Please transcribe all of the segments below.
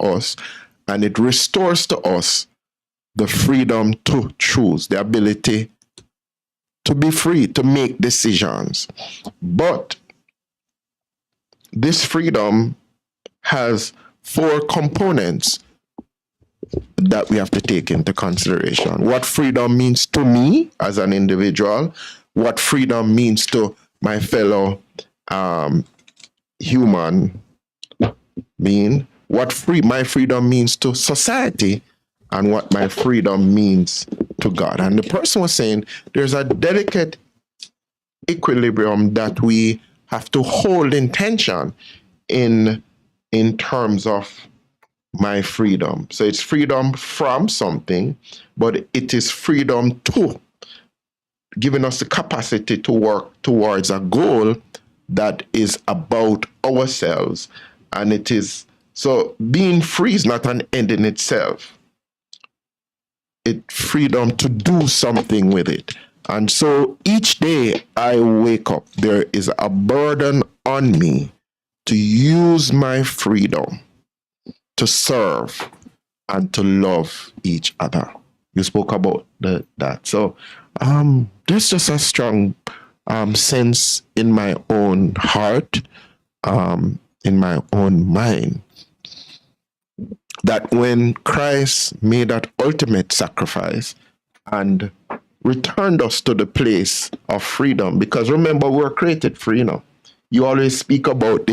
us, and it restores to us the freedom to choose, the ability to be free, to make decisions. But this freedom has 4 components that we have to take into consideration. What freedom means to me as an individual, what freedom means to my fellow human being, what my freedom means to society, and what my freedom means to God. And the person was saying there's a delicate equilibrium that we have to hold in tension in terms of my freedom. So it's freedom from something, but it is freedom to, giving us the capacity to work towards a goal that is about ourselves. And it is, so being free is not an end in itself. It's freedom to do something with it. And so each day I wake up, there is a burden on me to use my freedom to serve and to love each other. You spoke about that. So there's just a strong sense in my own heart, in my own mind, that when Christ made that ultimate sacrifice and returned us to the place of freedom, because remember, we're created free, You always speak about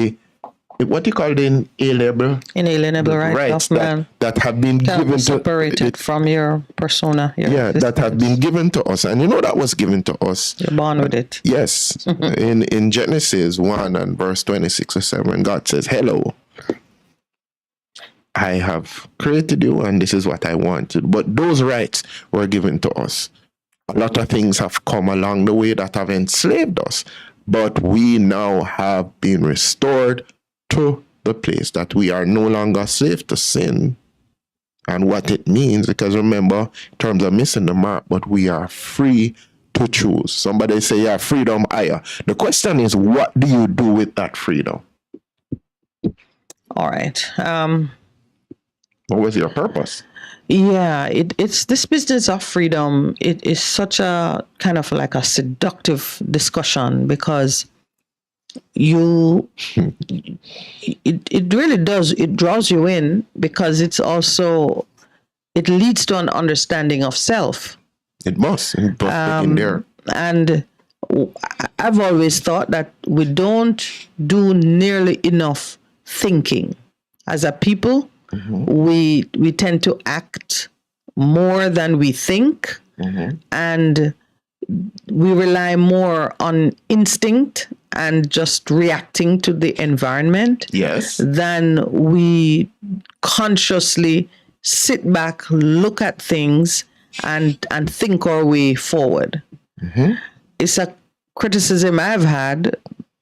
what you call the inalienable rights of man that have been given separated from your persona. That have been given to us, and that was given to us. You're born with it. Yes, in Genesis 1 and verse 26 or 7, God says, "Hello, I have created you, and this is what I wanted." But those rights were given to us. A lot of things have come along the way that have enslaved us, but we now have been restored to the place that we are no longer slave to sin and what it means, because remember, in terms of missing the mark, but we are free to choose. Somebody say, yeah, freedom higher. The question is, what do you do with that freedom? All right. What was your purpose? Yeah, it's this business of freedom. It is such a kind of like a seductive discussion, because it really does, it draws you in, because it leads to an understanding of self. It must in there. And I've always thought that we don't do nearly enough thinking as a people. Mm-hmm. We tend to act more than we think, and we rely more on instinct and just reacting to the environment, than we consciously sit back, look at things, and think our way forward. Mm-hmm. It's a criticism I've had,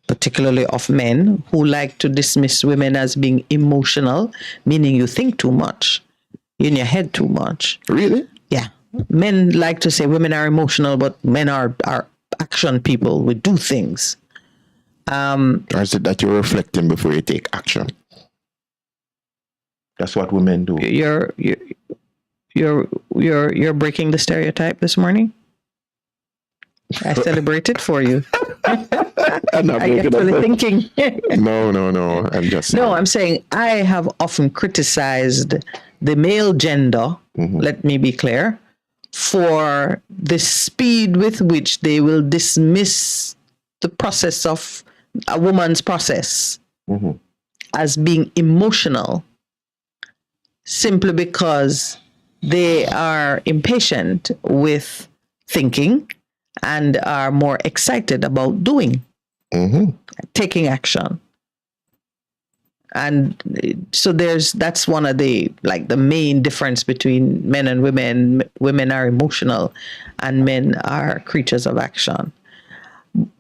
particularly of men who like to dismiss women as being emotional, meaning you think too much, you're in your head too much. Really? Yeah. Men like to say women are emotional, but men are action people. We do things. Or is it that you're reflecting before you take action? That's what women do. You're breaking the stereotype this morning. I celebrate it for you. I'm not I get really thinking. No. I'm saying I have often criticized the male gender, let me be clear, for the speed with which they will dismiss the process of a woman's process as being emotional, simply because they are impatient with thinking and are more excited about doing, taking action. And so that's one of the main difference between men and women. Women are emotional and men are creatures of action.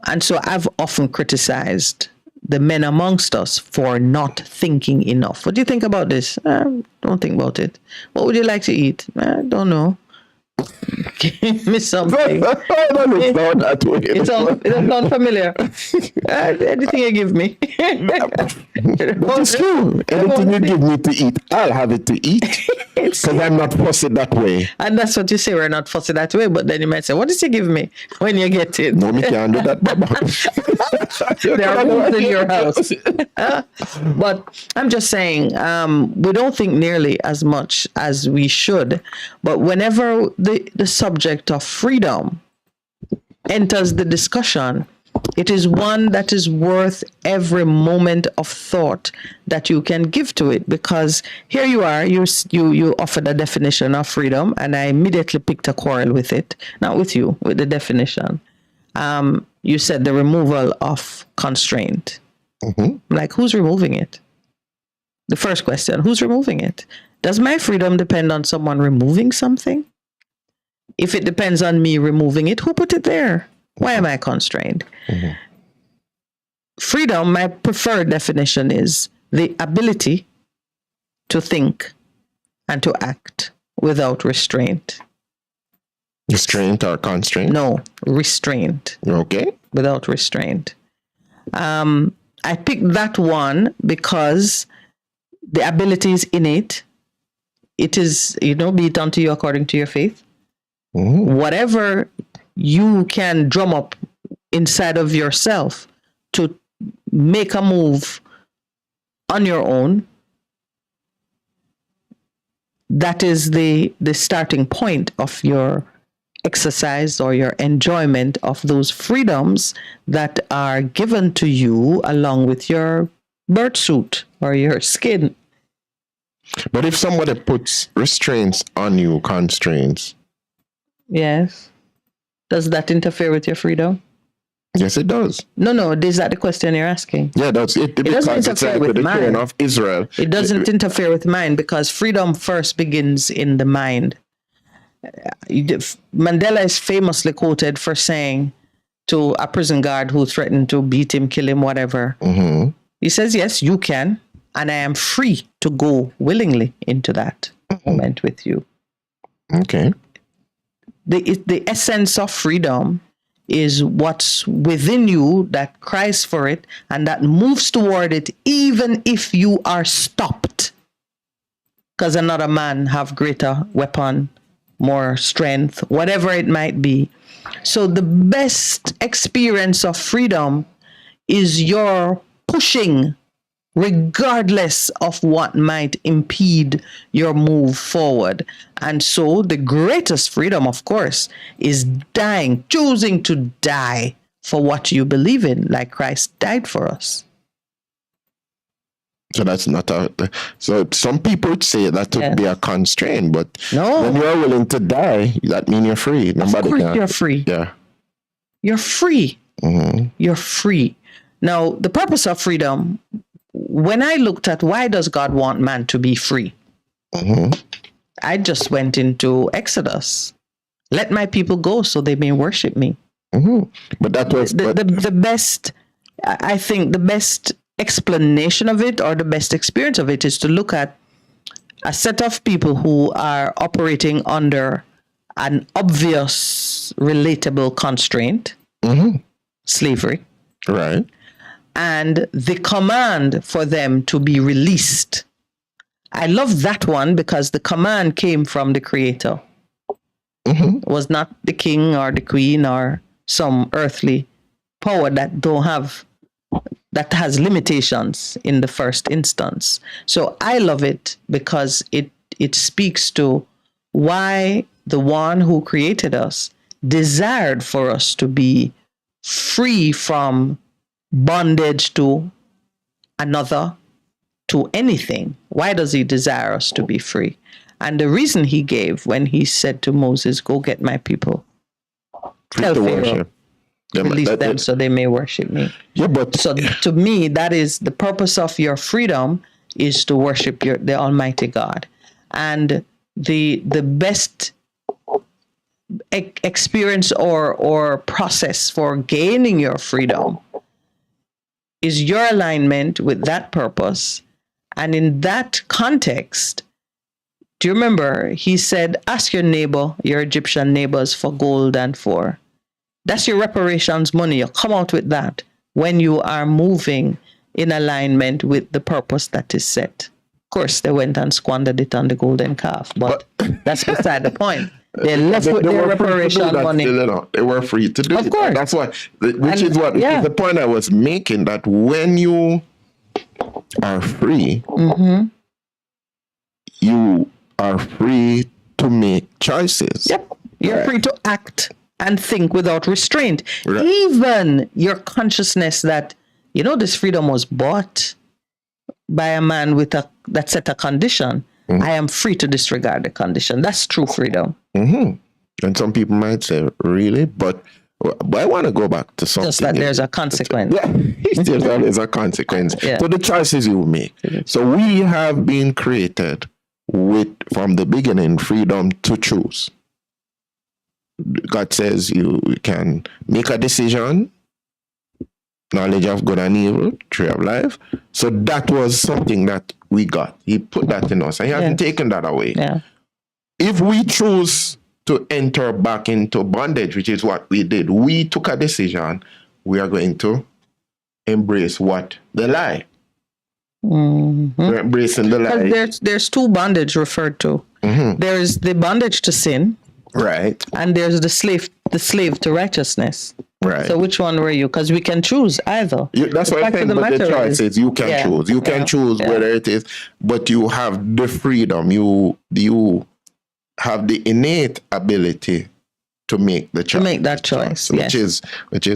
And so I've often criticized the men amongst us for not thinking enough. What do you think about this? Don't think about it. What would you like to eat? Don't know. Give me something. I don't sound that way. It sounds familiar. Anything you give me. But it's true. Anything you give me to eat, I'll have it to eat. Because I'm not fussy that way. And that's what you say, we're not fussy that way. But then you might say, what does he give me when you get it? No, me can't do that, Baba. There are rooms in your house. But I'm just saying, we don't think nearly as much as we should. But whenever the subject of freedom enters the discussion, it is one that is worth every moment of thought that you can give to it. Because here you are, you offered a definition of freedom, and I immediately picked a quarrel with it. Not with you, with the definition. You said the removal of constraint. Like, who's removing it? The first question, who's removing it? Does my freedom depend on someone removing something? If it depends on me removing it, who put it there? Why am I constrained? Freedom, my preferred definition, is the ability to think and to act without restraint. Restraint or constraint? No, restraint. Okay. Without restraint. I picked that one because the ability is innate. It is, be it unto you according to your faith. Whatever you can drum up inside of yourself to make a move on your own, that is the starting point of your exercise or your enjoyment of those freedoms that are given to you along with your birth suit or your skin. But if somebody puts restraints on you, constraints. Yes. Does that interfere with your freedom? Yes, it does. No. Is that the question you're asking? Yeah, that's it. It doesn't interfere with the mine. children of Israel. It doesn't interfere with mine because freedom first begins in the mind. Mandela is famously quoted for saying to a prison guard who threatened to beat him, kill him, whatever. He says, yes, you can. And I am free to go willingly into that moment with you. Okay. The essence of freedom is what's within you that cries for it and that moves toward it, even if you are stopped. Because another man have greater weapon, more strength, whatever it might be. So the best experience of freedom is your pushing, regardless of what might impede your move forward. And so the greatest freedom, of course, is dying, choosing to die for what you believe in, like Christ died for us. So that's not so some people would say that would be a constraint, but no, when you're willing to die, that means you're free. Nobody of course you're free. Yeah. You're free. You're free. Now, the purpose of freedom, when I looked at why does God want man to be free, I just went into Exodus. Let my people go so they may worship me. But that was the best, I think the best explanation of it or the best experience of it is to look at a set of people who are operating under an obvious relatable constraint, slavery. Right. And the command for them to be released. I love that one because the command came from the Creator. It was not the king or the queen or some earthly power that has limitations in the first instance. So I love it because it speaks to why the one who created us desired for us to be free from bondage to another, to anything. Why does he desire us to be free? And the reason he gave when he said to Moses, go get my people, tell Pharaoh, release them so they may worship me. Yeah, but so to me, that is the purpose of your freedom, is to worship the Almighty God. And the best experience or process for gaining your freedom is your alignment with that purpose. And in that context, Do you remember? He said, ask your neighbor, your Egyptian neighbors, for gold and for. That's your reparations money. You come out with that when you are moving in alignment with the purpose that is set. Of course, they went and squandered it on the golden calf, but that's beside the point. They left with their reparation money. They were free to do Of it. course. That's what, Yeah. the point I was making, that when you are free, you are free to make choices. Yep. You're Right. free to act and think without restraint. Right. Even your consciousness that, this freedom was bought by a man that set a condition. I am free to disregard the condition. That's true freedom. And some people might say, really? But I want to go back to something. Just that there's a consequence. Yeah, there's always a consequence. Yeah. So the choices you make. So we have been created with, from the beginning, freedom to choose. God says you can make a decision, knowledge of good and evil, tree of life. So that was something that we got. He put that in us, and he hasn't taken that away. Yeah. If we choose to enter back into bondage, which is what we did, we took a decision. We are going to embrace what? The lie. We're embracing the lie. There's two bondage referred to. There's the bondage to sin, Right. and there's the slave to righteousness. Right. So which one were you? Because we can choose either. That's what I think. But the choice is you can choose. You can choose whether it is, but you have the freedom. You have the innate ability to make the choice. To make that choice, which is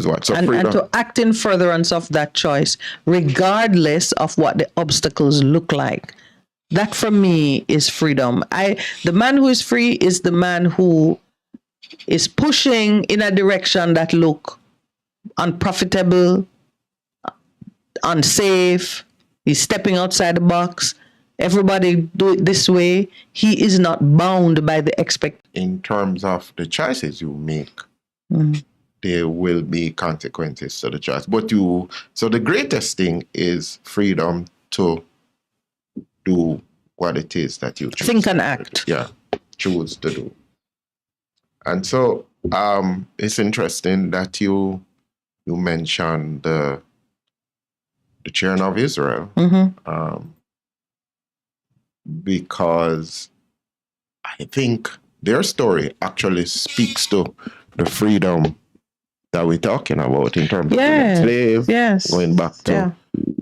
what. So and freedom. to act in furtherance of that choice, regardless of what the obstacles look like. That for me is freedom. The man who is free is the man who is pushing in a direction that look unprofitable, unsafe. He's stepping outside the box. Everybody do it this way. He is not bound by the In terms of the choices you make, there will be consequences to the choice. So the greatest thing is freedom to do what it is that you choose. Think and act. Yeah, choose to do. And so it's interesting that you mentioned the children of Israel, because I think their story actually speaks to the freedom that we're talking about in terms of being slave, going back to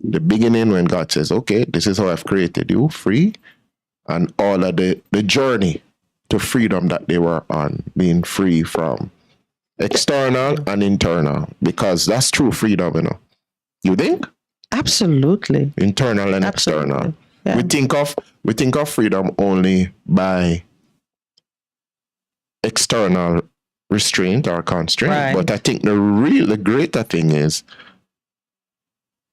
the beginning when God says, okay, this is how I've created you, free, and all of the journey to freedom that they were on, being free from external and internal, because that's true freedom, You think? Absolutely. Internal and external. Yeah. We think of freedom only by external restraint or constraint, right. But I think the greater thing is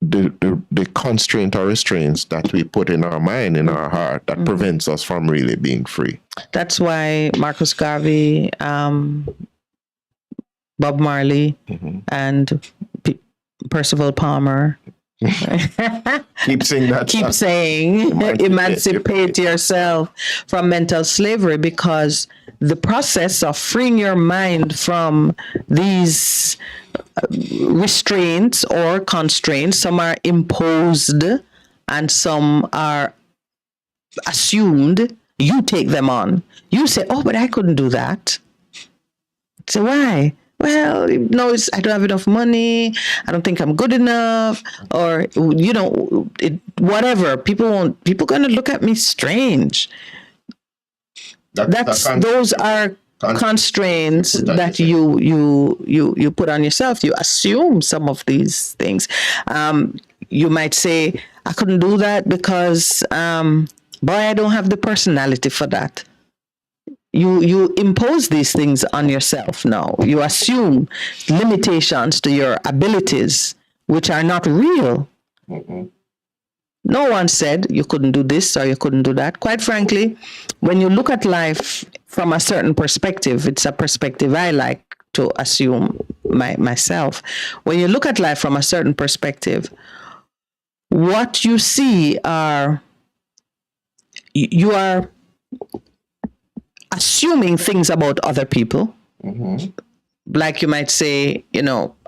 the constraint or restraints that we put in our mind, in our heart, that prevents us from really being free. That's why Marcus Garvey, Bob Marley, and Percival Palmer keep saying that. Keep saying emancipate yourself from mental slavery, because the process of freeing your mind from these restraints or constraints, some are imposed and some are assumed. You take them on. You say, oh, but I couldn't do that. So why? Well, no, I don't have enough money. I don't think I'm good enough, or whatever. People going to look at me strange. Those are constraints that you put on yourself. You assume some of these things. You might say, I couldn't do that because, boy, I don't have the personality for that. You impose these things on yourself now. You assume limitations to your abilities, which are not real. No one said you couldn't do this or you couldn't do that. Quite frankly, when you look at life from a certain perspective, it's a perspective I like to assume myself. When you look at life from a certain perspective, what you see are, you are assuming things about other people. Like you might say,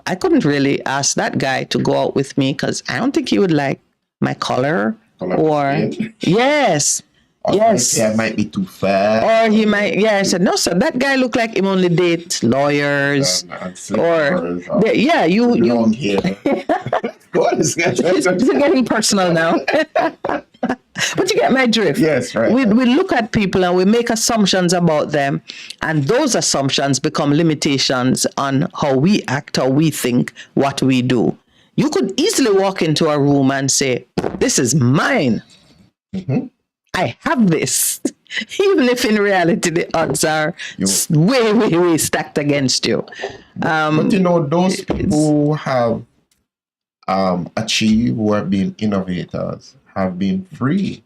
I couldn't really ask that guy to go out with me because I don't think he would like my color. Or yes. Yes. I might be too fat. Or he might, I said, no, sir, that guy look like him only date lawyers. Or, you. Long hair. It's getting personal now. But you get my drift. Yes, right. We look at people and we make assumptions about them, and those assumptions become limitations on how we act, how we think, what we do. You could easily walk into a room and say, this is mine. I have this. Even if in reality the odds are way, way, way stacked against you. But those people who have achieved, who have been innovators, have been free,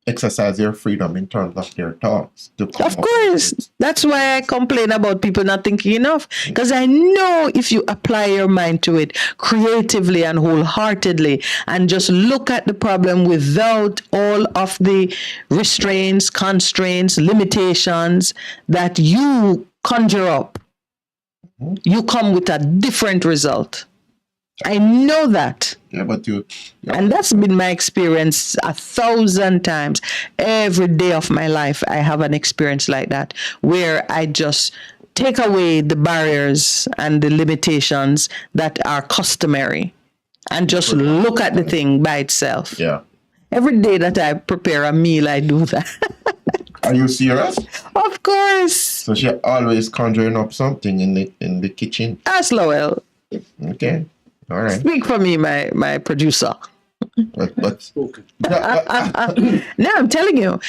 exercise their freedom in terms of their thoughts. Of course. That's why I complain about people not thinking enough. Because I know if you apply your mind to it creatively and wholeheartedly and just look at the problem without all of the restraints, constraints, limitations that you conjure up, you come with a different result. I know that. Yeah, but and that's been my experience 1,000 times. Every day of my life, I have an experience like that where I just take away the barriers and the limitations that are customary and just look at the thing by itself. Yeah. Every day that I prepare a meal, I do that. Are you serious? Of course. So she always conjuring up something in the kitchen. Ask Lowell. Okay. All right. Speak for me, my producer. But No, I'm telling you.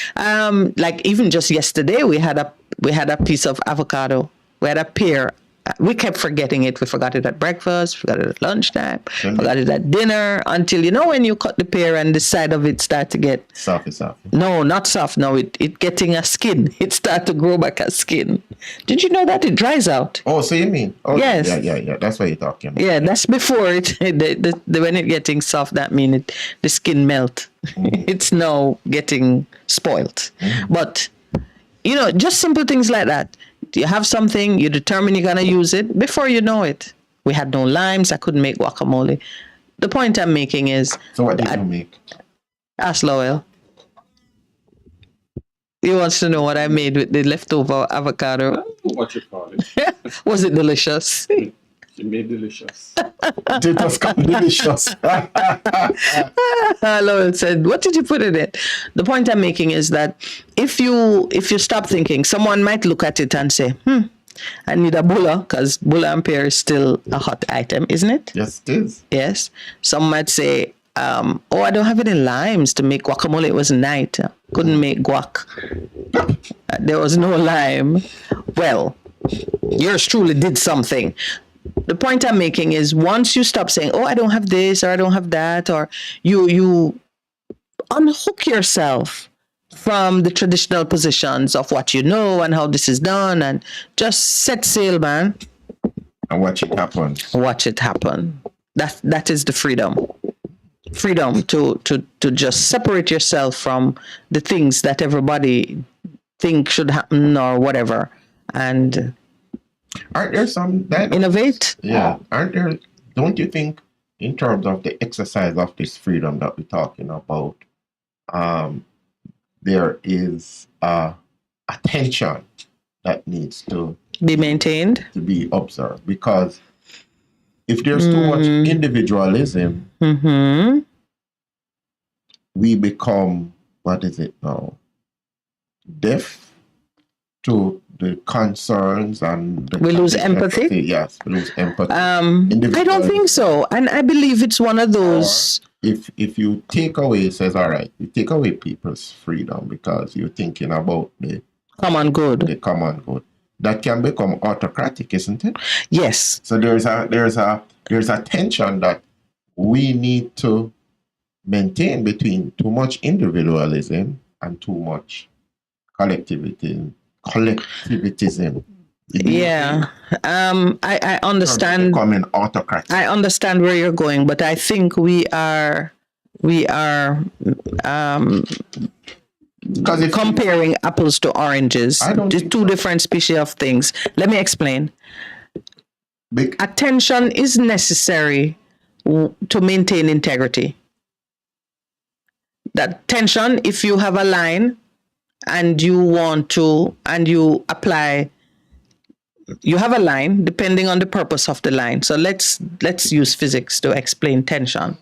Like even just yesterday, we had a piece of avocado. We had a pear. We kept forgetting it. We forgot it at breakfast, forgot it at lunchtime, forgot it at dinner, until when you cut the pear and the side of it start to get soft. No, not soft. No, it getting a skin. It start to grow back a skin. Did you know that it dries out? Oh, so you mean? Oh, yes. Yeah. That's what you're talking about. Yeah, that's before it. When it getting soft, that mean the skin melt. It's now getting spoiled. But just simple things like that. You have something, you determine you're going to use it. Before you know it, we had no limes. I couldn't make guacamole. The point I'm making is... So what did you make? Ask Lowell. He wants to know what I made with the leftover avocado. What you call it? Was it delicious? She made delicious. It was delicious. Lowell said, what did you put in it? The point I'm making is that if you stop thinking, someone might look at it and say, I need a bulla, because bulla and pear is still a hot item, isn't it? Yes, it is. Yes. Some might say, I don't have any limes to make guacamole. It was night. Couldn't make guac. There was no lime. Well, yours truly did something. The point I'm making is once you stop saying, I don't have this or I don't have that, or you unhook yourself from the traditional positions of what you know and how this is done and just set sail, man. And watch it happen. Watch it happen. That is the freedom. Freedom to just separate yourself from the things that everybody think should happen or whatever. And aren't there some that innovate? Yeah. Aren't there, don't you think, in terms of the exercise of this freedom that we're talking about, there is a tension that needs to be maintained, to be observed? Because if there's too much individualism, we become, what is it now, deaf to the concerns and we lose empathy. Yes, we lose empathy. I don't think so, and I believe it's one of those. If you take away, says all right, you take away people's freedom because you're thinking about the common good. The common good. That can become autocratic, isn't it? Yes. So there's a tension that we need to maintain between too much individualism and too much collectivism. Yeah. I understand. Becoming autocratic. I understand where you're going, but I think we are Because if comparing apples to oranges. I don't They're think two different species of things. Let me explain. big, Attention is necessary to maintain integrity. That tension, if you have a line and you want to, and you apply, you have a line depending on the purpose of the line. So let's use physics to explain tension.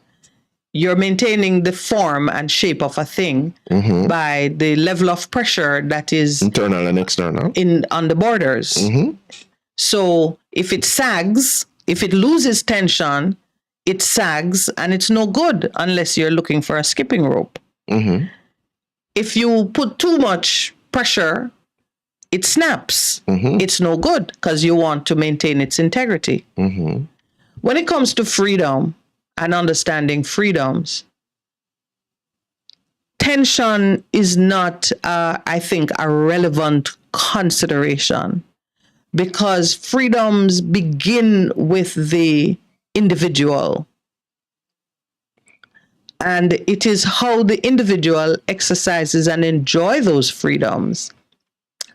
You're maintaining the form and shape of a thing by the level of pressure that is internal and external on the borders. So if it sags, if it loses tension, it sags and it's no good unless you're looking for a skipping rope. If you put too much pressure, it snaps. It's no good because you want to maintain its integrity. When it comes to freedom and understanding freedoms, tension is not, I think, a relevant consideration, because freedoms begin with the individual. And it is how the individual exercises and enjoy those freedoms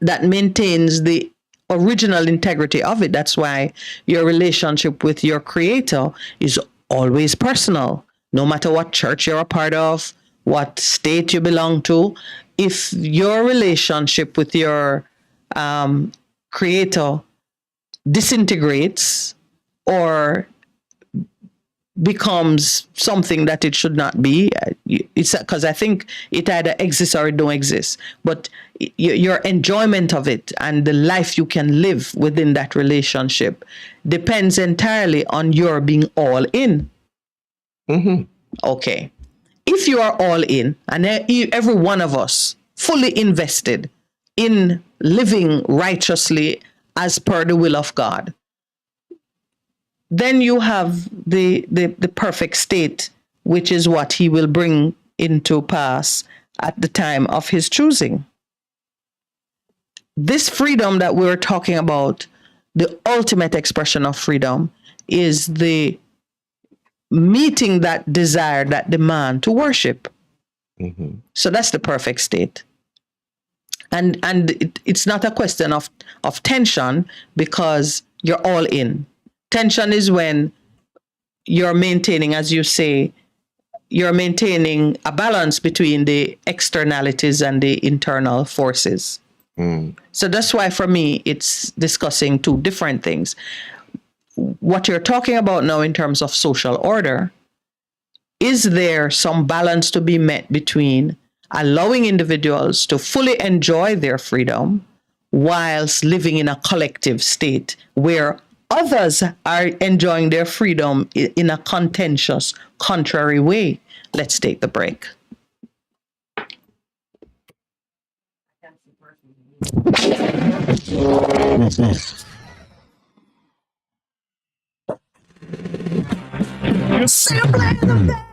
that maintains the original integrity of it. That's why your relationship with your creator is always personal, no matter what church you're a part of, what state you belong to. If your relationship with your creator disintegrates or becomes something that it should not be, it's because I think it either exists or it don't exist. But your enjoyment of it and the life you can live within that relationship depends entirely on your being all in. Okay. If you are all in, and every one of us fully invested in living righteously as per the will of God, then you have the perfect state, which is what he will bring into pass at the time of his choosing. This freedom that we're talking about, the ultimate expression of freedom, is the meeting that desire, that demand to worship. So that's the perfect state. And it's not a question of tension, because you're all in. Tension is when you're maintaining, as you say, you're maintaining a balance between the externalities and the internal forces. So that's why for me, it's discussing two different things. What you're talking about now in terms of social order, is there some balance to be met between allowing individuals to fully enjoy their freedom whilst living in a collective state where others are enjoying their freedom in a contentious, contrary way? Let's take the break. You see a plan of death.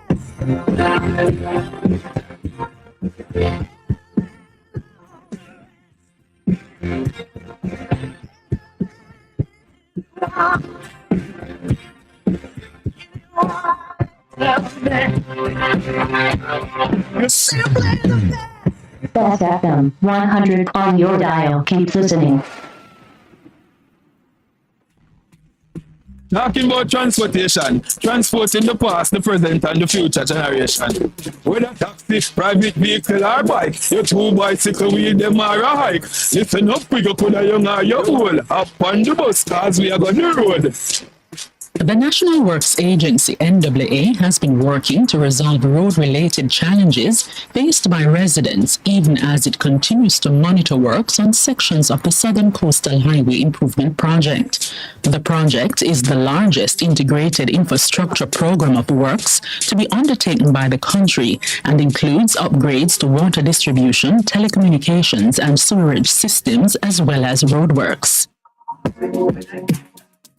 You see a plan of death. Best FM 100 on your dial. Keep listening. Talking about transportation, transporting the past, the present, and the future generation. Whether taxi, private vehicle, or bike, your two bicycle wheel, them are a hike. Listen up, we go put a young or your old. Up on the bus, cause we are on the road. The National Works Agency, NWA, has been working to resolve road-related challenges faced by residents, even as it continues to monitor works on sections of the Southern Coastal Highway Improvement Project. The project is the largest integrated infrastructure program of works to be undertaken by the country and includes upgrades to water distribution, telecommunications, and sewerage systems, as well as roadworks.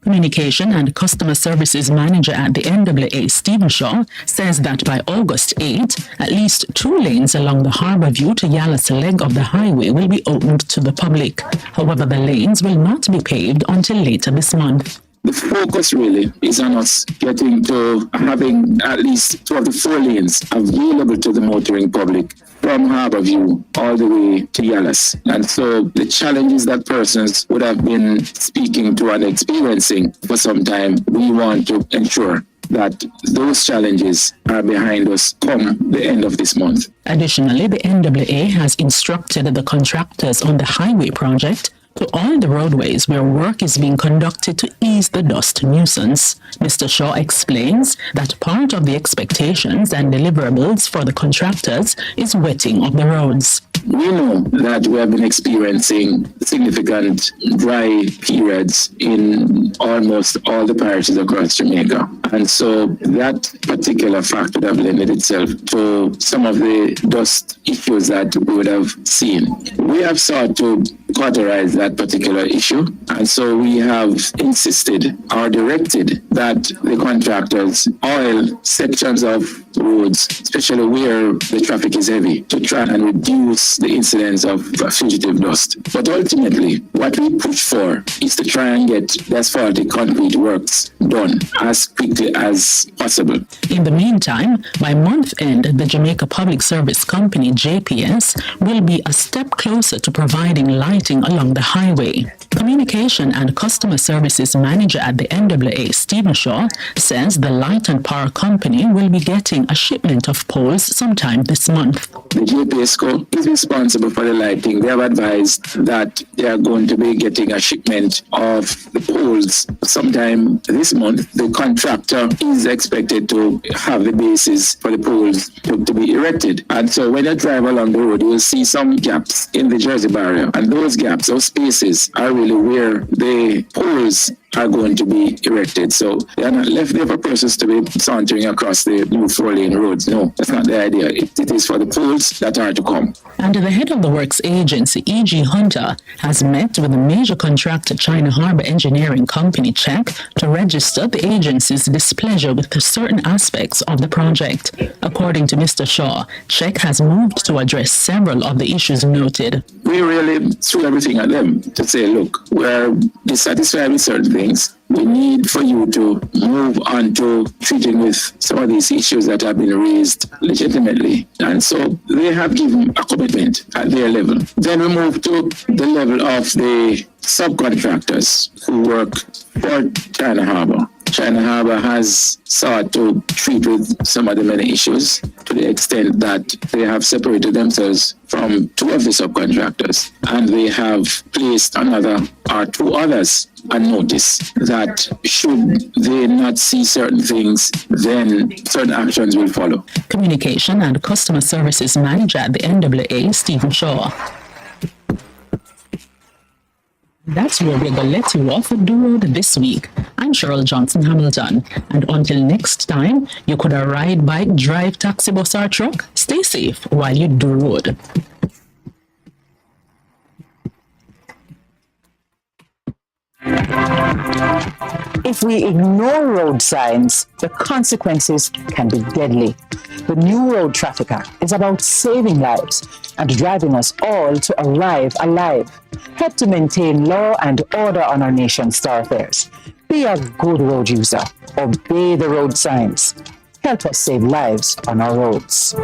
Communication and Customer Services Manager at the NWA, Stephen Shaw, says that by August 8, at least 2 lanes along the Harborview to Yallahs leg of the highway will be opened to the public. However, the lanes will not be paved until later this month. The focus really is on us getting to having at least 2 of the 4 lanes available to the motoring public from Harborview all the way to Yallas. And so the challenges that persons would have been speaking to and experiencing for some time, we want to ensure that those challenges are behind us come the end of this month. Additionally, the NWA has instructed the contractors on the highway project to all the roadways where work is being conducted to ease the dust nuisance. Mr. Shaw explains that part of the expectations and deliverables for the contractors is wetting of the roads. We know that we have been experiencing significant dry periods in almost all the parishes across Jamaica. And so that particular fact would have lended itself to some of the dust issues that we would have seen. We have sought to cauterize that particular issue. And so we have insisted or directed that the contractors oil sections of roads, especially where the traffic is heavy, to try and reduce the incidence of fugitive dust. But ultimately, what we push for is to try and get the asphalt concrete works done as quickly as possible. In the meantime, by month end, the Jamaica Public Service Company, JPS, will be a step closer to providing lighting along the highway. Communication and Customer Services Manager at the NWA, Stephen Shaw, says the Light and Power Company will be getting a shipment of poles sometime this month. The JPS Co is responsible for the lighting. They have advised that they are going to be getting a shipment of the poles sometime this month. The contractor is expected to have the bases for the poles to be erected. And so when you drive along the road, you will see some gaps in the Jersey barrier. And those gaps, those spaces, are really where the poles are going to be erected. So they are not left there for persons to be sauntering across the new 4-lane roads. No, that's not the idea. It is for the poles that are to come. And the head of the works agency, E.G. Hunter, has met with the major contractor China Harbour Engineering Company, CHEC, to register the agency's displeasure with certain aspects of the project. According to Mr. Shaw, CHEC has moved to address several of the issues noted. We really threw everything at them to say, look, we're dissatisfied with certain things. We need for you to move on to treating with some of these issues that have been raised legitimately. And so they have given a commitment at their level. Then we move to the level of the subcontractors who work for China Harbour. China Harbour has sought to treat with some of the many issues to the extent that they have separated themselves from 2 of the subcontractors, and they have placed another or 2 others on notice that should they not see certain things, then certain actions will follow. Communication and Customer Services Manager at the NWA, Stephen Shaw. That's where we're going to let you off at Do Road this week. I'm Cheryl Johnson Hamilton. And until next time, you could ride, bike, drive, taxi, bus, or truck. Stay safe while you do road. If we ignore road signs, the consequences can be deadly. The new Road Traffic Act is about saving lives and driving us all to arrive alive. Help to maintain law and order on our nation's thoroughfares. Be a good road user. Obey the road signs. Help us save lives on our roads.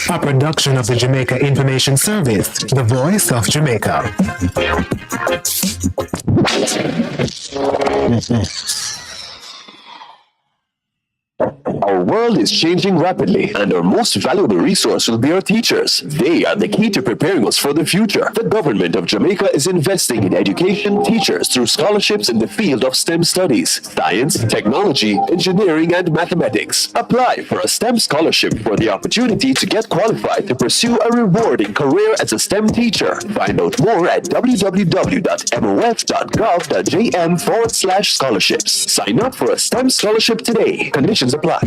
A production of the Jamaica Information Service, the voice of Jamaica. Our world is changing rapidly, and our most valuable resource will be our teachers. They are the key to preparing us for the future. The government of Jamaica is investing in education teachers through scholarships in the field of STEM studies, science, technology, engineering, and mathematics. Apply for a STEM scholarship for the opportunity to get qualified to pursue a rewarding career as a STEM teacher. Find out more at www.mof.gov.jm/scholarships. Sign up for a STEM scholarship today. Conditions apply.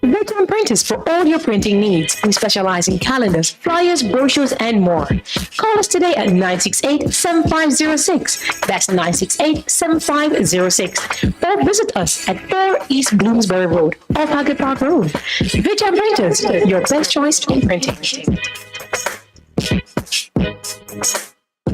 Veteran Printers for all your printing needs. We specialize in calendars, flyers, brochures, and more. Call us today at 968-7506. That's 968-7506. Or visit us at 4 East Bloomsbury Road, off Haggard Park Road. Veteran Printers, your best choice in printing.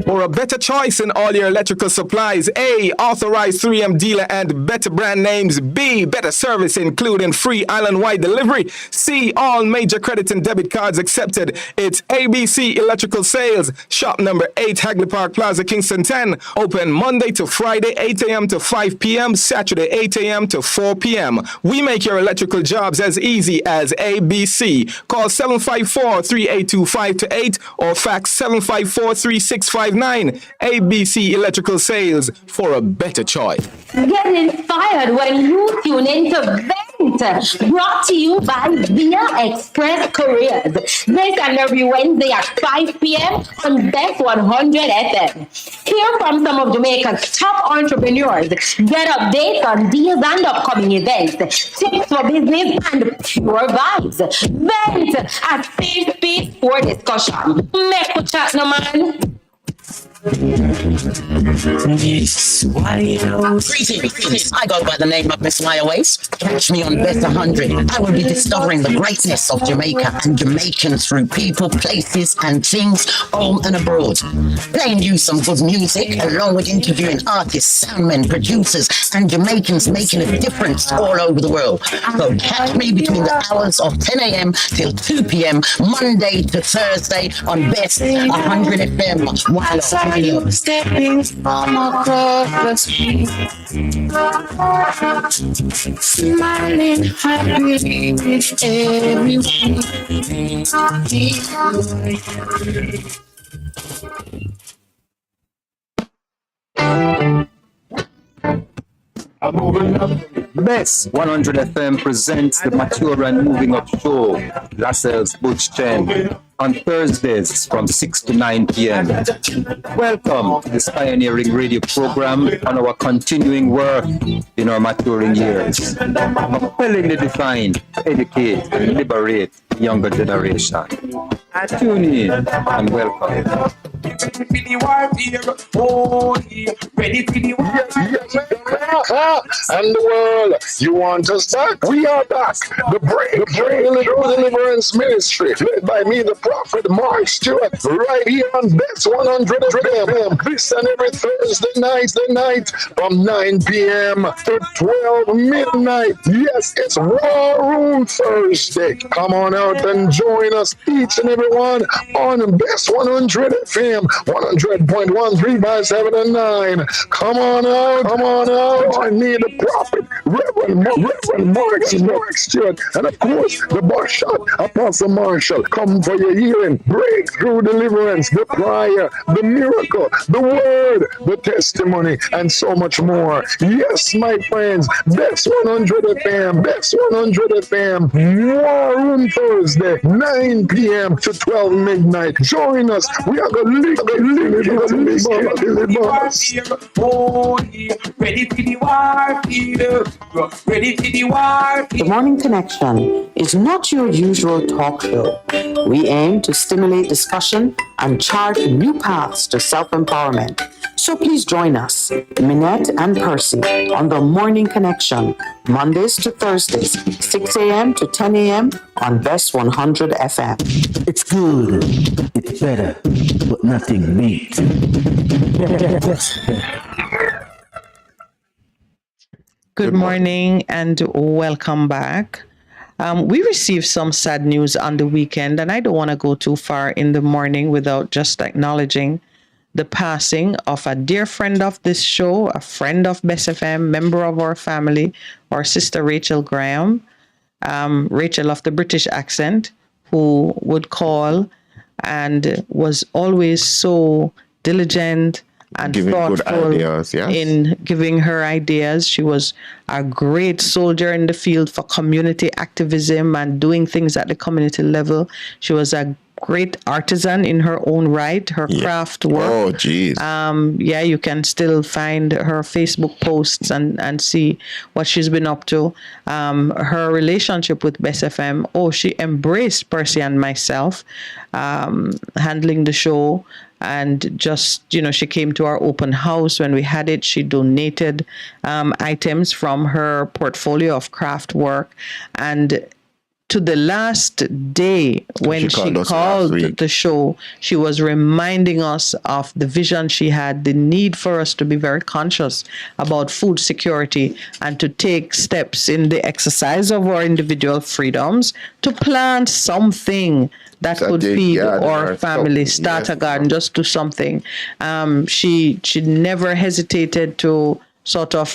for a better choice in all your electrical supplies. A, authorized 3M dealer and better brand names. B, better service including free island-wide delivery. C, all major credit and debit cards accepted. It's ABC Electrical Sales. Shop number 8, Hagley Park Plaza, Kingston 10. Open Monday to Friday, 8 a.m. to 5 p.m. Saturday, 8 a.m. to 4 p.m. We make your electrical jobs as easy as ABC. Call 754-382-528 or fax 754-3659. ABC Electrical Sales for a better choice. Get inspired when you tune into Vent, brought to you by Via Express Couriers. This and every Wednesday at 5 p.m. on Best 100 FM. Hear from some of Jamaica's top entrepreneurs. Get updates on deals and upcoming events, tips for business, and pure vibes. Vent, a safe space for discussion. Make a chat, no man. Greetings. I go by the name of Miss Waste. Catch me on Best 100. I will be discovering the greatness of Jamaica and Jamaicans through people, places, and things, home and abroad. Playing you some good music, along with interviewing artists, soundmen, producers, and Jamaicans making a difference all over the world. So catch me between the hours of 10 a.m. till 2 p.m. Monday to Thursday on Best 100 FM. While stepping from across the street, smiling happy with Best 100 FM presents the Mature and Moving Up Show, Lascelles Butch Chen, on Thursdays from 6 to 9 p.m. Welcome to this pioneering radio program on our continuing work in our maturing years, compellingly designed to educate and liberate the younger generation. Tune in and welcome. Ready for the and the world, you want us back? We are back. The Breakthrough Deliverance Ministry, led by me, the Prophet Mark Stewart, right here on Best 100 FM. This and every Thursday night from 9 p.m. to 12 midnight. Yes, it's War Room Thursday. Come on out and join us, each and every one, on Best 100 FM, 100.1, 3 by 7 and 9. Come on out. I need the Prophet, Reverend Mark Stewart, and of course, the boss shot, Apostle Marshall. Come for your healing, breakthrough, deliverance, the prayer, the miracle, the word, the testimony, and so much more. Yes, my friends, Best 100 FM, Best 100 FM, War Room Thursday, 9 p.m. to 12 midnight. Join us. We are going to live. Ready for the war, ready for the war. The Morning Connection is not your usual talk show. We aim to stimulate discussion and chart new paths to self-empowerment. So please join us, Minette and Percy, on The Morning Connection, Mondays to Thursdays, 6 a.m. to 10 a.m. on Best 100 FM. It's good, it's better, but nothing beats. Good morning and welcome back. We received some sad news on the weekend, and I don't want to go too far in the morning without just acknowledging the passing of a dear friend of this show, a friend of Best FM, member of our family, our sister Rachel Graham, Rachel of the British accent, who would call and was always so diligent and giving good thoughtful ideas, yes. in giving her ideas. She was a great soldier in the field for community activism and doing things at the community level. She was a great artisan in her own right, her craft work. Oh, geez. You can still find her Facebook posts and see what she's been up to. Her relationship with Best FM, she embraced Percy and myself, handling the show. And just, she came to our open house when we had it. She donated items from her portfolio of craft work. And to the last day when she called the show, she was reminding us of the vision she had, the need for us to be very conscious about food security and to take steps in the exercise of our individual freedoms to plant something that could feed our family, start a garden, just do something. She never hesitated to sort of,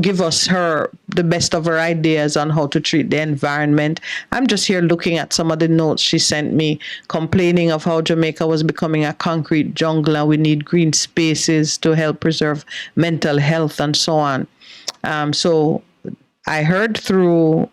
give us the best of her ideas on how to treat the environment. I'm just here looking at some of the notes she sent me, complaining of how Jamaica was becoming a concrete jungle and we need green spaces to help preserve mental health and so on. So I heard through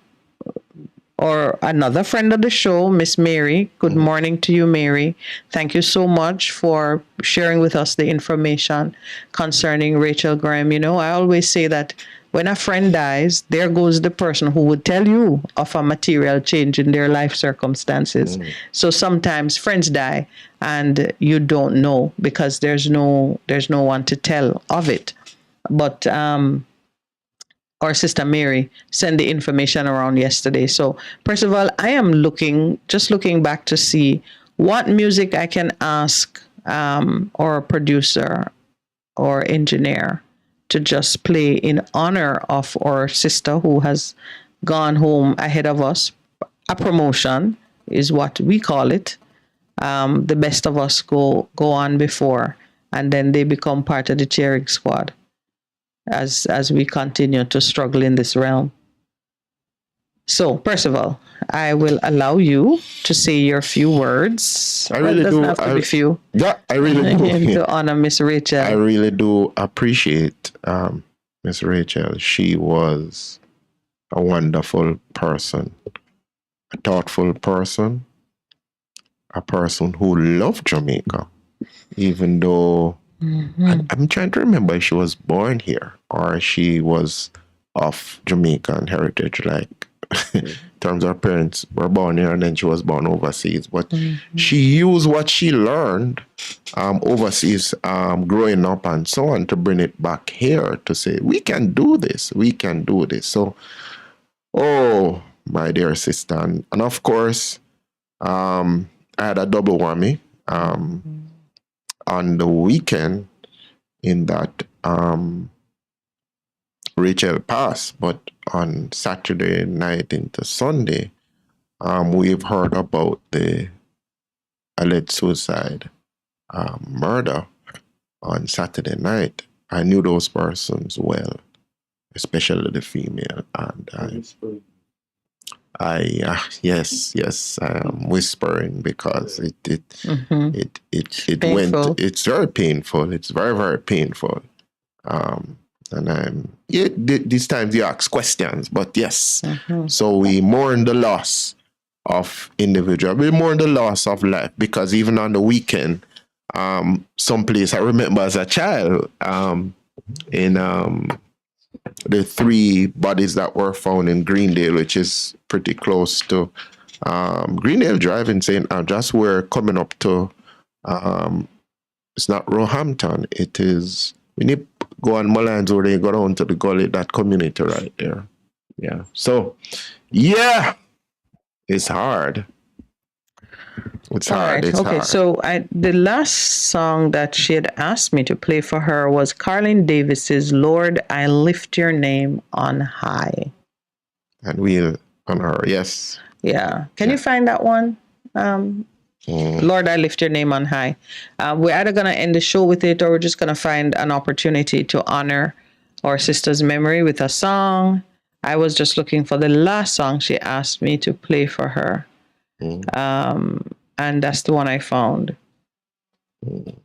another friend of the show, Miss Mary. Good morning to you, Mary. Thank you so much for sharing with us the information concerning Rachel Graham. I always say that when a friend dies, there goes the person who would tell you of a material change in their life circumstances. So sometimes friends die and you don't know because there's no one to tell of it. But our sister Mary sent the information around yesterday. So first of all, I am looking back to see what music I can ask our producer or engineer to just play in honor of our sister who has gone home ahead of us. A promotion is what we call it. The best of us go on before, and then they become part of the cheering squad as we continue to struggle in this realm. So, first of all, I will allow you to say your few words. I really do. Have to be few. Yeah, I really do. To honor Miss Rachel. I really do appreciate Miss Rachel. She was a wonderful person, a thoughtful person, a person who loved Jamaica, even though I'm trying to remember if she was born here or she was of Jamaican heritage, like in terms of her parents were born here and then she was born overseas. But she used what she learned overseas growing up and so on to bring it back here to say, we can do this, we can do this. So, oh, my dear sister. And of course, I had a double whammy. On the weekend, in that Rachel passed, but on Saturday night into Sunday, we've heard about the alleged suicide murder on Saturday night. I knew those persons well, especially the female, and yes, I am whispering because it went. It's very painful. It's very, very painful. And these times you ask questions, but yes. So we mourn the loss of individual. We mourn the loss of life because even on the weekend, someplace I remember as a child, in the 3 bodies that were found in Greendale, which is pretty close to Greendale Drive in St. Andrews. We're coming up to, it's not Roehampton, it is, when you go on Mullines or they go down to the gully, that community right there. Yeah. So, yeah, it's hard. It's hard. It's okay, hard. so the last song that she had asked me to play for her was Carlin Davis's Lord, I Lift Your Name on High. And we'll honor her, yes. Yeah. Can you find that one? Lord, I Lift Your Name on High. We're either going to end the show with it or we're just going to find an opportunity to honor our sister's memory with a song. I was just looking for the last song she asked me to play for her. And that's the one I found. Let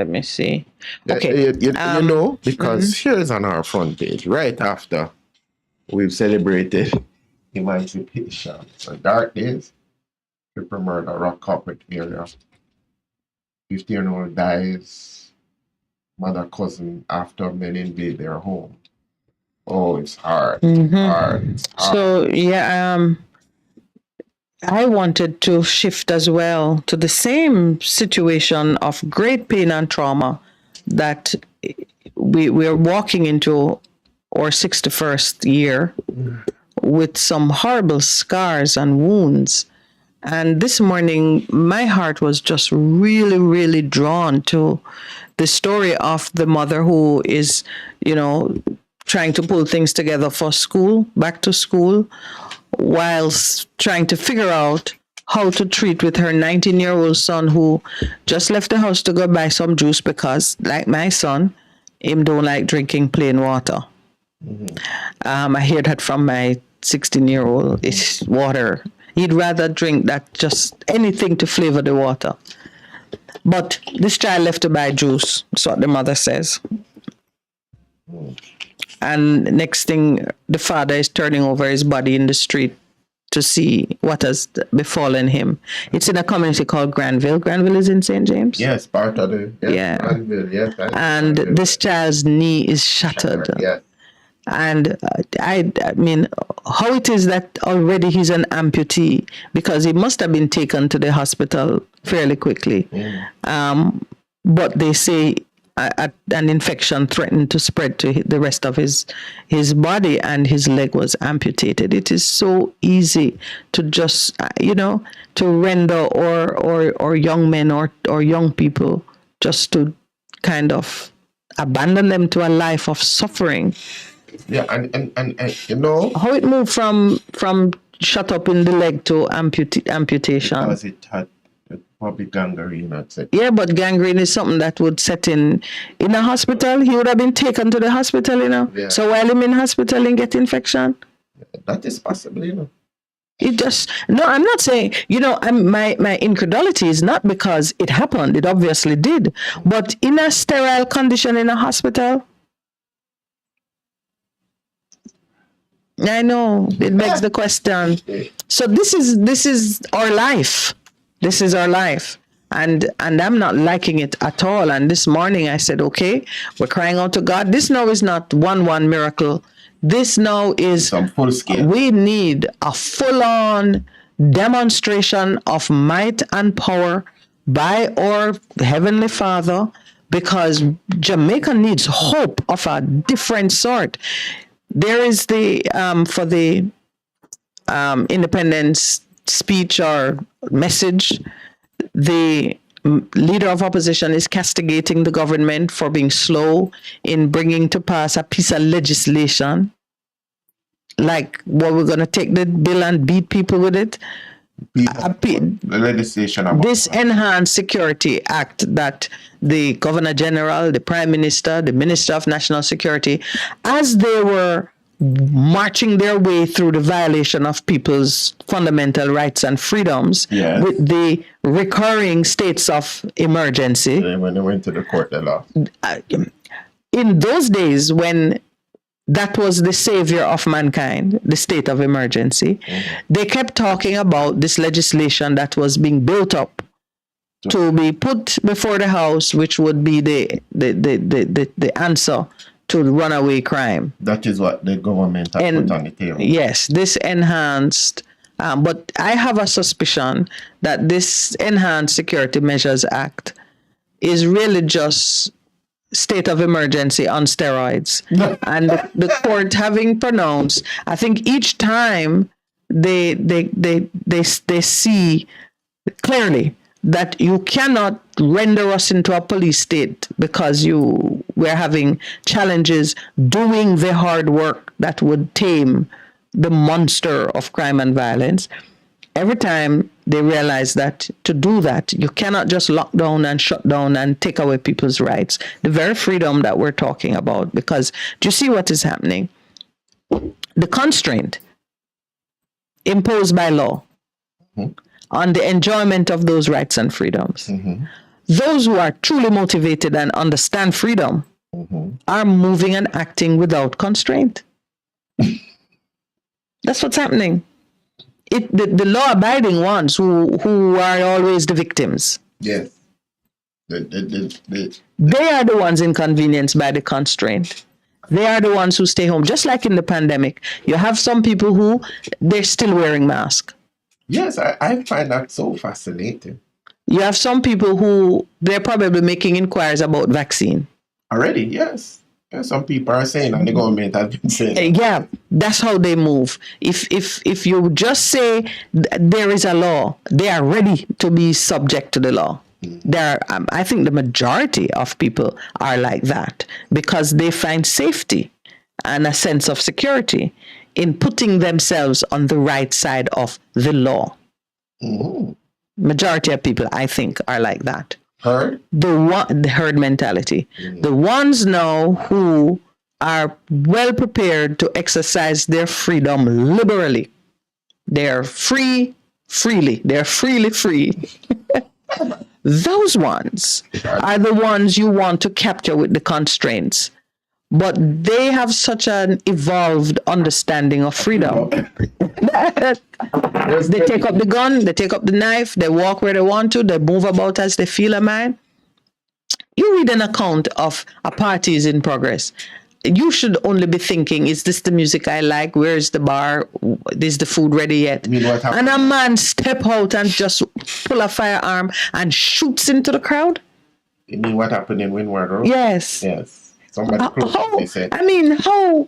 me see. Okay. You know, because here's on our front page, right after we've celebrated emancipation. So Dark Days, triple murder, Rock Carpet area. 15-year-old dies, mother, cousin, after men invade their home. Oh, it's hard. It's hard. So, yeah, I wanted to shift as well to the same situation of great pain and trauma that we are walking into our 61st year with some horrible scars and wounds. And this morning, my heart was just really, really drawn to the story of the mother who is, trying to pull things together for school, back to school, whilst trying to figure out how to treat with her 19-year-old son who just left the house to go buy some juice because, like my son, him don't like drinking plain water. I hear that from my 16-year-old. It's water. He'd rather drink that, just anything to flavor the water. But this child left to buy juice, that's what the mother says. And next thing, the father is turning over his body in the street to see what has befallen him. It's in a community called Granville. Granville is in St. James? Yes, part of the Granville, yes. And this child's knee is shattered. Yes. And I mean, how it is that already he's an amputee, because he must have been taken to the hospital fairly quickly. But they say an infection threatened to spread to the rest of his body, and his leg was amputated. It is so easy to just, to render or young men or young people just to kind of abandon them to a life of suffering. Yeah, and how it moved from shut up in the leg to amputation. Because it had probably gangrene, I'd say. Yeah, but gangrene is something that would set in a hospital. He would have been taken to the hospital, Yeah. So while him in hospital and get infection. That is possible, It just, no, I'm not saying, my incredulity is not because it happened. It obviously did. But in a sterile condition in a hospital, I know it begs the question. So this is our life. This is our life. And I'm not liking it at all. And this morning I said, okay, we're crying out to God. This now is not one miracle. This now is some full scale. We need a full-on demonstration of might and power by our Heavenly Father, because Jamaica needs hope of a different sort. There is for the independence speech or message, the leader of opposition is castigating the government for being slow in bringing to pass a piece of legislation. Like, what, we're going to take the bill and beat people with it? The legislation about this Enhanced Security Act that the Governor General, the Prime Minister, the Minister of National Security, as they were marching their way through the violation of people's fundamental rights and freedoms, with the recurring states of emergency. When they went to the court, they lost. In those days, when that was the savior of mankind, the state of emergency, they kept talking about this legislation that was being built up to be put before the House, which would be the answer to runaway crime. That is what the government has put on the table. Yes, this enhanced, but I have a suspicion that this Enhanced Security Measures Act is really just state of emergency on steroids. And the court having pronounced, I think each time they see clearly that you cannot render us into a police state because we're having challenges doing the hard work that would tame the monster of crime and violence. Every time they realize that to do that, you cannot just lock down and shut down and take away people's rights, the very freedom that we're talking about. Because do you see what is happening? The constraint imposed by law on the enjoyment of those rights and freedoms. Those who are truly motivated and understand freedom are moving and acting without constraint. That's what's happening. The law-abiding ones who are always the victims. Yes. They are the ones inconvenienced by the constraint. They are the ones who stay home. Just like in the pandemic, you have some people who they're still wearing masks. Yes, I find that so fascinating. You have some people who they're probably making inquiries about vaccine. Already, yes. Yeah, some people are saying, and the government has been saying. Yeah, that's how they move. If you just say there is a law, they are ready to be subject to the law. I think the majority of people are like that because they find safety and a sense of security in putting themselves on the right side of the law. Majority of people, I think, are like that. Herd? The herd mentality. The ones now who are well prepared to exercise their freedom liberally. They're freely. They're freely free. Those ones are the ones you want to capture with the constraints. But they have such an evolved understanding of freedom. They take up the gun, they take up the knife, they walk where they want to, they move about as they feel a mind. You read an account of a party is in progress. You should only be thinking, is this the music I like? Where is the bar? Is the food ready yet? And a man step out and just pull a firearm and shoots into the crowd? You mean what happened in Windward Road? Yes. Yes. Somebody close to me said. I mean, how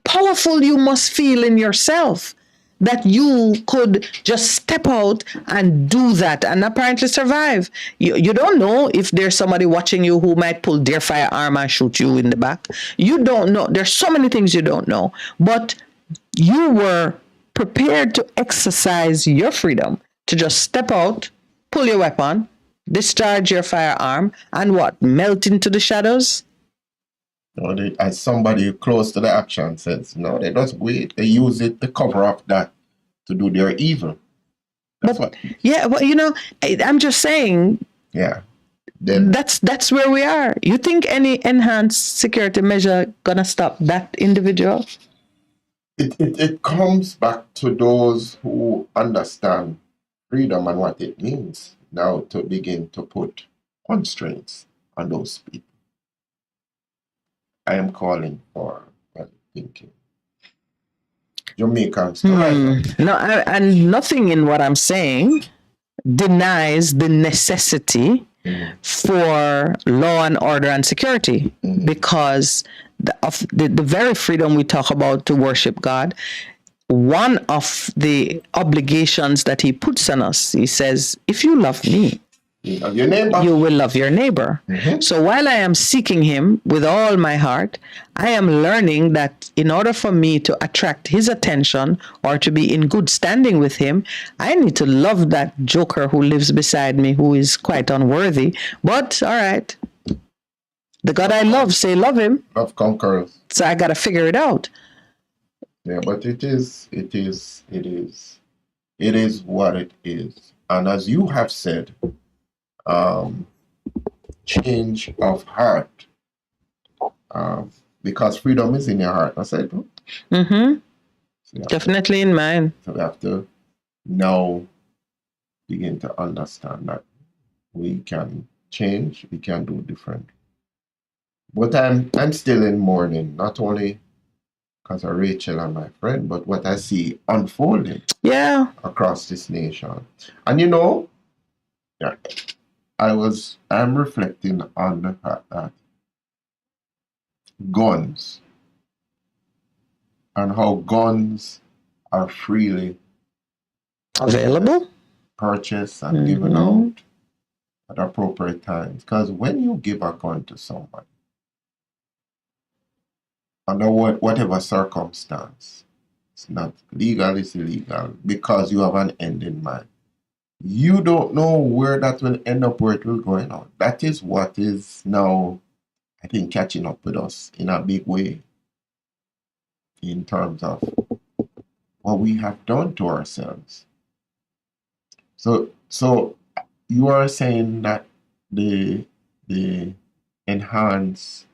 powerful you must feel in yourself that you could just step out and do that and apparently survive. You don't know if there's somebody watching you who might pull their firearm and shoot you in the back. You don't know. There's so many things you don't know. But you were prepared to exercise your freedom to just step out, pull your weapon, discharge your firearm, and what? Melt into the shadows? No, as somebody close to the action says, no, they just wait. They use it to cover up that, to do their evil. Yeah, well, I'm just saying. Yeah. That's where we are. You think any enhanced security measure gonna stop that individual? It comes back to those who understand freedom and what it means now to begin to put constraints on those people. I am calling for thinking. Jamaicans. No, and nothing in what I'm saying denies the necessity for law and order and security, because of the very freedom we talk about to worship God. One of the obligations that he puts on us, he says, if you love me, you will love your neighbor. So while I am seeking him with all my heart, I am learning that in order for me to attract his attention or to be in good standing with him, I need to love that joker who lives beside me, who is quite unworthy. But all right, the God I love, say love him. Love conquers. So I got to figure it out. Yeah, but it is what it is. And as you have said, change of heart, because freedom is in your heart. I said, definitely in mine. So we have to now begin to understand that we can change, we can do different. But I'm still in mourning, not only because of Rachel and my friend, but what I see unfolding across this nation. And I'm reflecting on the fact that guns and how guns are freely available, purchased and given out at appropriate times. Because when you give a gun to somebody, under whatever circumstance, it's not legal, it's illegal, because you have an end in mind. You don't know where that will end up, where it will go on. That is what is now, I think, catching up with us in a big way in terms of what we have done to ourselves. So you are saying that the Enhanced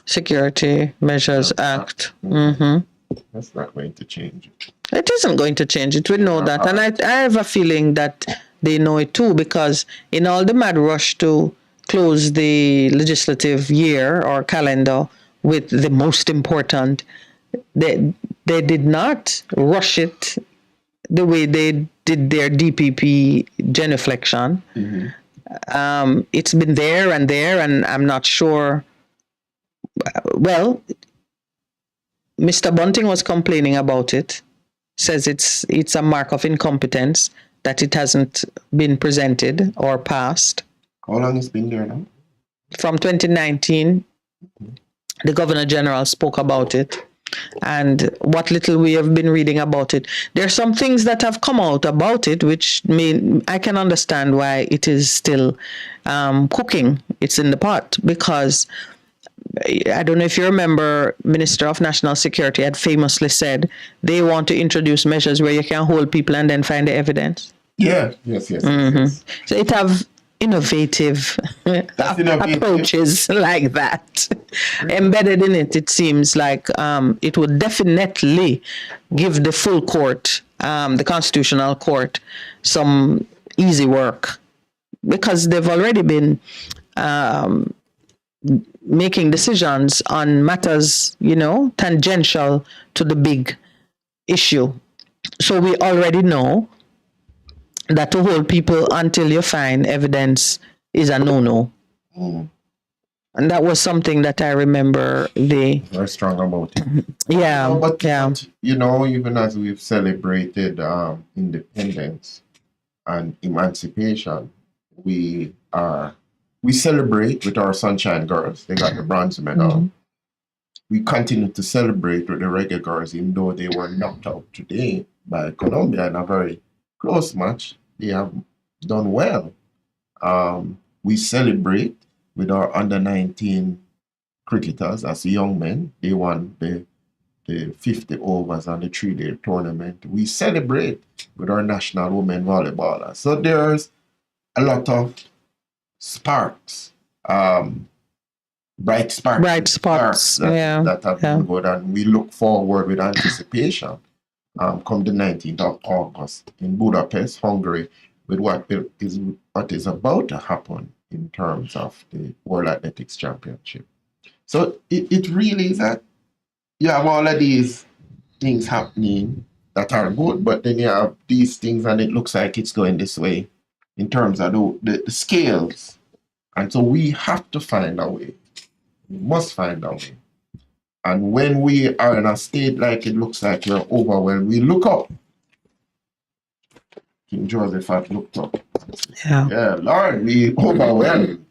Security Measures Act. That's not going to change it. It isn't going to change it. We know that. And I have a feeling that they know it too, because in all the mad rush to close the legislative year or calendar with the most important, they did not rush it the way they did their DPP genuflection. It's been there, and I'm not sure Well, Mr. Bunting was complaining about it, says it's a mark of incompetence that it hasn't been presented or passed. How long it's been there now? From 2019, the Governor General spoke about it. And what little we have been reading about it, there are some things that have come out about it, which mean I can understand why it is still cooking. It's in the pot because I don't know if you remember, Minister of National Security had famously said they want to introduce measures where you can hold people and then find the evidence. Yeah. Yes. So it have innovative approaches like that embedded in it. It seems like it would definitely give the full court, the constitutional court, some easy work because they've already been making decisions on matters, tangential to the big issue. So we already know that to hold people until you find evidence is a no-no. And that was something that I remember very strong about it. Yeah. But even as we've celebrated independence and emancipation, we celebrate with our Sunshine Girls. They got the bronze medal. We continue to celebrate with the Reggae Girls, even though they were knocked out today by Colombia in a very close match. They have done well. We celebrate with our under-19 cricketers as young men. They won the 50 overs on the 3-day tournament. We celebrate with our national women volleyballers. So there's a lot of sparks, bright sparks that have been good, and we look forward with anticipation come the 19th of August in Budapest, Hungary, with what is about to happen in terms of the World Athletics Championship. So it really is that you have all of these things happening that are good, but then you have these things and it looks like it's going this way in terms of the scales. And so we have to find a way. We must find a way. And when we are in a state like it looks like we're overwhelmed, we look up. King Joseph had looked up. Yeah, Lord, we overwhelmed.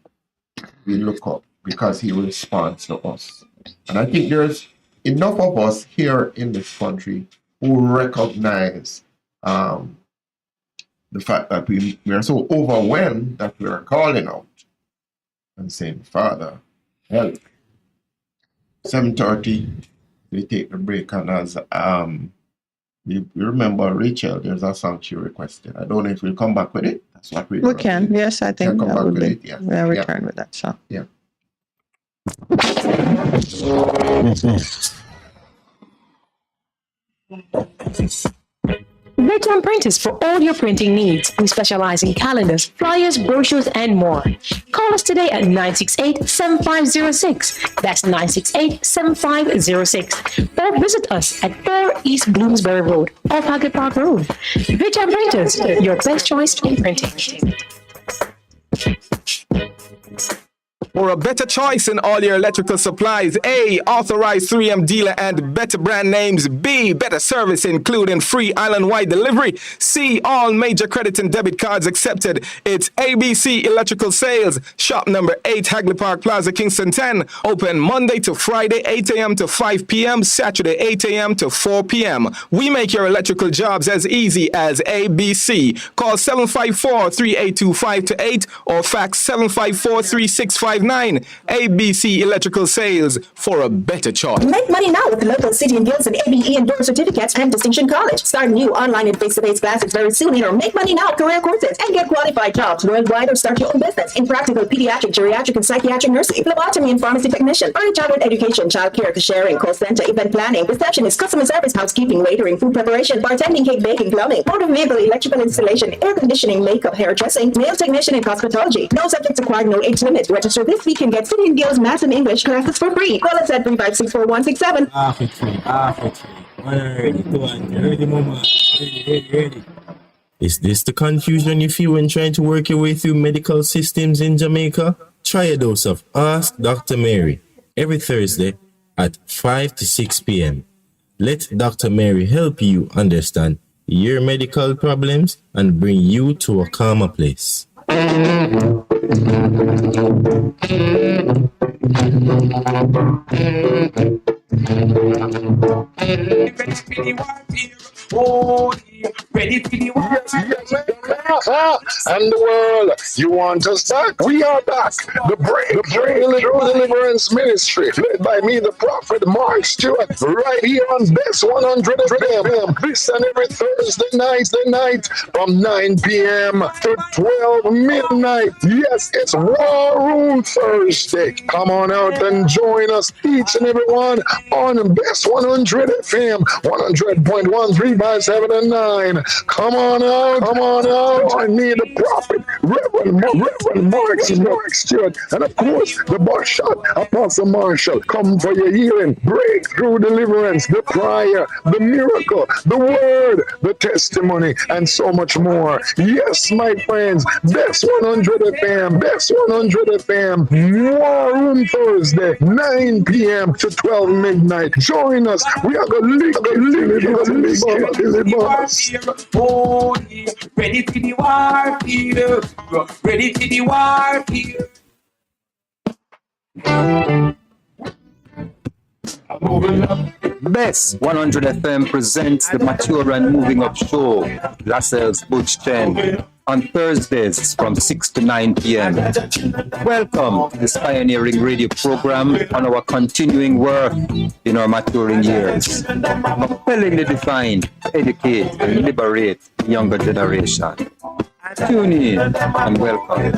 We look up because he responds to us. And I think there's enough of us here in this country who recognize the fact that we are so overwhelmed that we are calling out and saying, Father, help. 7:30, we take the break, and as we remember Rachel, there's a song she requested. I don't know if we'll come back with it. That's what we can. Yes, I think come that back would with be. it. Yeah. We'll return with that song. Yeah. Veteran Printers for all your printing needs. We specialize in calendars, flyers, brochures, and more. Call us today at 968-7506. That's 968-7506. Or visit us at 4 East Bloomsbury Road, off Haggard Park Road. Veteran Printers, your best choice in printing. For a better choice in all your electrical supplies, A, authorized 3M dealer and better brand names. B, better service including free island-wide delivery. C, all major credit and debit cards accepted. It's ABC Electrical Sales. Shop number 8, Hagley Park Plaza, Kingston 10. Open Monday to Friday, 8 a.m. to 5 p.m., Saturday, 8 a.m. to 4 p.m. We make your electrical jobs as easy as ABC. Call 754-3825-8 or fax 754-3659. ABC Electrical Sales, for a better choice. Make money now with the local City and Guilds and ABE endorsed certificates and Distinction College. Start new online and face-to-face classes very soon in our Make Money Now career courses and get qualified jobs worldwide or start your own business in practical pediatric, geriatric, and psychiatric nursing, phlebotomy and pharmacy technician, early childhood education, child care, cashiering, call center, event planning, receptionist, customer service, housekeeping, waitering, food preparation, bartending, cake baking, plumbing, motor vehicle, electrical installation, air conditioning, makeup, hairdressing, nail technician, and cosmetology. No subjects required, no age limit. Register this week and get City and Guilds Math and English classes for free. Call us at 3564167. Is this the confusion you feel when trying to work your way through medical systems in Jamaica? Try a dose of Ask Dr. Mary. every Thursday at 5 to 6 p.m. Let Dr. Mary help you understand your medical problems and bring you to a calmer place. Ready for the war. And the world, you want us back? We are back. The Breakthrough Deliverance Ministry, led by me, the prophet Mark Stewart, right here on Best 100 FM. This and every Thursday night from 9 p.m. to 12 midnight. Yes, it's War Room Thursday. Come on out and join us, each and every one, on Best 100 FM, 100.1, 3 by 7 and 9. Come on out. I need a prophet, Reverend Mark Stewart, and of course, the boss shot, Apostle Marshall. Come for your healing, breakthrough, deliverance, the prayer, the miracle, the word, the testimony, and so much more. Yes, my friends, Best 100 FM, Best 100 FM, War Room Thursday, 9 p.m. to 12 midnight. Join us. We are going to ready for the war here. Ready for the war here. Best 100 FM presents the Mature and Moving Up Show, Lascelles Butch Chen, on Thursdays from 6 to 9 p.m. Welcome to this pioneering radio program on our continuing work in our maturing years, compellingly defined to educate and liberate the younger generation. Tune in and welcome.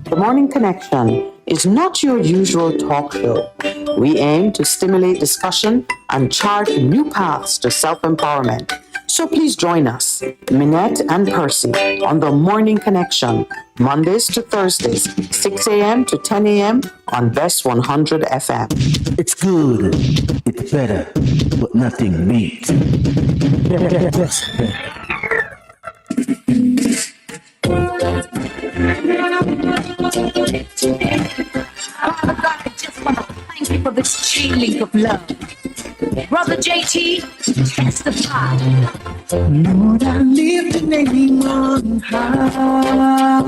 The Morning Connection is not your usual talk show. We aim to stimulate discussion and chart new paths to self-empowerment. So please join us, Minette and Percy, on The Morning Connection, Mondays to Thursdays, 6 a.m. to 10 a.m. on Best 100 FM. It's good, it's better, but nothing beats. Father God, I just want to thank you for this chain link of love. Brother JT, testify. Lord, I lift the name on high.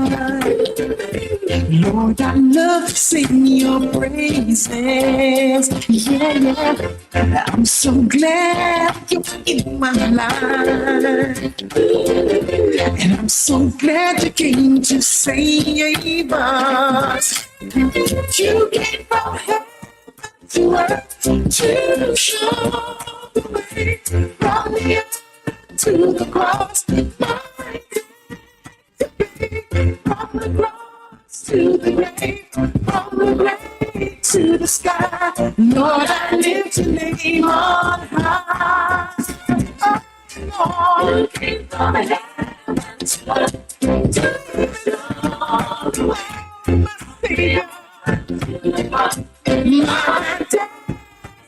Lord, I love to sing your praises. Yeah. I'm so glad you're in my life. And I'm so glad you came to save us. You came from heaven to earth to show the way from the earth to the cross. From the cross to the grave, from the grave to the sky. Lord, I lift your name on high. Oh, Lord, came from heaven to earth to show the way. My dad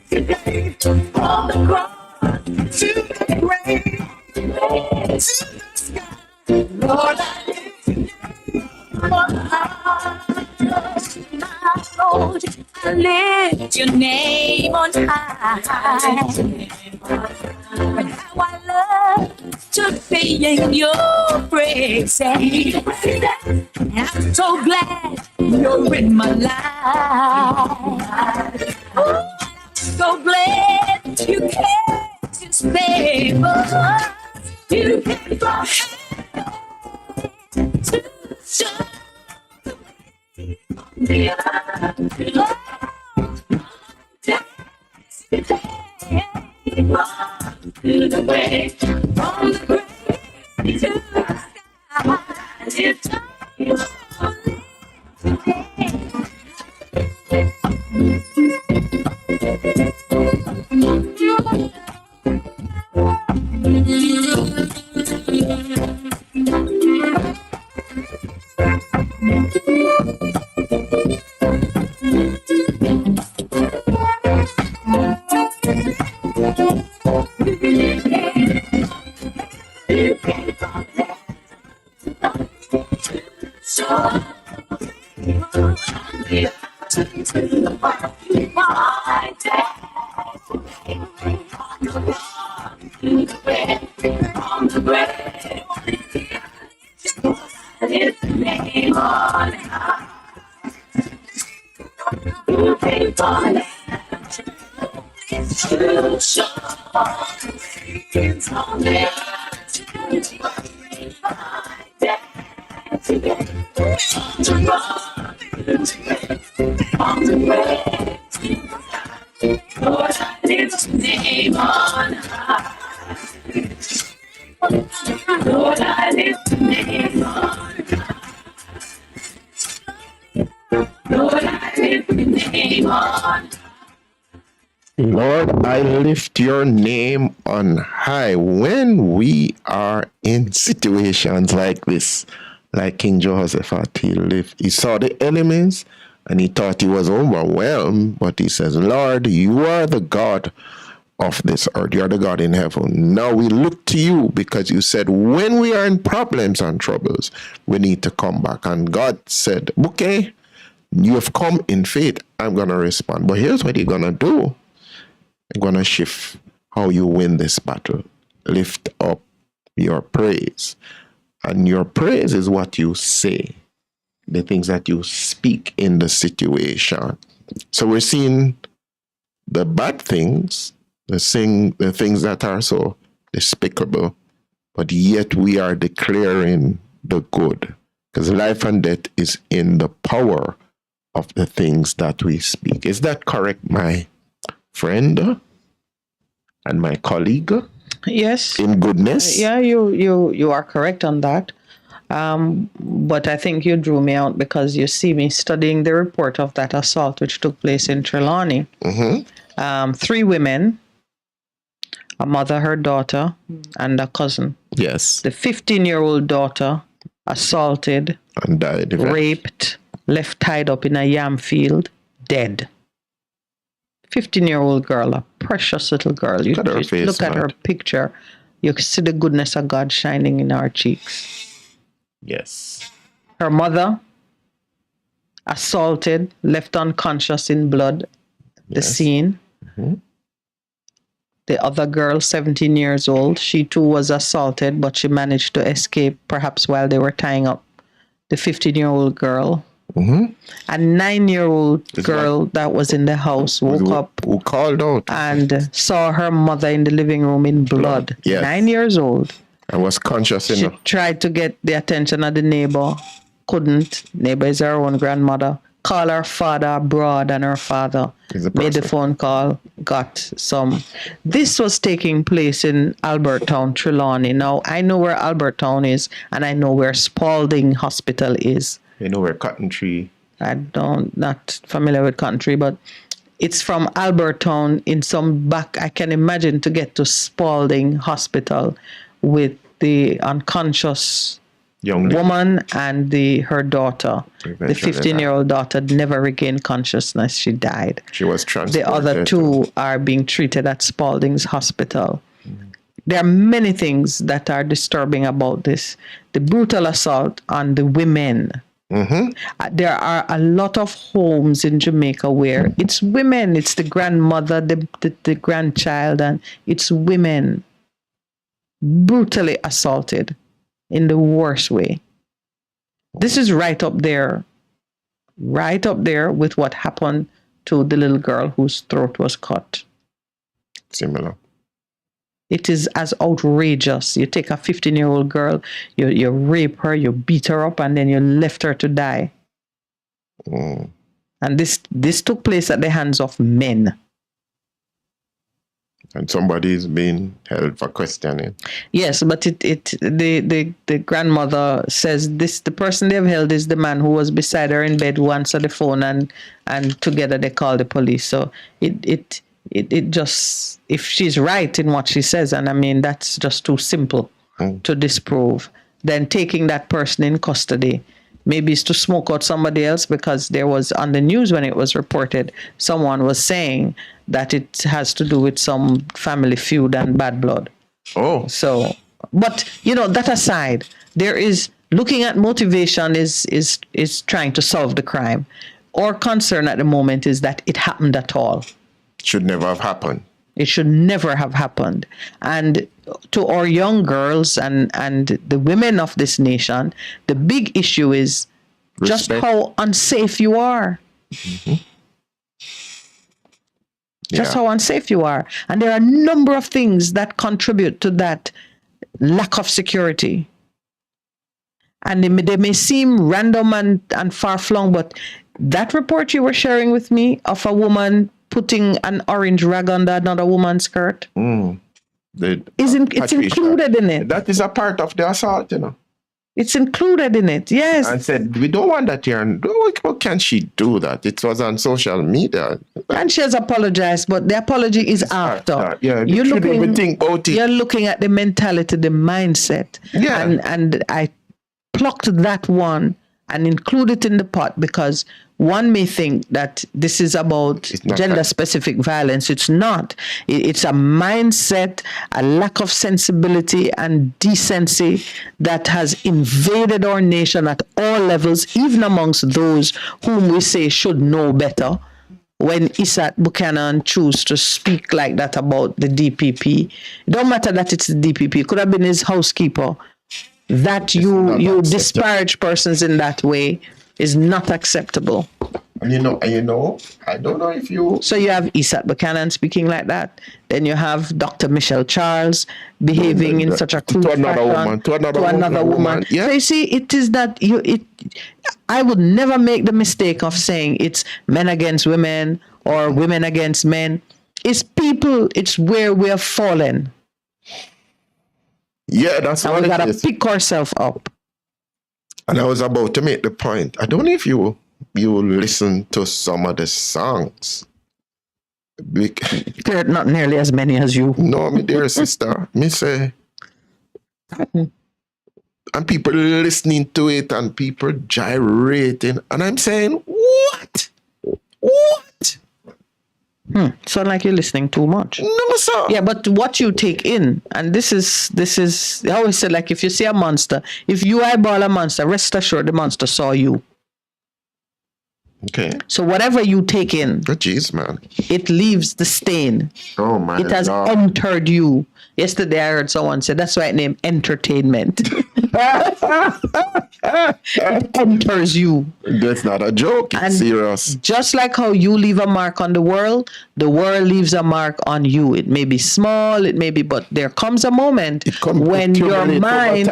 today, from the cross to the grave, to the sky. Lord, I lift your name on high. My Lord, I lift your name on high. And how I love to sing your praises. And I'm so glad you're in my life. Oh, so glad you came to save us. You came from heaven to show the earth. To the way, from the grave to the sky. It's so His name on high. You came for it's too short. It's only on the way. Lord, I lift his name on high. Lord, I lift his name on high. Lord, I lift his name on high. Lord, I lift your name on high. When we are in situations like this, like King Jehoshaphat, he saw the enemies and he thought he was overwhelmed, but he says, Lord, you are the God of this earth. You are the God in heaven. Now we look to you because you said when we are in problems and troubles, we need to come back. And God said, okay, you have come in faith. I'm going to respond. But here's what you're going to do. I'm going to shift how you win this battle. Lift up your praise. And your praise is what you say, the things that you speak in the situation. So we're seeing the bad things, the things that are so despicable, but yet we are declaring the good. Because life and death is in the power of the things that we speak. Is that correct, my friend and my colleague? Yes. In goodness? Yeah, you are correct on that. But I think you drew me out because you see me studying the report of that assault which took place in Trelawney. 3 women, a mother, her daughter, and a cousin. Yes. The 15-year-old daughter assaulted, and died, raped, left tied up in a yam field, dead. 15-year-old girl, a precious little girl. You Look at her face, look at her picture, you can see the goodness of God shining in her cheeks. Yes. Her mother, assaulted, left unconscious in blood, the scene. The other girl, 17 years old, she too was assaulted, but she managed to escape, perhaps while they were tying up the 15-year-old girl. A 9-year-old girl that was in the house woke up, who called out and saw her mother in the living room in blood. Yes. 9 years old. And was conscious She enough. tried to get the attention of the neighbor, couldn't. Neighbor is her own grandmother. Call her father abroad, and her father made the phone call, got some. This was taking place in Albertown, Trelawney. Now, I know where Albertown is, and I know where Spalding Hospital is. You know where Cotton Tree? Not familiar with Cotton Tree, but it's from Albertown in some back. I can imagine to get to Spalding Hospital with the unconscious young woman and her daughter. Eventually the 15-year-old daughter never regained consciousness. She died. She was transported. The other 2 are being treated at Spalding's Hospital. There are many things that are disturbing about this. The brutal assault on the women. There are a lot of homes in Jamaica where it's women, it's the grandmother, the grandchild, and it's women brutally assaulted in the worst way. This is right up there with what happened to the little girl whose throat was cut. Similar. It is as outrageous. You take a 15-year-old girl, you rape her, you beat her up, and then you left her to die. And this took place at the hands of men. And somebody is being held for questioning. Yes, but the grandmother says the person they've held is the man who was beside her in bed, who answered the phone, and together they called the police. So it just, if she's right in what she says, and I mean that's just too simple to disprove, then taking that person in custody maybe it's to smoke out somebody else, because there was on the news when it was reported, someone was saying that it has to do with some family feud and bad blood. Oh. So, but that aside, there is looking at motivation is trying to solve the crime. Our concern at the moment is that it happened at all. Should never have happened. It should never have happened. And to our young girls and the women of this nation, the big issue is just how unsafe you are. Just how unsafe you are. And there are a number of things that contribute to that lack of security. And they may seem random and far-flung, but that report you were sharing with me of a woman putting an orange rag under another woman's skirt, it's included in it. That is a part of the assault, you know. It's included in it, yes. And said, we don't want that here. And how can she do that? It was on social media. And she has apologized, but the apology is after. Yeah, you're think about it. You're looking at the mentality, the mindset. Yeah. And I plucked that one and include it in the pot because one may think that this is about gender-specific violence. It's not. It's a mindset, a lack of sensibility and decency that has invaded our nation at all levels, even amongst those whom we say should know better. When Isat Buchanan chose to speak like that about the DPP, it don't matter that it's the DPP. It could have been his housekeeper. That you disparage persons in that way is not acceptable. And you know, I don't know if you... So you have Isat Buchanan speaking like that. Then you have Dr. Michelle Charles behaving in such a crude to another woman. Yeah. So you see, it is that I would never make the mistake of saying it's men against women or women against men. It's people, it's where we have fallen. Yeah, that's and what we gotta it is. pick ourselves up. And I was about to make the point. I don't know if you listen to some of the songs. There are not nearly as many as you. No, my dear sister. Me say. And people listening to it and people gyrating. And I'm saying, what? What? Sound like you're listening too much. No, sir. Yeah, but what you take in, and this is, I always say, like, if you see a monster, if you eyeball a monster, rest assured the monster saw you. Okay. So whatever you take in, jeez, man, it leaves the stain. Oh my God. It has entered you. Yesterday I heard someone say that's why it named entertainment. It enters you. That's not a joke. It's serious. Just like how you leave a mark on the world leaves a mark on you. It may be small, it may be, but there comes a moment when your mind,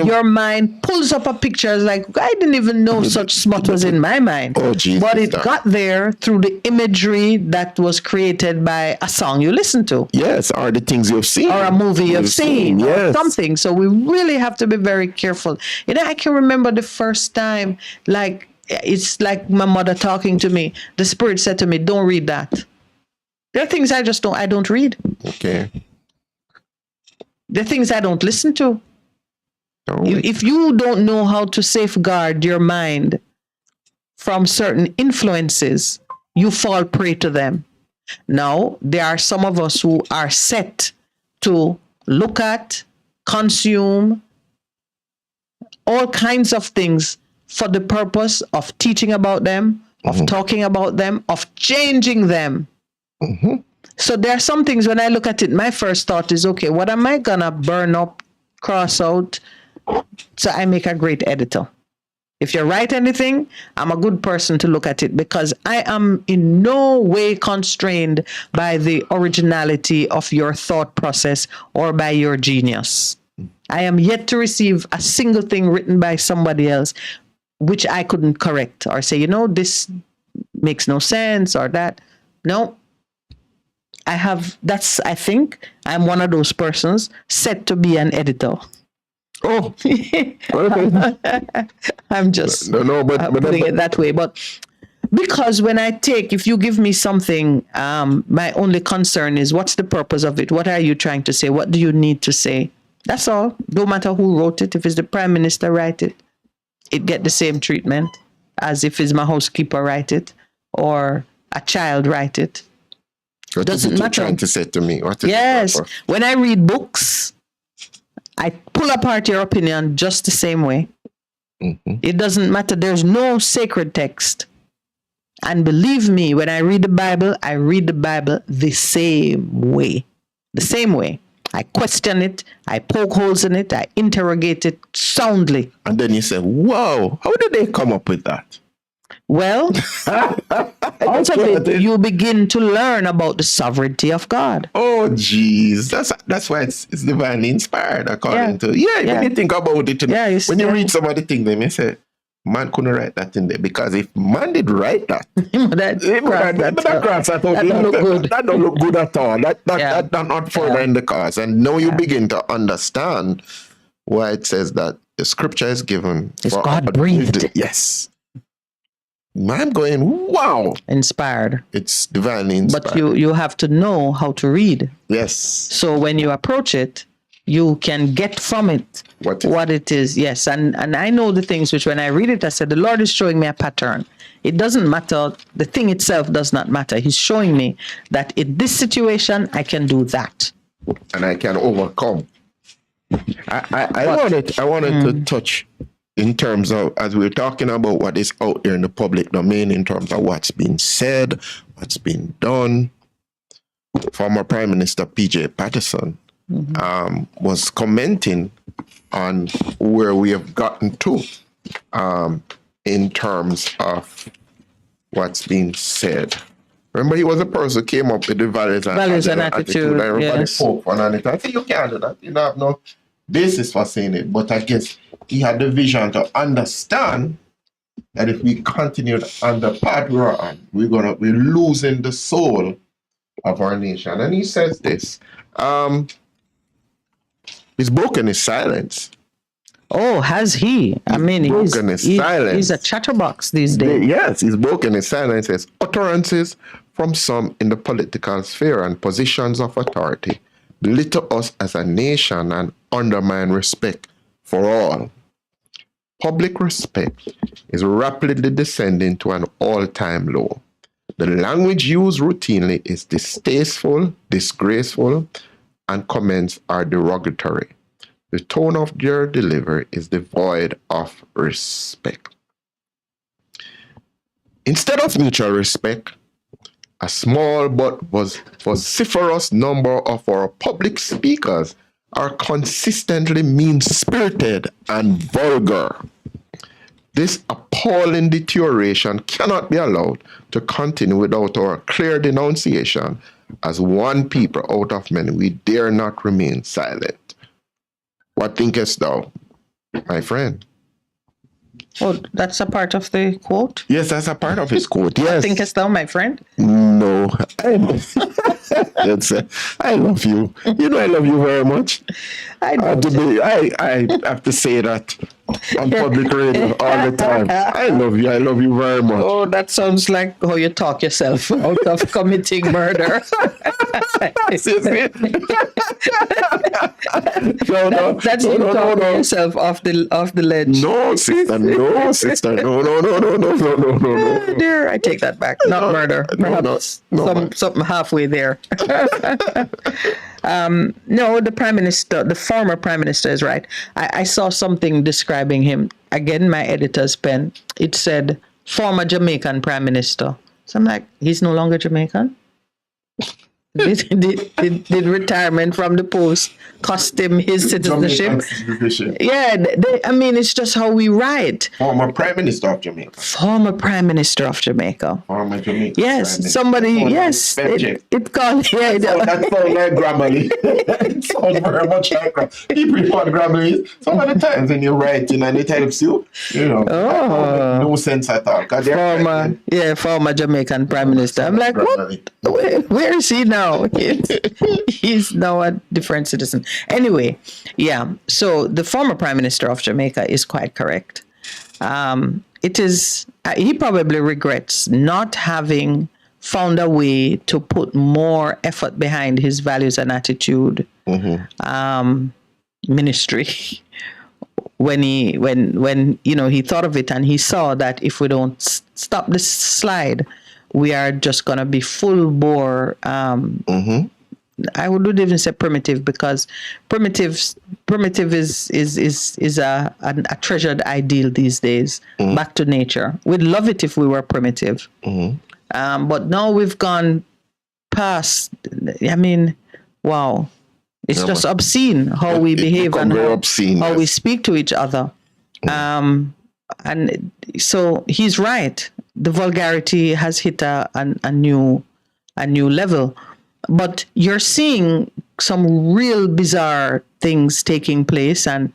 your mind pulls up a picture like, I didn't even know such smut was in my mind. Oh, geez, but it got there through the imagery that was created by a song you listen to. Yes, or the things you've seen. Or a movie you've seen. Yes. Or something. So we really have to be very careful. You know, I can remember the first time, like, it's like my mother talking to me. The Spirit said to me, don't read that. There are things I don't read. Okay. There are things I don't listen to. If you don't know how to safeguard your mind from certain influences, you fall prey to them. Now, there are some of us who are set to look at, consume all kinds of things for the purpose of teaching about them, of talking about them, of changing them. So there are some things when I look at it, my first thought is, okay, what am I gonna burn up, cross out, so I make a great editor? If you write anything, I'm a good person to look at it because I am in no way constrained by the originality of your thought process or by your genius. I am yet to receive a single thing written by somebody else which I couldn't correct or say, this makes no sense or that. No. I think I'm one of those persons set to be an editor. Oh, I'm just but putting it that way. But because when if you give me something, my only concern is what's the purpose of it? What are you trying to say? What do you need to say? That's all. No matter who wrote it. If it's the Prime Minister write it, it get the same treatment as if it's my housekeeper write it or a child write it. What doesn't is it matter. You're trying to say to me? What is Yes. When I read books, I pull apart your opinion just the same way. It doesn't matter. There's no sacred text. And believe me, when I read the Bible the same way. The same way. I question it, I poke holes in it, I interrogate it soundly. And then you say, whoa, how did they come up with that? Well, out of it, you begin to learn about the sovereignty of God. Oh, jeez. That's why it's divinely inspired, according to... Yeah, when you think about it, when you read some of the things, they may say, man couldn't write that in there, because if man did write that, that don't look good. That don't look good at all. That not furthering the cause. And now you begin to understand why it says that the scripture is given. It's God breathed. Yes. Man going, wow. Inspired. It's divinely inspired. But you have to know how to read. Yes. So when you approach it, you can get from it what it is. Yes. And I know the things which when I read it, I said, the Lord is showing me a pattern. It doesn't matter. The thing itself does not matter. He's showing me that in this situation, I can do that. And I can overcome. I wanted to touch in terms of, as we're talking about what is out there in the public domain, in terms of what's been said, what's been done. Former Prime Minister P.J. Patterson was commenting on where we have gotten to in terms of what's being said. Remember, he was a person who came up with the values and attitude. Everybody spoke on it. I said, you can't do that. You don't have no basis for saying it. But I guess he had the vision to understand that if we continued on the path we're on, we're losing the soul of our nation. And he says this. He's broken his silence. Oh, has he? I mean, he's a chatterbox these days. Yes, he's broken his silence. His utterances from some in the political sphere and positions of authority belittle us as a nation and undermine respect for all. Public respect is rapidly descending to an all-time low. The language used routinely is distasteful, disgraceful, and comments are derogatory. The tone of their delivery is devoid of respect. Instead of mutual respect, a small but vociferous number of our public speakers are consistently mean-spirited and vulgar. This appalling deterioration cannot be allowed to continue without our clear denunciation. As one people out of many, we dare not remain silent. What thinkest thou, my friend? Oh, that's a part of the quote? Yes, that's a part of his quote. Yes. What thinkest thou, my friend? No, I love you. You know I love you very much. I have to say that on public radio all the time. I love you. I love you very much. Oh, that sounds like how you talk yourself out of committing murder. That's you talking yourself off the ledge. No, sister. No, sister. No. Dear, I take that back. Not murder. Perhaps something halfway there. No, the former prime minister is right. I saw something describing him. Again, my editor's pen. It said former Jamaican prime minister. So I'm like, he's no longer Jamaican? Did retirement from the post cost him his citizenship? Yeah, I mean, it's just how we write. Former Prime Minister of Jamaica. Former Prime Minister of Jamaica. Former Jamaica. Yes, somebody, yes. It called, yeah. That sounds like Grammarly. It sounds very much like Grammarly. People report Grammarly. Some of the times when you're writing and it helps you, no sense at all. Former Jamaican Prime Minister. I'm like, what? Where is he now? He's now a different citizen. Anyway, yeah. So the former Prime Minister of Jamaica is quite correct. It is. He probably regrets not having found a way to put more effort behind his values and attitude ministry. When he thought of it and he saw that if we don't stop this slide, we are just going to be full bore I would even say primitive, because primitive is a treasured ideal these days. Back to nature. We'd love it if we were primitive, but now we've gone past. I mean, wow, it's just obscene how we behave and how we speak to each other. And so he's right. The vulgarity has hit a new level. But you're seeing some real bizarre things taking place. And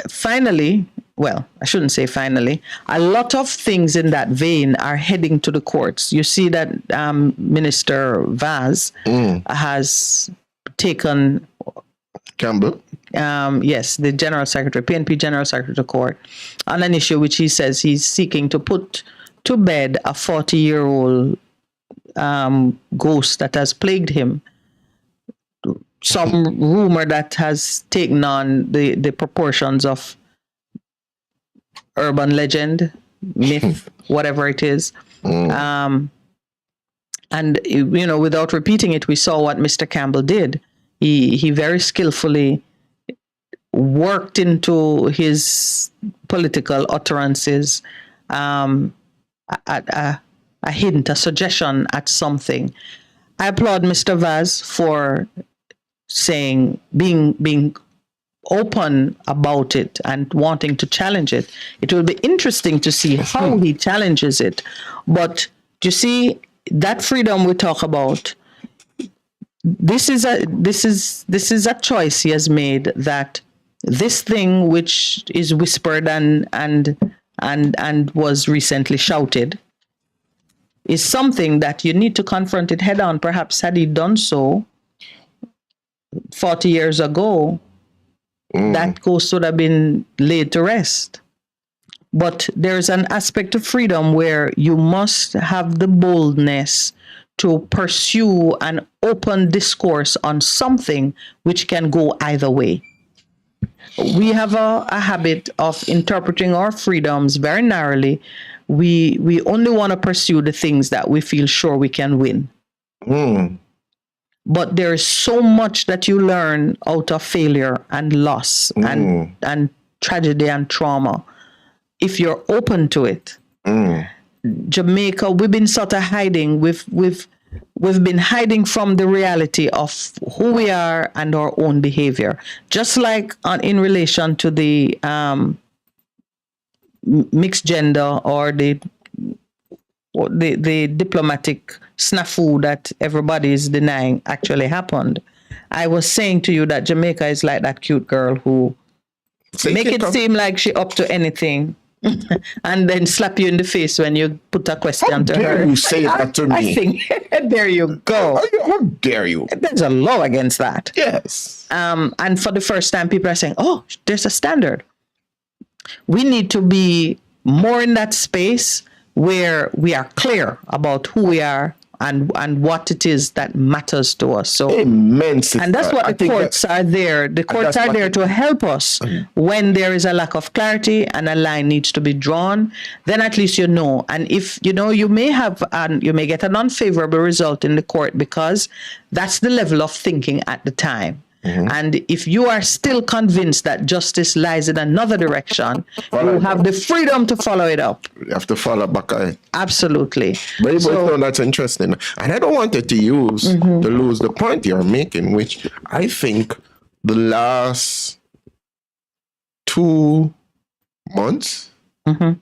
finally, well, I shouldn't say finally, a lot of things in that vein are heading to the courts. You see that Minister Vaz has taken Campbell. Yes, the General Secretary, PNP General Secretary to court on an issue which he says he's seeking to put to bed a 40-year-old ghost that has plagued him. Some rumor that has taken on the proportions of urban legend, myth, whatever it is. And, you know, without repeating it, we saw what Mr. Campbell did. He very skillfully worked into his political utterances a hint, a suggestion at something. I applaud Mr. Vaz for saying, being open about it and wanting to challenge it. It will be interesting to see how he challenges it. But you see, that freedom we talk about, this is a choice he has made, that this thing which is whispered and was recently shouted is something that you need to confront it head on. Perhaps had he done so 40 years ago, that ghost would have been laid to rest. But there's an aspect of freedom where you must have the boldness to pursue an open discourse on something which can go either way. We have a habit of interpreting our freedoms very narrowly. We only want to pursue the things that we feel sure we can win. But there is so much that you learn out of failure and loss and tragedy and trauma if you're open to it. Jamaica, we've been sort of hiding. We've been hiding from the reality of who we are and our own behavior. Just like in relation to the mixed gender or the diplomatic snafu that everybody is denying actually happened. I was saying to you that Jamaica is like that cute girl who make it seem like she up to anything and then slap you in the face when you put a question to her. How dare you say that to me? I think, there you go. How dare you? There's a law against that. Yes. And for the first time, people are saying, oh, there's a standard. We need to be more in that space where we are clear about who we are and what it is that matters to us. So immensely. And that's what the courts are there. The courts are there to help us when there is a lack of clarity and a line needs to be drawn. Then at least you know. And if you know, you may get an unfavorable result in the court because that's the level of thinking at the time. And if you are still convinced that justice lies in another direction, you have the freedom to follow it up. You have to follow back. Absolutely. But that's interesting. And I don't want it to lose the point you're making, which I think the last 2 months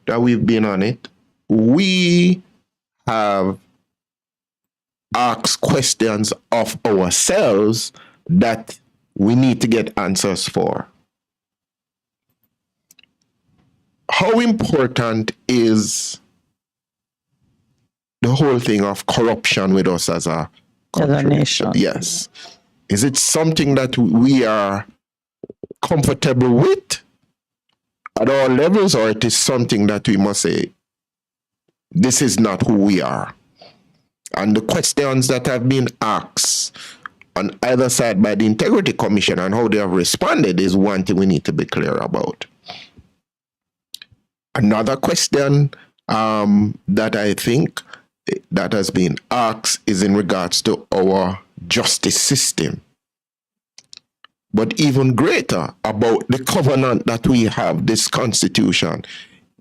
that we've been on it, we have asked questions of ourselves that we need to get answers for. How important is the whole thing of corruption with us as a country? As a nation. Yes. Is it something that we are comfortable with at all levels, or it is something that we must say, this is not who we are? And the questions that have been asked on either side by the Integrity Commission and how they have responded is one thing we need to be clear about. Another question that I think that has been asked is in regards to our justice system. But even greater about the covenant that we have, this constitution.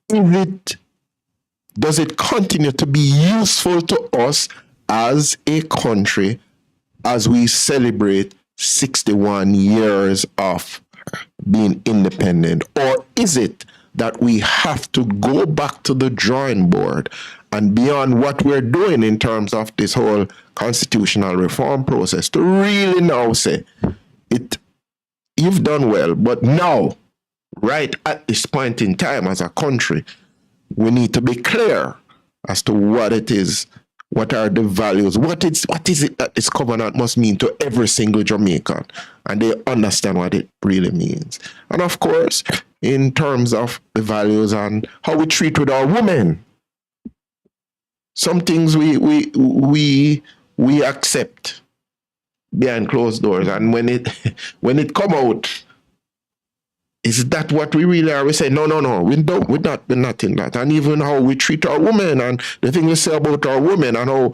Does it continue to be useful to us as a country as we celebrate 61 years of being independent? Or is it that we have to go back to the drawing board and beyond what we're doing in terms of this whole constitutional reform process to really now say, you've done well, but now, right at this point in time as a country, we need to be clear as to what it is, what are the values, what is it that this covenant must mean to every single Jamaican, and they understand what it really means. And of course, in terms of the values and how we treat with our women, some things we accept behind closed doors, and when it come out, is that what we really are? We say no, we're not in that. And even how we treat our women and the thing we say about our women and how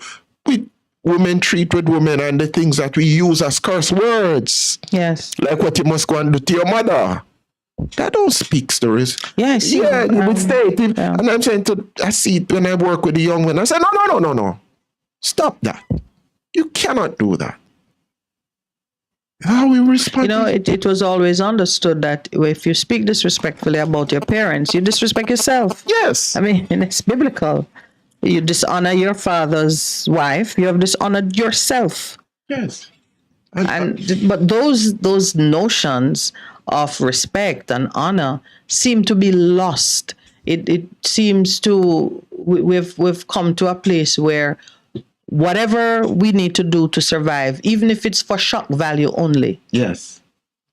women treat with women and the things that we use as curse words. Yes. Like what you must go and do to your mother. That don't speak stories. Yes. Yeah, you would say it. Yeah. And I'm saying I see it when I work with the young men. I say, no. Stop that. You cannot do that. How we respond? It was always understood that if you speak disrespectfully about your parents, you disrespect yourself. Yes. I mean, it's biblical. You dishonor your father's wife, you have dishonored yourself. Yes. But those notions of respect and honor seem to be lost. It seems to we've come to a place where whatever we need to do to survive, even if it's for shock value only. Yes.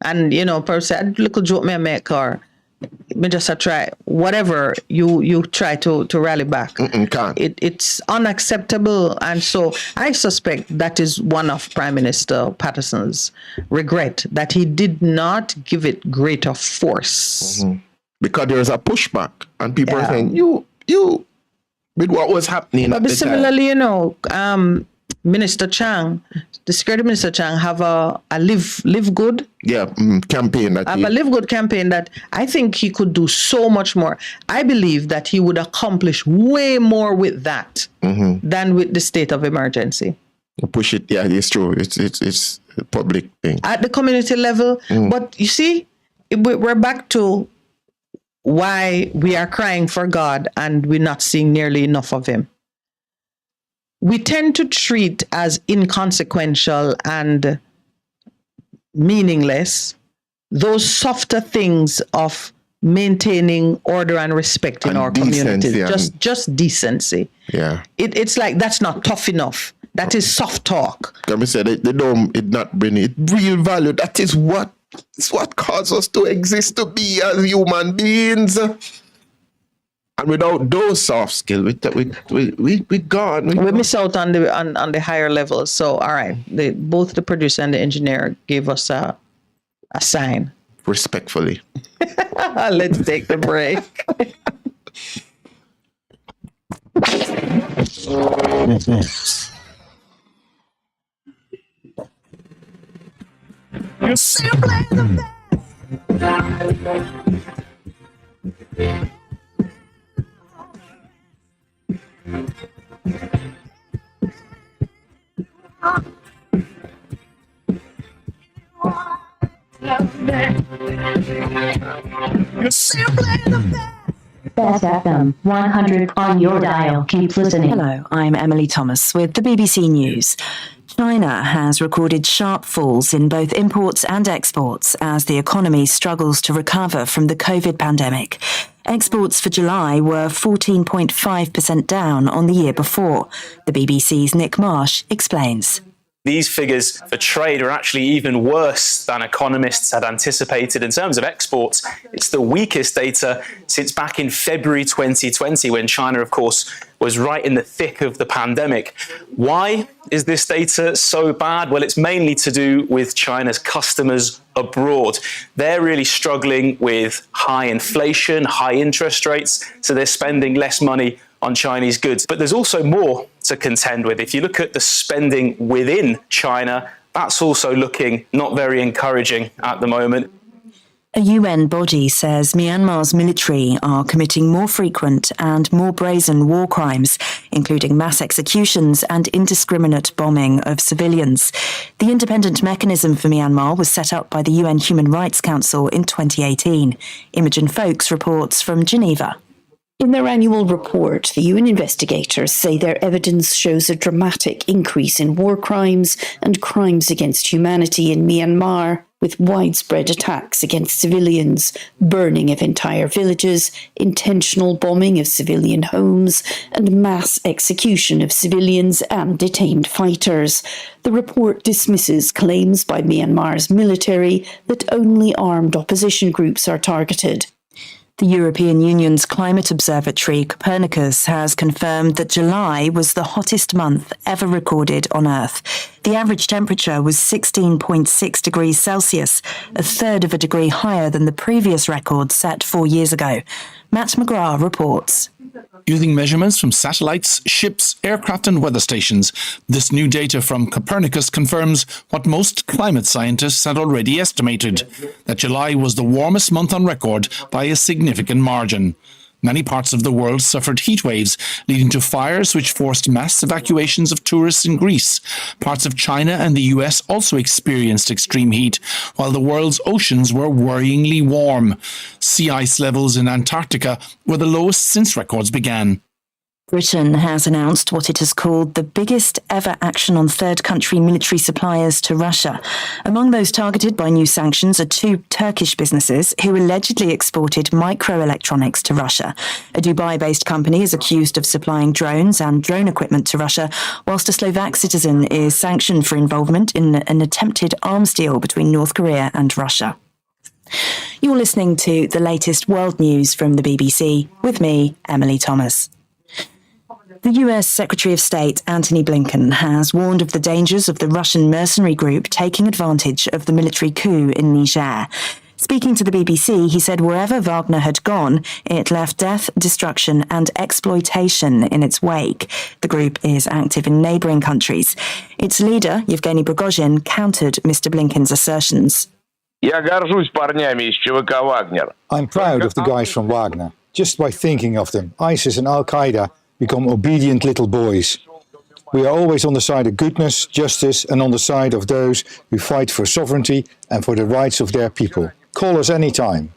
And per se, little joke me make or me just try whatever you try to rally back. Can't. It's unacceptable, and so I suspect that is one of Prime Minister Patterson's regret, that he did not give it greater force. Mm-hmm. Because there's a pushback, and people are saying you. With what was happening at the similarly, Minister Chang, the Security Minister Chang, have a live good. Campaign. A live good campaign that I think he could do so much more. I believe that he would accomplish way more with that than with the state of emergency. Push it, yeah, it's true. It's a public thing. At the community level, but you see, we're back to why we are crying for God and we're not seeing nearly enough of him. We tend to treat as inconsequential and meaningless those softer things of maintaining order and respect in our communities. Just decency. Yeah. It's like that's not tough enough. That is soft talk. Can we say it not bring it real value? That is what caused us to exist, to be as human beings. And without those soft skills, we gone. We miss out on the higher levels. So, all right, both the producer and the engineer gave us a sign. Respectfully. Let's take the break. You simply the best. You're simply the best. Best FM 100 on your dial. Keep listening. Hello, I'm Emily Thomas with the BBC News. China has recorded sharp falls in both imports and exports as the economy struggles to recover from the COVID pandemic. Exports for July were 14.5% down on the year before. The BBC's Nick Marsh explains. These figures for trade are actually even worse than economists had anticipated. In terms of exports, it's the weakest data since back in February 2020, when China, of course, was right in the thick of the pandemic. Why is this data so bad? Well, it's mainly to do with China's customers abroad. They're really struggling with high inflation, high interest rates, so they're spending less money on Chinese goods. But there's also more to contend with. If you look at the spending within China, that's also looking not very encouraging at the moment. A UN body says Myanmar's military are committing more frequent and more brazen war crimes, including mass executions and indiscriminate bombing of civilians. The independent mechanism for Myanmar was set up by the UN Human Rights Council in 2018. Imogen Folks reports from Geneva. In their annual report, the UN investigators say their evidence shows a dramatic increase in war crimes and crimes against humanity in Myanmar, with widespread attacks against civilians, burning of entire villages, intentional bombing of civilian homes, and mass execution of civilians and detained fighters. The report dismisses claims by Myanmar's military that only armed opposition groups are targeted. The European Union's climate observatory, Copernicus, has confirmed that July was the hottest month ever recorded on Earth. The average temperature was 16.6 degrees Celsius, a third of a degree higher than the previous record set 4 years ago. Matt McGrath reports. Using measurements from satellites, ships, aircraft and weather stations, this new data from Copernicus confirms what most climate scientists had already estimated, that July was the warmest month on record by a significant margin. Many parts of the world suffered heat waves, leading to fires which forced mass evacuations of tourists in Greece. Parts of China and the US also experienced extreme heat, while the world's oceans were worryingly warm. Sea ice levels in Antarctica were the lowest since records began. Britain has announced what it has called the biggest ever action on third country military suppliers to Russia. Among those targeted by new sanctions are 2 Turkish businesses who allegedly exported microelectronics to Russia. A Dubai-based company is accused of supplying drones and drone equipment to Russia, whilst a Slovak citizen is sanctioned for involvement in an attempted arms deal between North Korea and Russia. You're listening to the latest world news from the BBC, with me, Emily Thomas. The US Secretary of State Antony Blinken has warned of the dangers of the Russian mercenary group taking advantage of the military coup in Niger. Speaking to the BBC, he said wherever Wagner had gone, it left death, destruction and exploitation in its wake. The group is active in neighbouring countries. Its leader, Yevgeny Prigozhin, countered Mr. Blinken's assertions. I'm proud of the guys from Wagner. Just by thinking of them, ISIS and Al-Qaeda become obedient little boys. We are always on the side of goodness, justice, and on the side of those who fight for sovereignty and for the rights of their people. Call us anytime.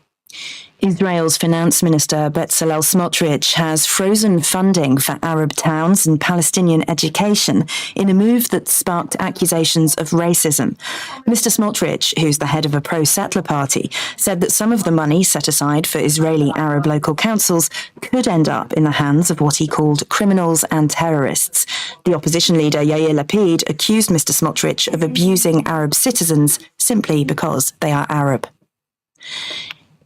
Israel's finance minister Bezalel Smotrich has frozen funding for Arab towns and Palestinian education in a move that sparked accusations of racism. Mr. Smotrich, who's the head of a pro-settler party, said that some of the money set aside for Israeli Arab local councils could end up in the hands of what he called criminals and terrorists. The opposition leader Yair Lapid accused Mr. Smotrich of abusing Arab citizens simply because they are Arab.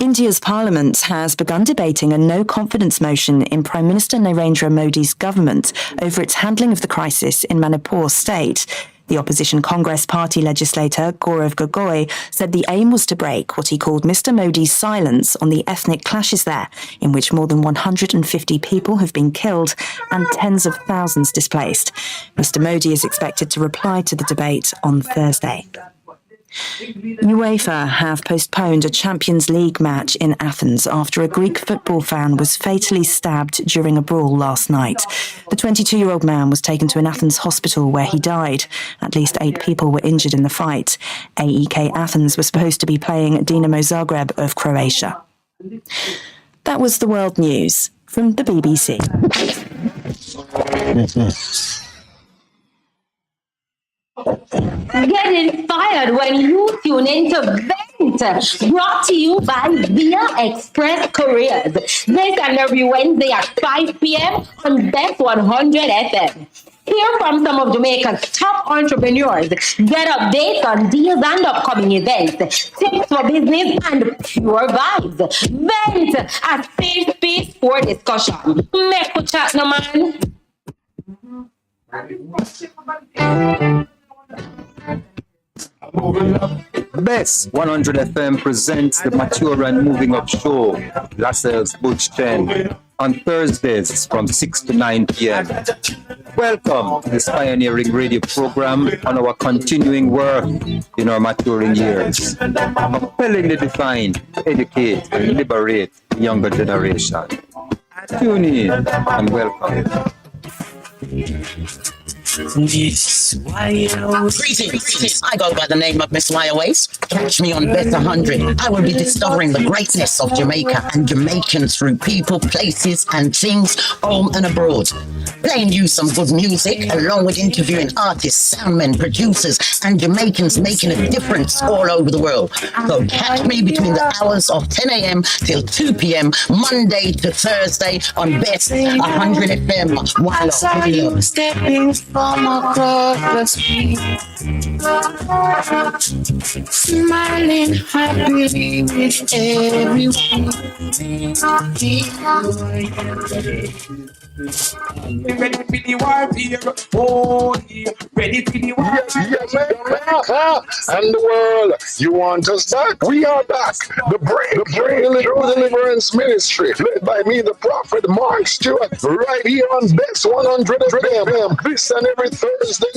India's parliament has begun debating a no-confidence motion in Prime Minister Narendra Modi's government over its handling of the crisis in Manipur state. The opposition Congress party legislator Gaurav Gogoi said the aim was to break what he called Mr. Modi's silence on the ethnic clashes there, in which more than 150 people have been killed and tens of thousands displaced. Mr. Modi is expected to reply to the debate on Thursday. UEFA have postponed a Champions League match in Athens after a Greek football fan was fatally stabbed during a brawl last night. The 22-year-old man was taken to an Athens hospital where he died. At least 8 people were injured in the fight. AEK Athens was supposed to be playing Dinamo Zagreb of Croatia. That was the world news from the BBC. Get inspired when you tune into Vent, brought to you by Via Express Couriers. This and every Wednesday at 5 p.m. on Best 100 FM. Hear from some of Jamaica's top entrepreneurs. Get updates on deals and upcoming events, tips for business, and pure vibes. Vent, a safe space for discussion. Make a chat, no man. Best 100 FM presents the mature and moving up show, Lascelles Butch Chen. on Thursdays from 6 to 9 p.m. Welcome to this pioneering radio program on our continuing work in our maturing years, compellingly defined to educate and liberate the younger generation. Tune in and welcome. Greetings. I go by the name of Miss Waste. Catch me on Best 100. I will be discovering the greatness of Jamaica and Jamaicans through people, places, and things, home and abroad. Playing you some good music, along with interviewing artists, soundmen, producers, and Jamaicans making a difference all over the world. So catch me between the hours of 10 a.m. till 2 p.m. Monday to Thursday on Best 100 FM. One love. Stepping from across the street, smiling happily with everyone. Ready for the war, Peter. Oh, yeah. Ready for the war. Yes, and the world, you want us back? We are back. The Deliverance Ministry, led by me, the prophet Mark Stewart, right here on Best 100 FM. This and every Thursday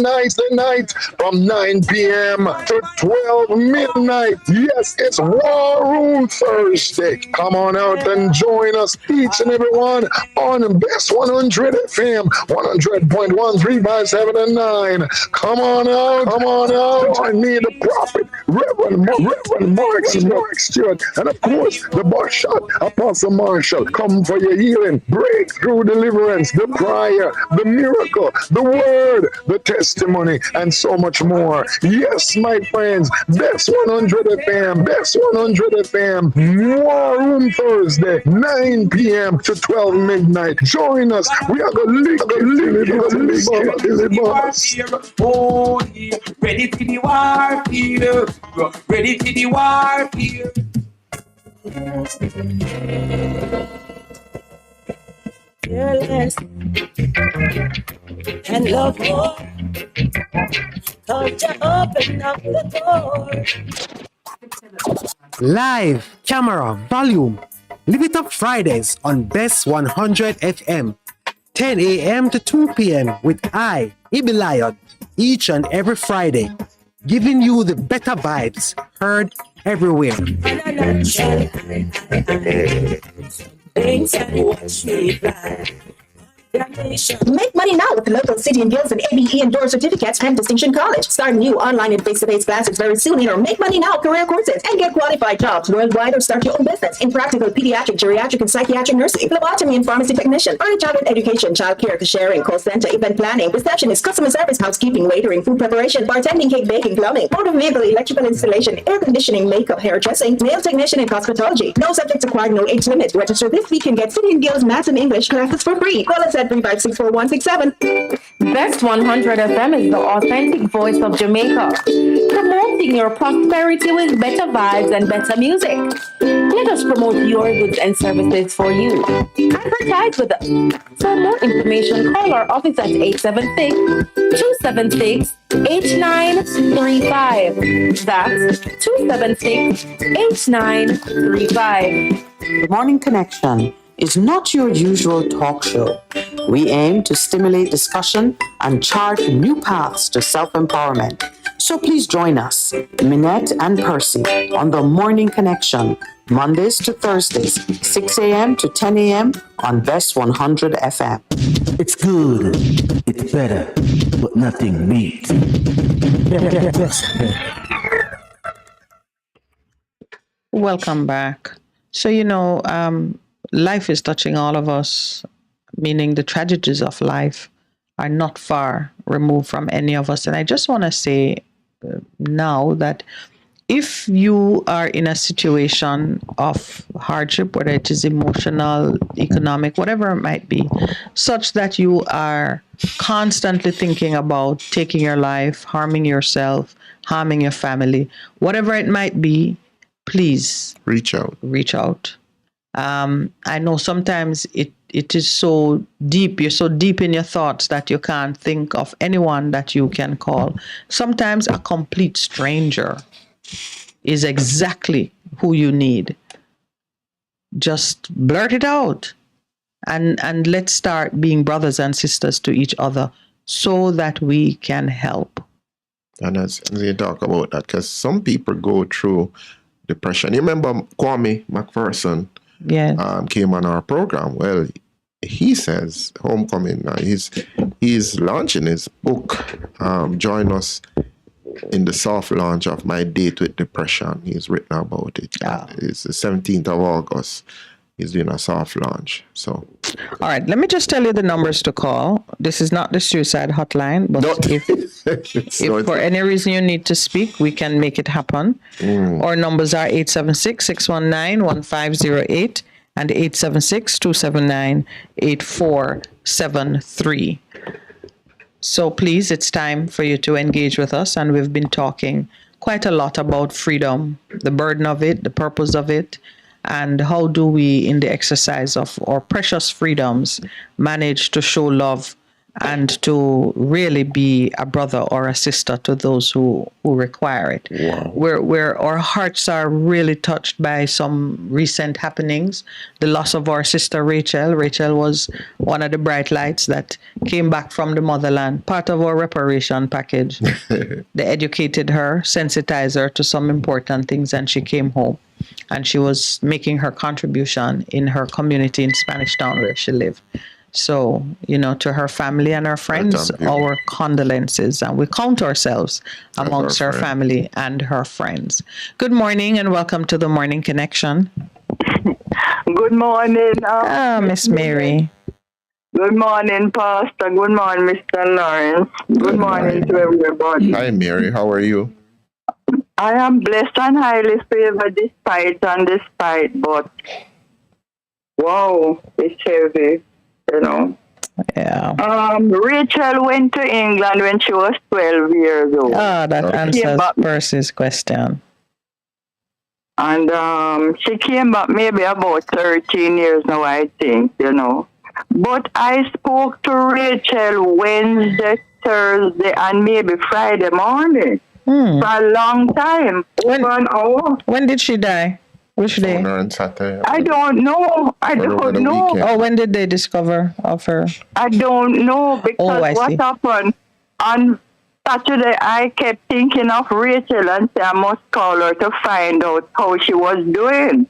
night from 9 p.m. to 12 midnight. Yes, it's War Room Thursday. Come on out and join us, each and every one, on Best 100 FM, 100.1, 3, 5, 7, and 9. Come on out. Join me, the prophet, Reverend Mark Stewart, and of course, the boss shot, Apostle Marshall. Come for your healing, breakthrough, deliverance, the prayer, the miracle, the word, the testimony, and so much more. Yes, my friends, Best 100 FM, Best 100 FM, War Room Thursday, 9 p.m. to 12 midnight. Join us. We are going to live. Oh, yeah. Ready for the war, Peter. Ready for the war, Peter. Fearless and love more. Cause you open up the door. Live, camera, volume. Live It Up Fridays on Best 100 FM. 10 a.m. to 2 p.m. with I, Ibi Lion, each and every Friday, giving you the better vibes heard everywhere. Make money now with the local City and Guilds and ABE endorsed certificates and Distinction College. Start new online and face-to-face classes very soon in our Make Money Now career courses and get qualified jobs worldwide or start your own business in practical pediatric, geriatric, and psychiatric nursing, phlebotomy and pharmacy technician, early childhood education, child care, cashiering, call center, event planning, receptionist, customer service, housekeeping, waitering, food preparation, bartending, cake baking, plumbing, motor vehicle, electrical installation, air conditioning, makeup, hairdressing, nail technician, and cosmetology. No subjects acquired, no age limit. Register this week and get City and Guilds Maths and English classes for free. Call us at 3564167. Best 100 FM is the authentic voice of Jamaica, promoting your prosperity with better vibes and better music. Let us promote your goods and services for you. Advertise with us. For more information, call our office at 876-276-8935. That's 276-8935. The Morning Connection is not your usual talk show. We aim to stimulate discussion and chart new paths to self-empowerment. So please join us, Minette and Percy, on The Morning Connection, Mondays to Thursdays, 6 a.m. to 10 a.m. on Best 100 FM. It's good, it's better, but nothing beats. Welcome back. So, life is touching all of us, meaning the tragedies of life are not far removed from any of us. And I just want to say now that if you are in a situation of hardship, whether it is emotional, economic, whatever it might be, such that you are constantly thinking about taking your life, harming yourself, harming your family, whatever it might be, please reach out. I know sometimes it is so deep, you're so deep in your thoughts that you can't think of anyone that you can call. Sometimes a complete stranger is exactly who you need. Just blurt it out and let's start being brothers and sisters to each other so that we can help. And as you talk about that, because some people go through depression. You remember Kwame McPherson came on our program. Well, he says Homecoming. He's launching his book. Join us in the soft launch of My Date with Depression. He's written about it. It's the 17th of August. He's doing a soft launch. So, all right, let me just tell you the numbers to call. This is not the suicide hotline, but if for any reason you need to speak, we can make it happen. Our numbers are 876-619-1508 and 876-279-8473. So please, it's time for you to engage with us. And we've been talking quite a lot about freedom, the burden of it, the purpose of it, and how do we, in the exercise of our precious freedoms, manage to show love and to really be a brother or a sister to those who require it. Wow. Where our hearts are really touched by some recent happenings. The loss of our sister Rachel. Rachel was one of the bright lights that came back from the motherland, part of our reparation package. They educated her, sensitized her to some important things, and she came home. And she was making her contribution in her community in Spanish Town where she lived. So, to her family and her friends, our condolences. And we count ourselves amongst her family and her friends. Good morning and welcome to the Morning Connection. Good morning. Miss Mary. Good morning, Pastor. Good morning, Mr. Lawrence. Good morning to everybody. Hi, Mary. How are you? I am blessed and highly favored despite, but wow, it's heavy. Yeah. Rachel went to England when she was 12 years old. That answers Percy's question. And she came back maybe about 13 years now, I think, But I spoke to Rachel Wednesday, Thursday, and maybe Friday morning for a long time, over an hour. When did she die? Which day? I don't know. Oh, when did they discover of her? I don't know because what happened on Saturday, I kept thinking of Rachel and say I must call her to find out how she was doing.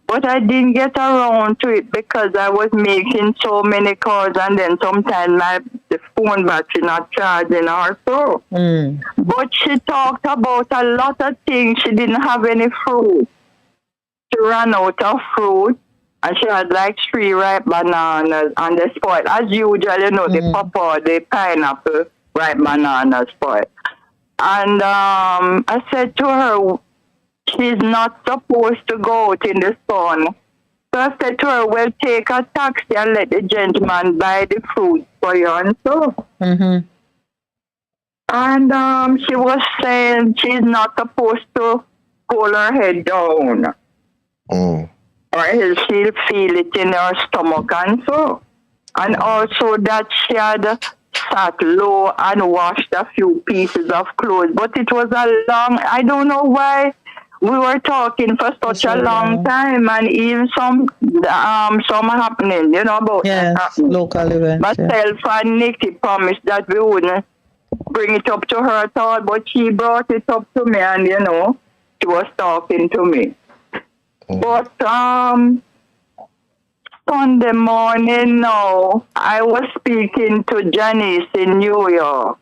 But I didn't get around to it because I was making so many calls and then sometimes the phone battery not charging or so. But she talked about a lot of things. She didn't have any fruit. She ran out of fruit and she had like 3 ripe bananas and they spoiled. As usual, the pawpaw, the pineapple, ripe bananas spoiled. And I said to her, she's not supposed to go out in the sun. So I said to her, well, take a taxi and let the gentleman buy the fruit for you and so. And she was saying she's not supposed to hold her head down. Or else she'll feel it in her stomach and so. And also that she had sat low and washed a few pieces of clothes. But it was a long, I don't know why we were talking for such a long time, and even some happening, about that happening. Local events. Myself and Nikki promised that we wouldn't bring it up to her at all, but she brought it up to me, and she was talking to me. But Sunday morning now, I was speaking to Janice in New York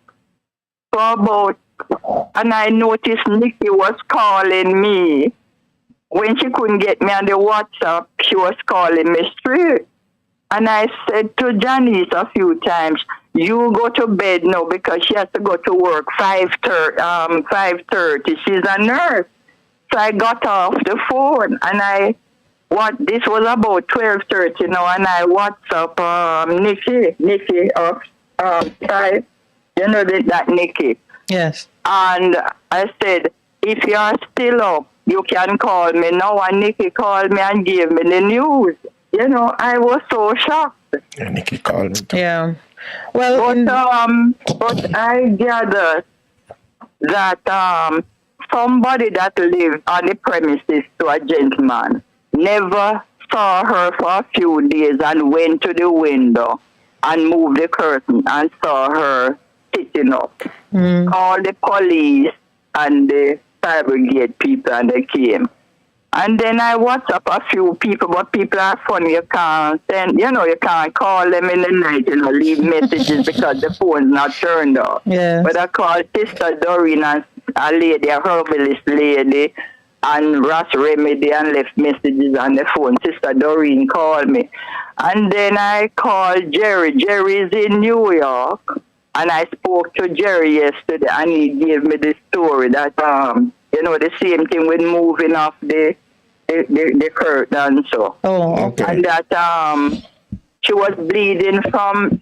and I noticed Nikki was calling me. When she couldn't get me on the WhatsApp, she was calling me straight. And I said to Janice a few times, you go to bed now because she has to go to work 5:30. She's a nurse. So I got off the phone and this was about 12:30 now, and I WhatsApp Nikki of 5, that Nikki. Yes. And I said, if you are still up, you can call me now. And Nikki called me and gave me the news. I was so shocked. Yeah, Nikki called me. Yeah. Well, but I gathered that somebody that lived on the premises to a gentleman never saw her for a few days and went to the window and moved the curtain and saw her sitting up. Called the police and the fire brigade people, and they came. And then I WhatsApp a few people, but people are funny. You can't send, you can't call them in the night, leave messages because the phone's not turned off. Yeah. But I called Sister Doreen and a lady, a herbalist lady, and Ross Remedy, and left messages on the phone. Sister Doreen called me. And then I called Jerry. Jerry is in New York. And I spoke to Jerry yesterday, and he gave me the story that, the same thing with moving off the curtain. So. Oh, okay. And that she was bleeding from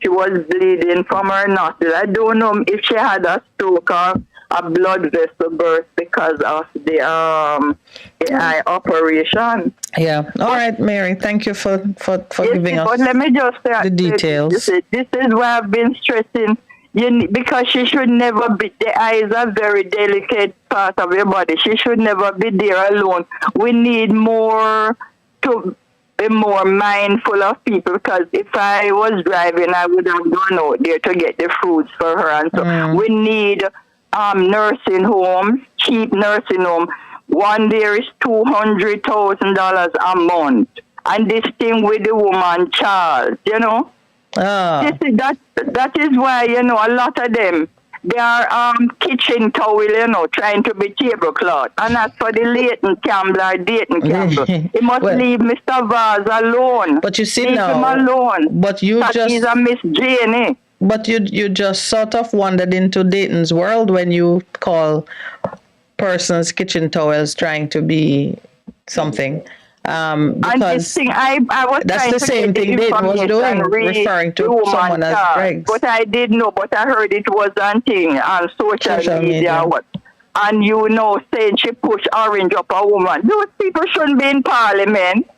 her nostril. I don't know if she had a stroke or a blood vessel burst because of the eye operation. Yeah. All right, Mary. Thank you for giving us but let me just say, the details. This is why I've been stressing. Because she should never be, the eye is a very delicate part of your body. She should never be there alone. We need more to be more mindful of people, because if I was driving, I would have gone out there to get the fruits for her. And so we need nursing homes, cheap nursing home. One there is $200,000 a month. And this thing with the woman, Charles, That is why, a lot of them, they are kitchen towel, trying to be tablecloth. And as for the Leighton Campbell or Dayton Campbell, he must leave Mr. Vaz alone. But you see leave now, him alone. But you he's a Miss Jane. But you just sort of wandered into Dayton's world when you call persons kitchen towels trying to be something. Because and this thing, I was that's trying the to same get the thing Dayton was doing, referring to someone as Greg's. But I didn't know, but I heard it was on social media. What? And saying she pushed orange up a woman. Those people shouldn't be in parliament.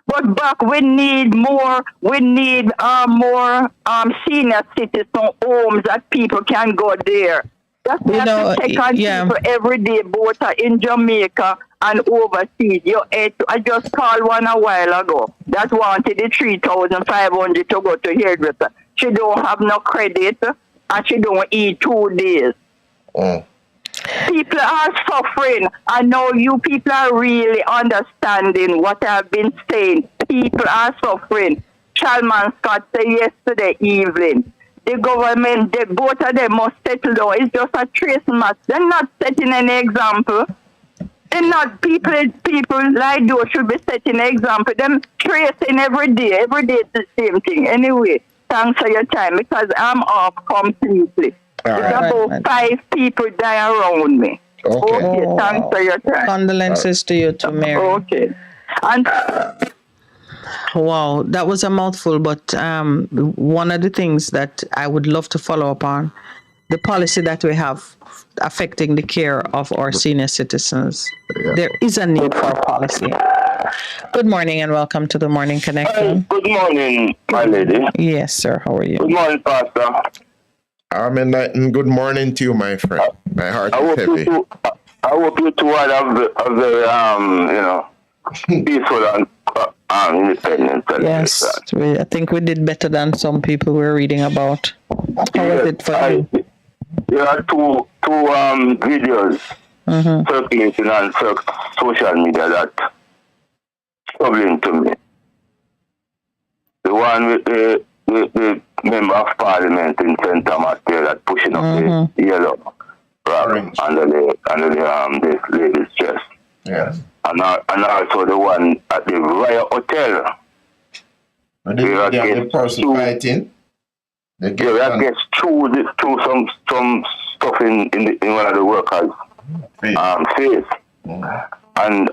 But back, we need more senior citizen homes that people can go there. That's why I have to take on people every day, both in Jamaica and overseas. I just called one a while ago that wanted the 3,500 to go to hairdresser. She don't have no credit and she don't eat 2 days. People are suffering. I know you people are really understanding what I've been saying. People are suffering. Chalman Scott said yesterday evening, the government, both of them must settle down. It's just a trace match. They're not setting any example. They're not people like those should be setting an example. Them tracing every day. Every day it's the same thing. Anyway, thanks for your time, because I'm off completely. About 5 people die around me. Okay, thanks for your time. Condolences to you too, Mary. Okay. And wow, that was a mouthful, but one of the things that I would love to follow up on, the policy that we have affecting the care of our senior citizens. There is a need for a policy. Good morning and welcome to the Morning Connection. Good morning, my lady. Yes, sir. How are you? Good morning, Pastor. I'm enlightened. Good morning to you, my friend. My heart is heavy. I hope you two are a very, peaceful and independent. Yes, I think we did better than some people we're reading about. How was it for you? There are two videos circulating on social media that troubling to me. The one with the member of parliament in St. Thomas there that pushing up the yellow rag under this lady's chest. Yes. And also the one at the Royal Hotel. The person fighting. That gets through some stuff in one of the workers' face. And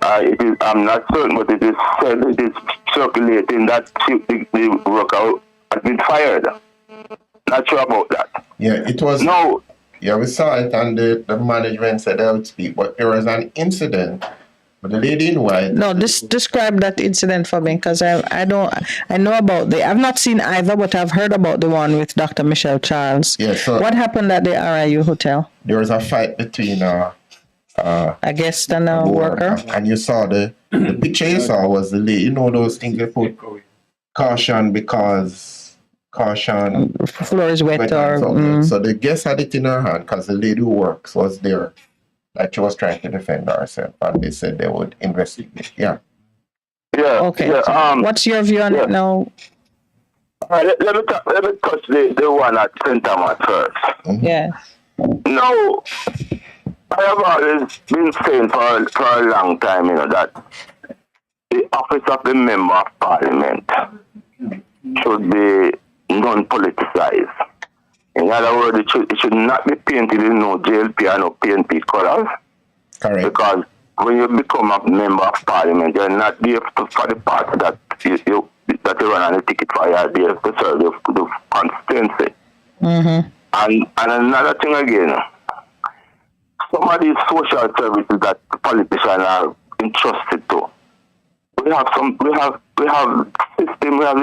I'm not certain, but it is said it is circulating that the worker has been fired. Not sure about that. Yeah, it was. No. Yeah, we saw it, and the management said they would speak, but there was an incident. But the lady in white. No, describe that incident for me, because I know about I've not seen either, but I've heard about the one with Dr. Michelle Charles. Yeah, so what happened at the RIU hotel? There was a fight between a guest and a worker. And you saw the picture you saw was the lady. You know those things they put caution because caution. Floor is wet or. So the guest had it in her hand because the lady who works was there. Like she was trying to defend herself, and they said they would investigate. Yeah. Yeah. Okay. Yeah, So what's your view on it now? Let me touch the one at St. Thomas first. Yeah. No, I have always been saying for a long time, that the office of the Member of Parliament should be non-politicized. In other words, it should not be painted in no JLP and no PNP colors. Correct. Because when you become a Member of Parliament, you're not there for the party that you run on the ticket for, you're there to serve the constituency. And another thing again, some of these social services that politicians are entrusted to. We have system, we have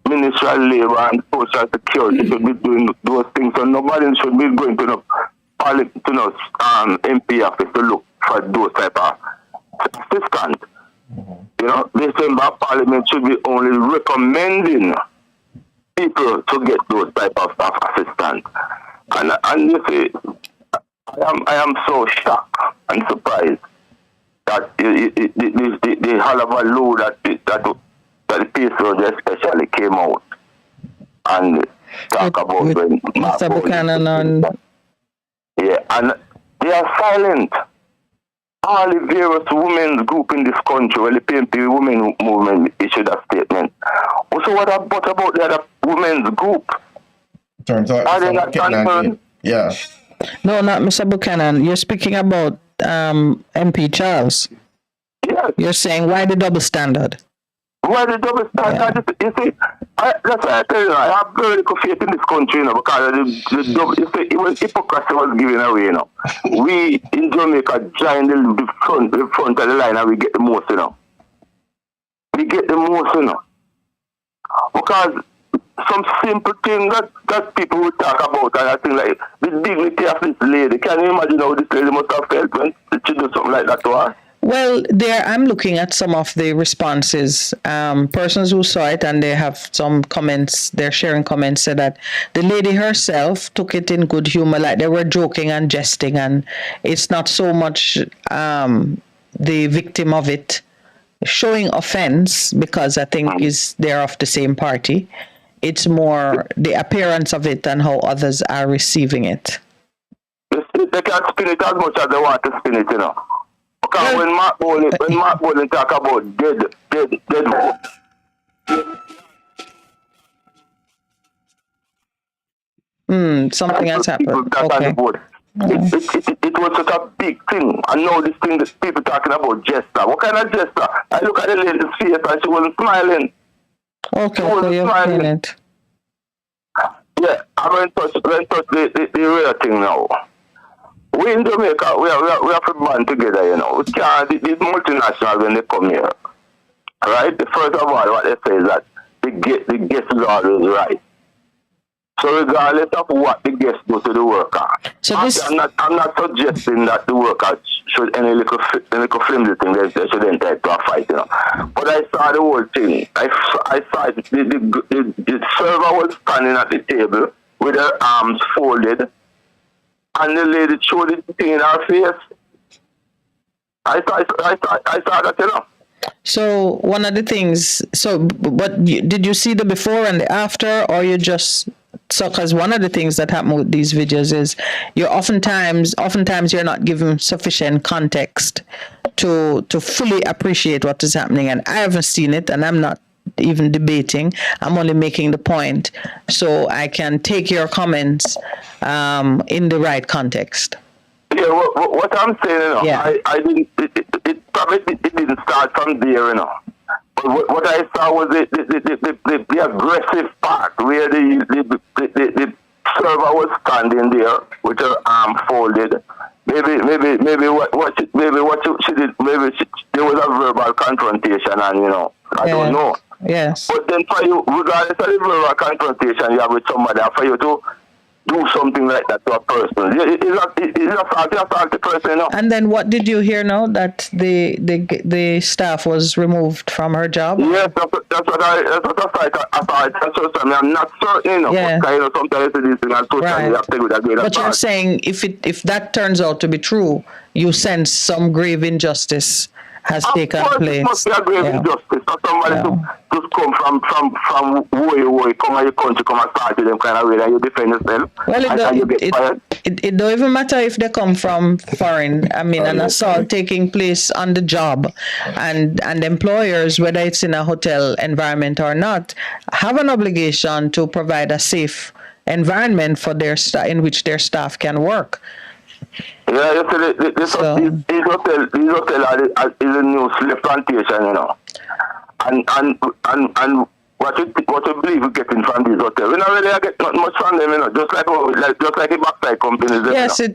the Ministry of Labour and Social Security should be doing those things, so nobody should be going to MP office to look for those type of assistance. The Member of Parliament should be only recommending people to get those type of assistance. And you see, I am so shocked and surprised that the hullabaloo that the PSO especially came out and talk about when Mr. Buchanan and and they are silent. All the various women's group in this country, well, the PNP women movement issued a statement. So what about the other women's group? Turns out are they not concerned? Yeah. No, not Mr. Buchanan. You're speaking about MP Charles. Yes. You're saying why the double standard? Why the double standard? Yeah. You see, that's why I tell you, I have very little faith in this country, because the double, you see, even hypocrisy was given away, We in Jamaica join the front of the line and we get the most, We get the most, Because some simple thing that people will talk about, and I think like the dignity of this lady. Can you imagine how this lady must have felt when she do something like that to her? Well, I'm looking at some of the responses. Persons who saw it and they have some comments, they're sharing comments, said that the lady herself took it in good humor, like they were joking and jesting, and it's not so much the victim of it showing offense, because I think they're of the same party. It's more the appearance of it and how others are receiving it. They can spin it as much as they want to spin it, Because when Mark Bowling talk about dead something has happened. Okay. It was such a big thing. I know this thing that people talking about jester. What kind of jester? I look at the lady's face and she wasn't smiling. Okay, so you're feeling it. Yeah, I'm going to touch the real thing now. We in Jamaica, we have to band together, We can't, these multinationals, when they come here, right? First of all, what they say is that the guest is always right. So regardless of what the guests do to the worker, so I'm not suggesting that the worker should any little flimsy thing they should enter into a fight, But I saw the whole thing. I saw it, the server was standing at the table with her arms folded, and the lady showed it thing in her face. I saw that, So one of the things. So, what did you see the before and the after, or you just? So, because one of the things that happen with these videos is you're oftentimes you're not given sufficient context to fully appreciate what is happening. And I haven't seen it, and I'm not even debating. I'm only making the point so I can take your comments in the right context. Yeah, what I'm saying, I didn't. It didn't start from there, But what I saw was the aggressive part where the server was standing there with her arm folded. Maybe what she did. There was a verbal confrontation, and I don't know. Yes. But then for you, regardless of the verbal confrontation you have with somebody, for you to do something like that to a person. It's a faulty person, you know. And then what did you hear now? That the staff was removed from her job? Yes, that's what I thought. I'm not certain, you know. Yeah. But, you know, sometimes it is in a social Right. media, take with a grain of But you're salt. saying if that turns out to be true, you sense some grave injustice has taken place. It must be a grave injustice for somebody to just come from way, come out of your country, come and start with them kind of way, and you defend yourself. Well, and you get fired. it don't even matter if they come from foreign. I mean, an assault taking place on the job, and employers, whether it's in a hotel environment or not, have an obligation to provide a safe environment for their in which their staff can work. Yeah, you see, this hotel is a new slave plantation, you know. And what you believe you're getting from these hotels, we don't really get not much from them, you know. Just like the backside companies. Yes, you know.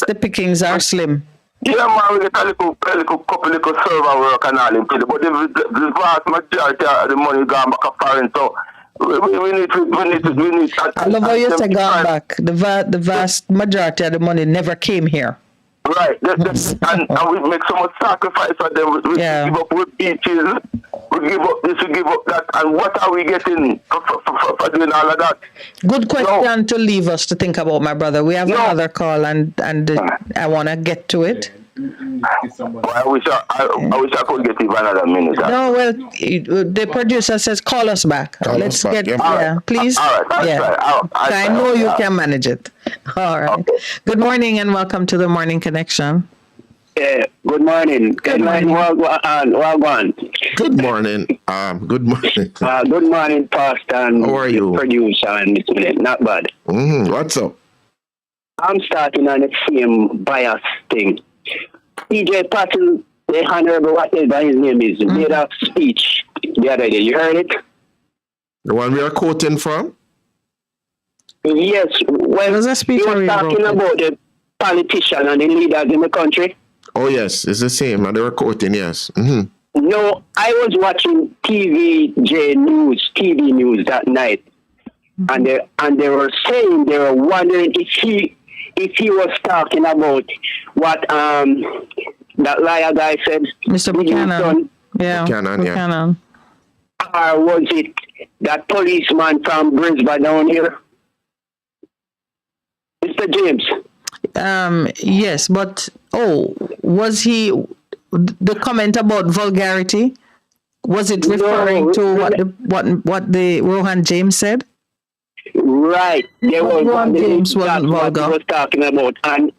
the pickings are slim. Yeah, man, we get a little server work and all, but the vast majority of the money gone back to foreign, so we need. I love how you say gone back. The vast majority of the money never came here. Right, and we make so much sacrifice for them. We give up with beaches, we give up this, we give up that, and what are we getting for doing all of that? Good question to leave us to think about, my brother. We have another call, and I want to get to it. I wish I could get even another minute. No, well, the producer says call us back. Let's get please. All right, yeah, I know you can manage it. All right. Okay. Good morning and welcome to the Morning Connection. Good morning. Good morning. Wagwan. Good morning. Good morning. Good morning, Pastor. And how are you? Producer and this minute. Not bad. What's up? I'm starting on the same bias thing. PJ Patel, the honorable whatever his name is, made a speech the other day. You heard it? The one we are quoting from? Yes. Well, was a speech he was talking about the politicians and the leaders in the country. Oh, yes. It's the same. And they were quoting, yes. Mm-hmm. No, I was watching TV news that night. And they were saying, they were wondering if he was talking about what that liar guy said. Mr. Buchanan. Yeah. Buchanan. Or was it that policeman from Brisbane down here? Mr. James. Yes, but was he the comment about vulgarity? Was it referring to what the Rohan James said? Right. There was Rohan James wasn't vulgar. What he was talking about, and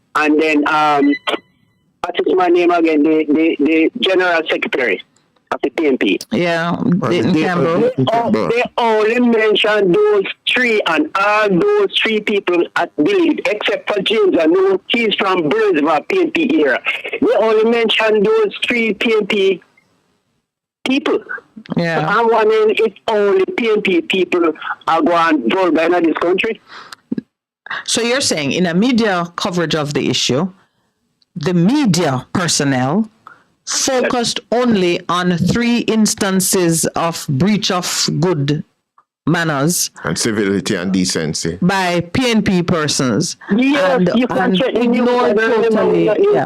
then what is my name again? The General Secretary of the PNP. Yeah, Dayton Campbell. They only mentioned those three, and all those three people, I believe, except for James, I know he's from Brisbane PNP era. They only mentioned those three PNP people. Yeah. So I'm wondering if only PNP people are going vulgar in this country. So you're saying in a media coverage of the issue, the media personnel focused only on 3 instances of breach of good manners and civility and decency by PNP persons. Yes, you can check the news totally. Yeah.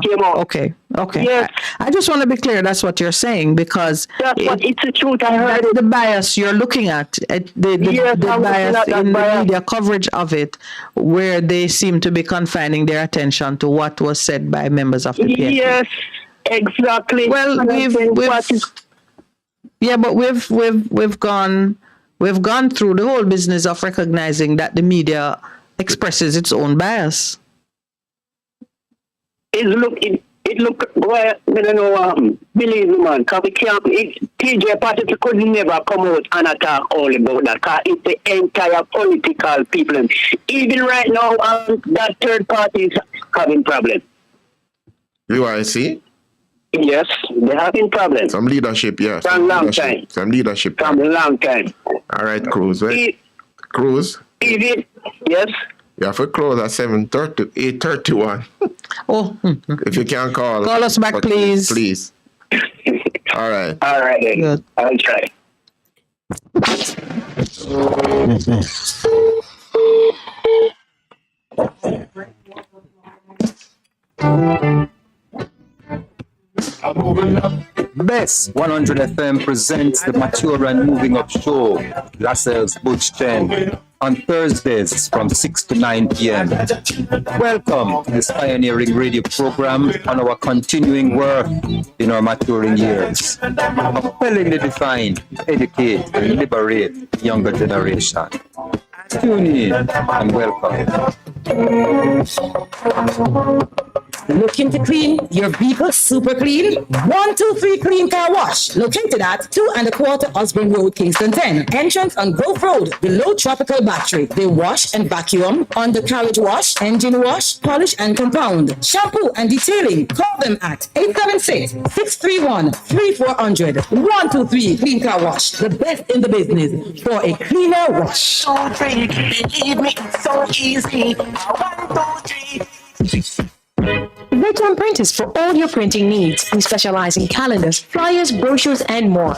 Okay. Yes. I just want to be clear. That's what you're saying, because it's the truth. I heard that's the bias you're looking at. The bias in the media coverage of it, where they seem to be confining their attention to what was said by members of the PNP. Yes, exactly. Well, we've gone through the whole business of recognizing that the media expresses its own bias. It look well, I don't know, believe me, man, because TJ Patrick could never come out and attack all about that, because it's the entire political people. And even right now, that third party is having problems. UIC? Yes, they're having problems. Some leadership, yes. From a long time. Some leadership. From a long time. All right, Cruz. Right? Cruz? Yes. You have to close at 8:31. Oh. If you can call us back, please. Please. All right. All right. Good. I'll try. Best 100 FM presents the Mature and Moving Up Show, Lascelles Butch Chen, on Thursdays from 6 to 9 p.m. Welcome to this pioneering radio program on our continuing work in our maturing years, compellingly defined to educate and liberate the younger generation. Tune in and welcome. Looking to clean your vehicle super clean? 123 Clean Car Wash. Located at 2 1/4 Osborne Road, Kingston 10. Entrance on Grove Road, below Tropical Battery. They wash and vacuum, undercarriage wash, engine wash, polish and compound, shampoo and detailing. Call them at 876-631-3400. 123 Clean Car Wash. The best in the business for a cleaner wash. Believe me, it's so easy. 1, 2, 3. Veteran Printers for all your printing needs. We specialize in calendars, flyers, brochures, and more.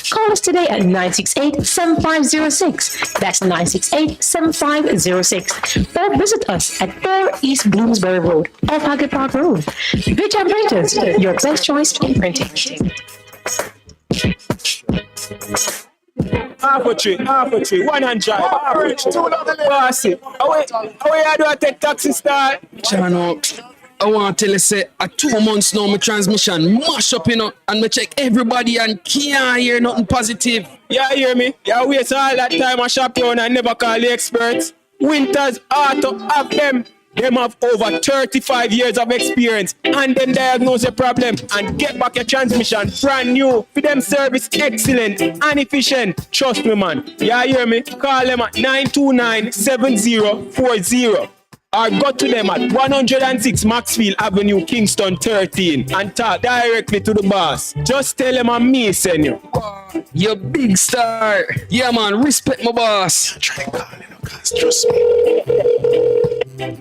Call us today at 968-7506. That's 968-7506. Or visit us at 4 East Bloomsbury Road, off Haggard Park Road. Veteran Printers, your best choice in printing. Half a tree, 100, bossy. How you do a take taxi start? Chano, I want to tell you, say, 2 months now, my transmission mash up, and me check everybody and can't hear nothing positive. Yeah, hear me? You waste all that time I shop around and never call the experts. Winters Auto have them. Them have over 35 years of experience and then diagnose the problem and get back your transmission brand new. For them service excellent and efficient. Trust me, man. Yeah, hear me? Call them at 929-7040 or go to them at 106 Maxfield Avenue, Kingston 13 and talk directly to the boss. Just tell them I'm me, send you. You big star. Yeah, man, respect my boss. Try to call cause trust me. Good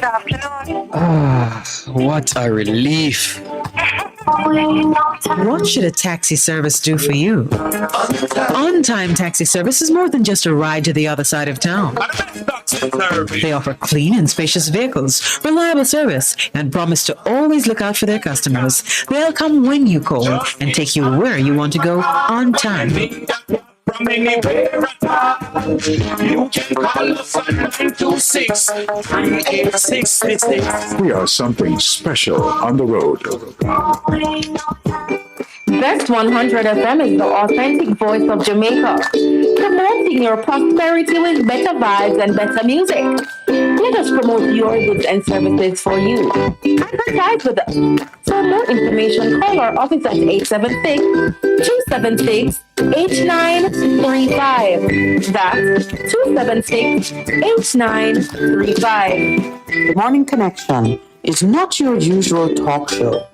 afternoon. What a relief. What should a taxi service do for you? On-Time Taxi Service is more than just a ride to the other side of town. They offer clean and spacious vehicles, reliable service, and promise to always look out for their customers. They'll come when you call and take you where you want to go on time. From anywhere at all, you can call us on 926-3866. We are something special on the road. Best 100 FM is the authentic voice of Jamaica, promoting your prosperity with better vibes and better music. Let us promote your goods and services for you. Advertise with us. For more information, call our office at 876-276-8935. That's 276-8935. The Morning Connection is not your usual talk show.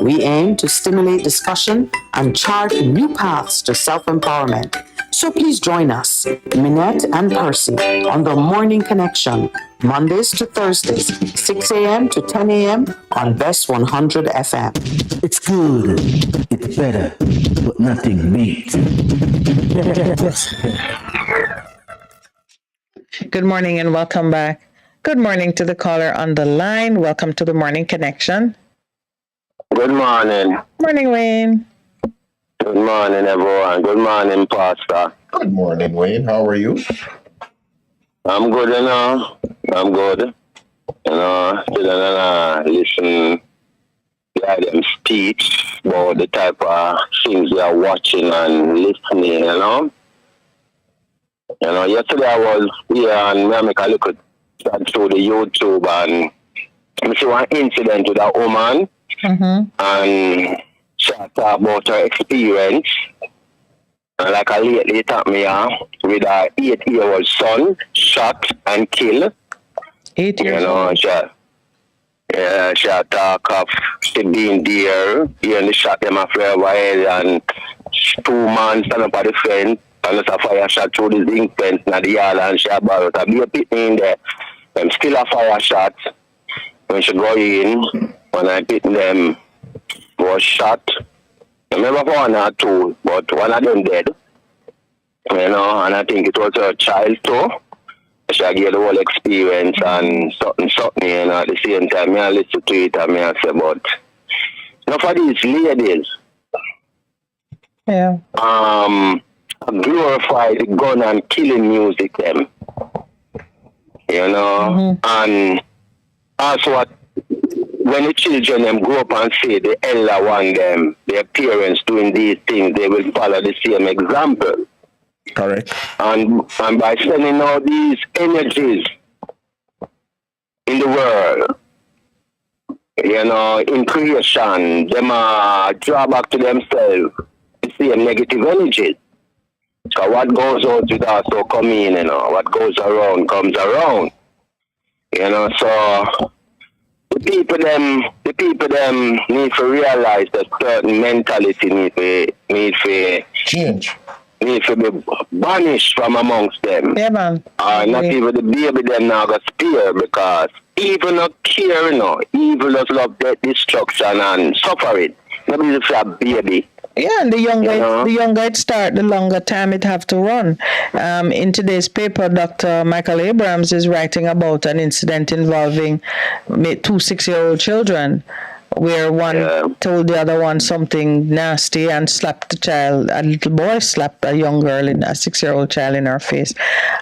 We aim to stimulate discussion and chart new paths to self-empowerment. So please join us, Minette and Percy, on the Morning Connection, Mondays to Thursdays, 6 a.m. to 10 a.m. on Best 100 FM. It's good, it's better, but nothing beats. Good morning and welcome back. Good morning to the caller on the line. Welcome to the Morning Connection. Good morning. Morning, Wayne. Good morning, everyone. Good morning, Pastor. Good morning, Wayne. How are you? I'm good, I'm good. Listen to them speech about the type of things we are watching and listening, yesterday I was here and I make a look at through the YouTube and I saw an incident with a woman and she talked about her experience. And like a lady taught me with her 8-year-old son shot and killed. 8 years old? She talk of she being there, and shot them off her head and 2 months stand up at the fence. And there's a fire shot through the zinc fence in the yard and she borrowed a baby in there. Still a fire shot. When she go in, when I pick them, was shot. I remember 1 or 2, but one of them dead. And I think it was her child too. She gave the whole experience and something, at the same time, I listen to it and I say, but Enough of these ladies glorify the gun and killing music them. And also when the children them grow up and see the elder one them, their parents doing these things, they will follow the same example. Correct. And by sending all these energies in the world, in creation, them draw back to themselves the same negative energies. So what goes out with us will come in, what goes around comes around. So the people them need to realize that certain mentality need to change. Need to be banished from amongst them. Yeah, man. Not even the baby them now got spare, because evil not care, evil does love death, destruction and suffering. Nobody just a baby. Yeah, and the younger it start, the longer time it have to run. In today's paper, Dr. Michael Abrams is writing about an incident involving 2 6-year-old children, where one told the other one something nasty and slapped the child. A little boy slapped a young girl, a 6-year-old child, in her face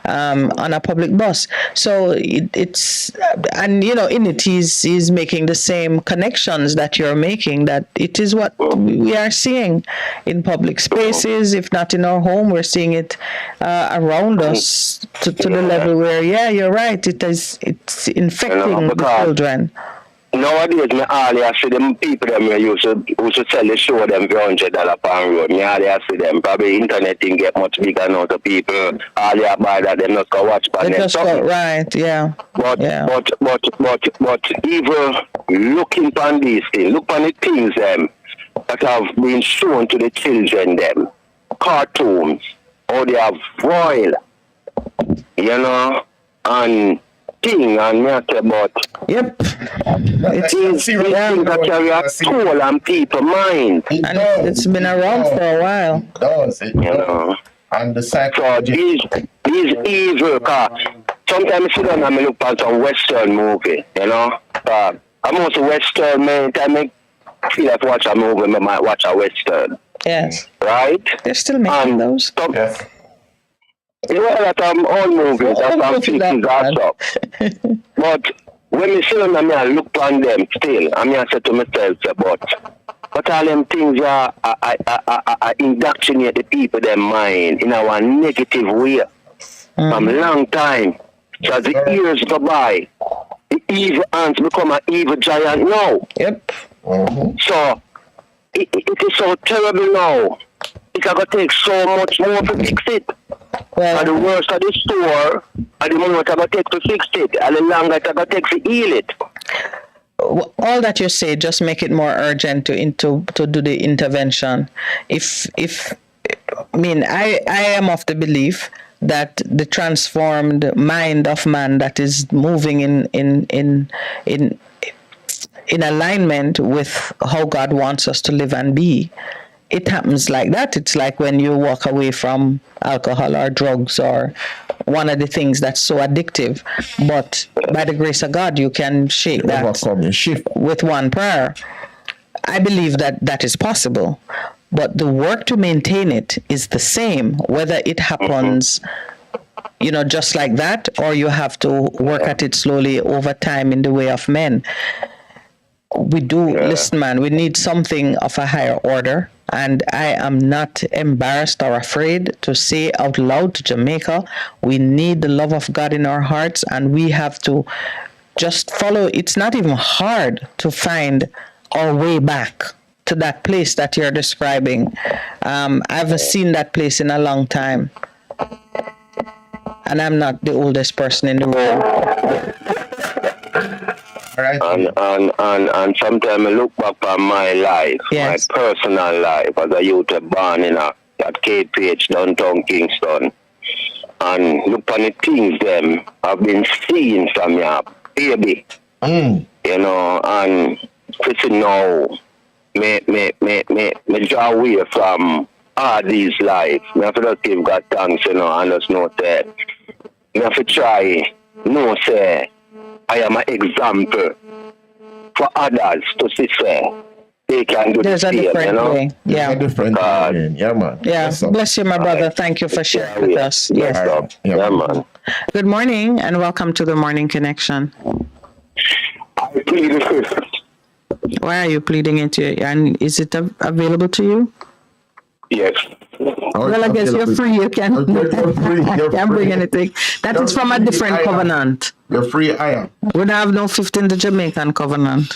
on a public bus. So it's, and in it he's making the same connections that you're making, that it is what we are seeing in public spaces, if not in our home, we're seeing it around us to the level where, you're right, it's infecting the children. Nowadays, me all see them people them used to sell the show them for $100 per road. Me all see them. Probably internet thing get much bigger now. So people all buy that them not go watch. But they just got right, yeah. But even looking on these things, look on the things them that have been shown to the children them, cartoons, or they have foil, and thing and me about it's things that carry a toll on people's mind. And it's been around for a while. It does. And the so these evil cars. Sometimes I sit down and I look at some Western movie, I'm also Western, man. Time I feel like watch a movie, I might watch a Western. Yes. Right? They're still making those. Yes. That old movies, that 50s also. But when me see them, I look on them still, I say to myself, but all them things are indoctrinate the people, their mind, in a negative way. From long time. So as the years go by, the evil ants become an evil giant now. Yep. So, it is so terrible now. It's going to take so much more to fix it. And the worst of the store, and the money it's going to take to fix it, and the longer it's going to take to heal it. All that you say, just make it more urgent to do the intervention. I am of the belief that the transformed mind of man that is moving in alignment with how God wants us to live and be, it happens like that. It's like when you walk away from alcohol or drugs or one of the things that's so addictive. But by the grace of God, you can shake that with one prayer. I believe that is possible. But the work to maintain it is the same, whether it happens, just like that, or you have to work at it slowly over time in the way of men. We do, listen, man, we need something of a higher order. And I am not embarrassed or afraid to say out loud to Jamaica, we need the love of God in our hearts, and we have to just follow. It's not even hard to find our way back to that place that you're describing. I haven't seen that place in a long time. And I'm not the oldest person in the room. Right. And sometimes I look back on my life, my personal life, as a youth born at Cape Page, downtown Kingston, and look on the things them I've been seeing from your baby, and listen now, me draw away from all these life. Me have to just give God thanks, and just know that me have to try, say, I am an example for others to see, say, they can do There's the a same, different you know? way. Yeah. A different way. Yeah, man. Yeah. Bless you, my brother. Thank you for sharing with us. Yes. Yeah, man. Good morning and welcome to the Morning Connection. I plead the fifth. Why are you pleading it to you? And is it available to you? Yes. Well, I guess you're free. You can. You can't bring anything. That is from a different covenant. You're free, I am. We don't have no fifth in the Jamaican covenant.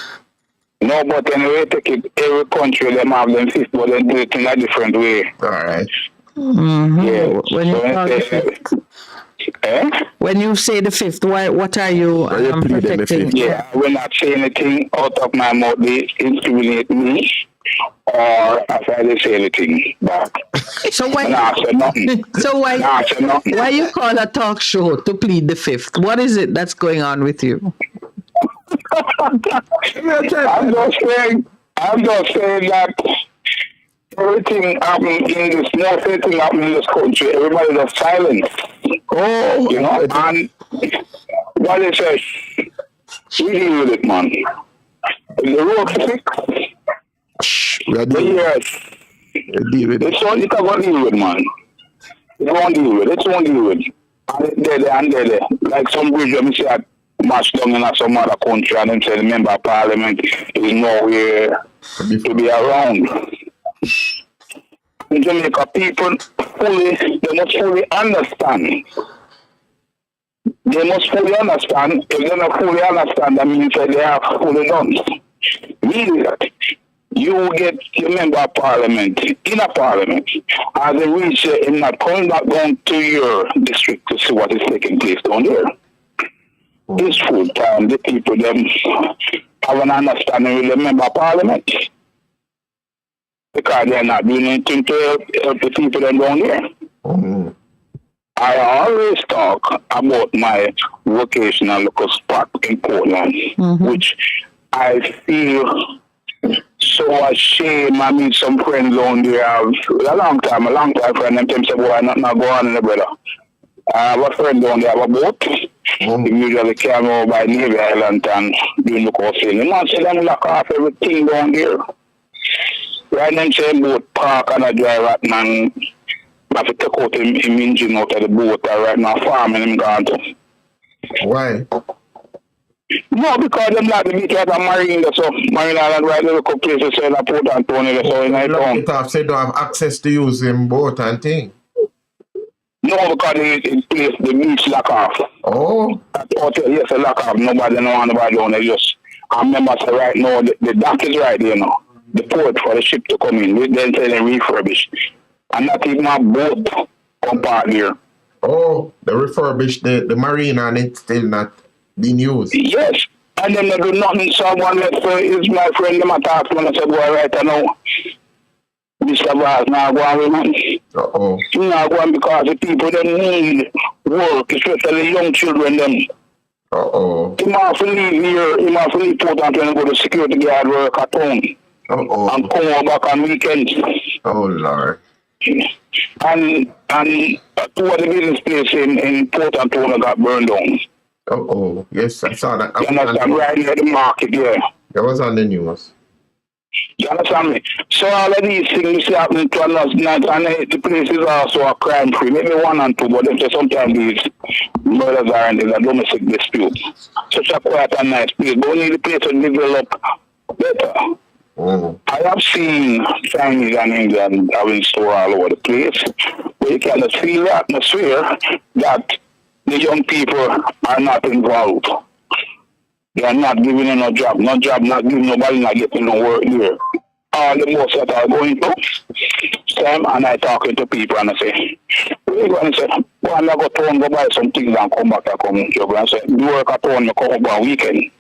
No, but anyway, take it, every country, them have them fifth, but they do it in a different way. All right. Mm-hmm. Yeah. When you call the fifth. When you say the fifth, what are you protecting? Yeah, I will not say anything out of my mouth. They incriminate me, or if I didn't say anything back. So why? Nah, say nothing. So why? Nah, say nothing. Why you call a talk show to plead the fifth? What is it that's going on with you? I'm just saying that everything happening in this, everything happening in this country, everybody is silent. Oh, you know, and what they say, we deal with it, man. The road fix, it's all you can deal with, man. It won't deal with it. It won't deal with it. And they're there. Like some bridge, let me say, match down in some other country, and then say the member of parliament is nowhere to be around. In Jamaica, people they must fully understand. They must fully understand. If they don't fully understand, that means that they have fully done. Meaning that you get your member of parliament in a parliament, as they reach in not coming back down to your district to see what is taking place down there. It's full time. The people them have an understanding with the member of parliament, because they're not doing anything to help the people them down there. Mm-hmm. I always talk about my vocational local spot in Portland, which I feel so ashamed. I meet some friends down there. A long time friend, them say, boy, not go on in the brother. I have a friend down there, have a boat. He usually came over by Navy Island and doing the coasting. The man said, them lock off everything down there. Right then, say, boat park and I drive at man. I have to take out him engine out of the boat right now, farming him gone to. Why? No, because them like the beach at a marine, so Marine Island right there, a couple places say that Port Antonio, so in that town. It have said don't have access to use him boat and thing. No, because it place the beach lock off. Oh. That hotel, yes, a lock off. Nobody down there. Just I remember say right now the dock is right there, you know. The port for the ship to come in. Then say they refurbish. And not even a boat come part here. Oh, they refurbished the marine and it's still not being used. Yes. And then they do nothing. Someone left is my friend, them attacked when I said, well, right, I know. Mr. Vaz now go on with man. Uh-oh. You now go on because the people that need work, especially young children them. Uh-oh. He might have to leave here, he might have to leave Port Antonio and go to security guard work at home. Uh-oh. And come over back on weekends. Oh, Lord. And two of the business places in Port Antonio got burned down. Oh, yes, I saw that. You understand? Right near the market, yeah. That was on the news. You understand me? So all of these things happening to us, and the places also are crime free. Maybe one and two, but sometimes these murders are in a domestic dispute. Such a quiet and nice place, but we need the place to develop better. Oh. I have seen Chinese and Indian having store all over the place, where you can feel the atmosphere that the young people are not involved. They are not giving them no job, not giving nobody, not getting no work here. All the most that are going to Sam and I talking to people and I say, we're going to say, well, I'm going to go buy some things and come back and come job. And I say, you work at home, you come up on weekend.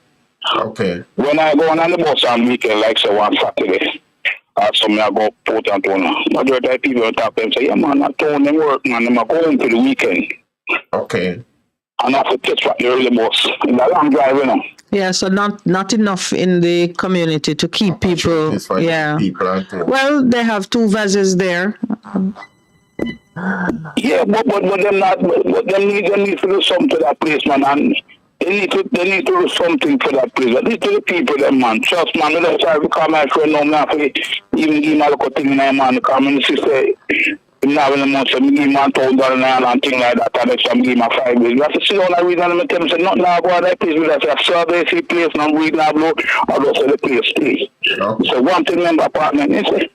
Okay. When I go on the bus on weekend, like say one Saturday, so I go Port Antonio. Majority of people talk to them say, yeah man, I told them work, man, I'm going to the weekend. Okay. And I have to catch back the early bus. It's a long drive, you know. Yeah, so not enough in the community to keep people. Yeah. Well, they have two vases there. Yeah, but them not. But them need to do something to that place, man. And They need to do something for that place. At least to the people, them man. Trust man, me just try to call my friend now, me have to even give him a little thing in my man, because me see say, him now when the month, so me give him $1,000 and thing like that, and next time give him a 5 days. You have to sit down and read and me tell him, say, nothing now about that place, we just say, survey, see place, now read now blow, or just say the place stay. So one thing member apartment, he say,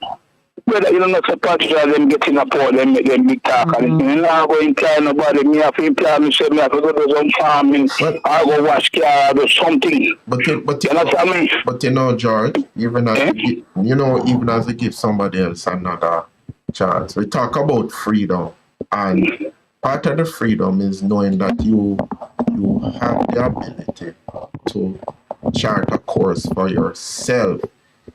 whether you don't know the parties are them getting a poor, them make them big talk and you know go imply nobody, me have to imply myself, me have to go to some farming, I go wash car or something. But you know, George, even as even as we give somebody else another chance, we talk about freedom, and part of the freedom is knowing that you have the ability to chart a course for yourself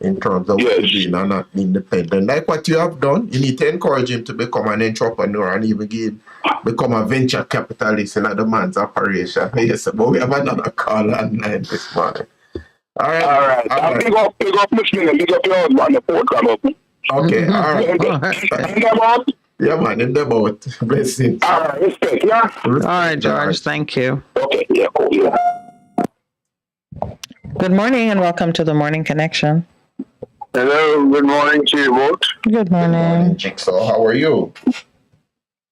in terms of being and not independent. Like what you have done, you need to encourage him to become an entrepreneur and even become a venture capitalist in other man's operation. Yes, but we have another call online this morning. All right. Big up Muslim, big up your husband, the program up. Okay, all right. Yeah, man, in the boat. Blessings. All right, respect, yeah? All right, George, thank you. Okay, yeah, cool, yeah. Good morning and welcome to the Morning Connection. Hello, good morning to you both. Good morning. Jigsaw, how are you?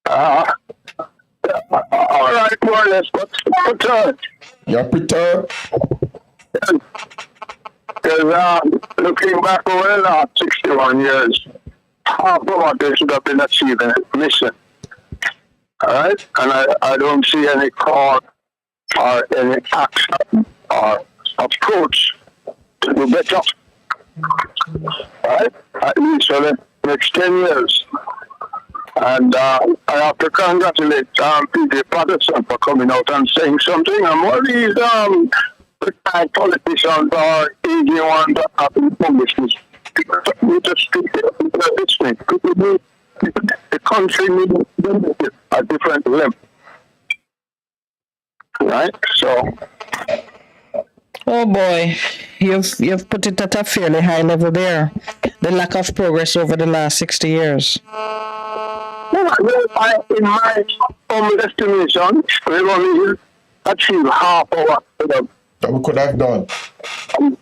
All right, more or less, but you're perturbed? Because looking back over the last 61 years, half of what they should have been achieving mission. All right? And I don't see any call or any action or approach to do better. Right? At least for the next 10 years. And I have to congratulate P.J. Patterson for coming out and saying something. And more of these politicians are easy ones that have been published. We just speak this thing. The country needs a different level. Right? So. Oh boy, you've put it at a fairly high level there. The lack of progress over the last 60 years. Well, in my humble estimation, we've only achieved half of what we could have done. And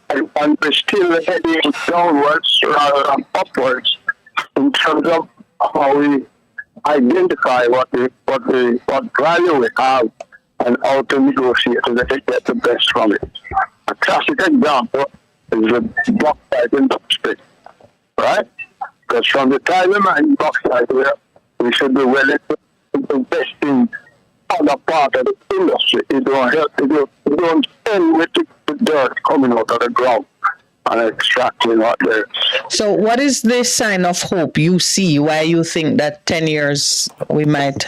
we're still heading downwards rather than upwards in terms of how we identify what value we have and how to negotiate to get the best from it. A classic example is the bauxite industry, right? Because from the time we mine bauxite here, we should be willing to invest in other part of the industry. It don't end with the dirt coming out of the ground and extracting what there. So what is the sign of hope you see why you think that 10 years we might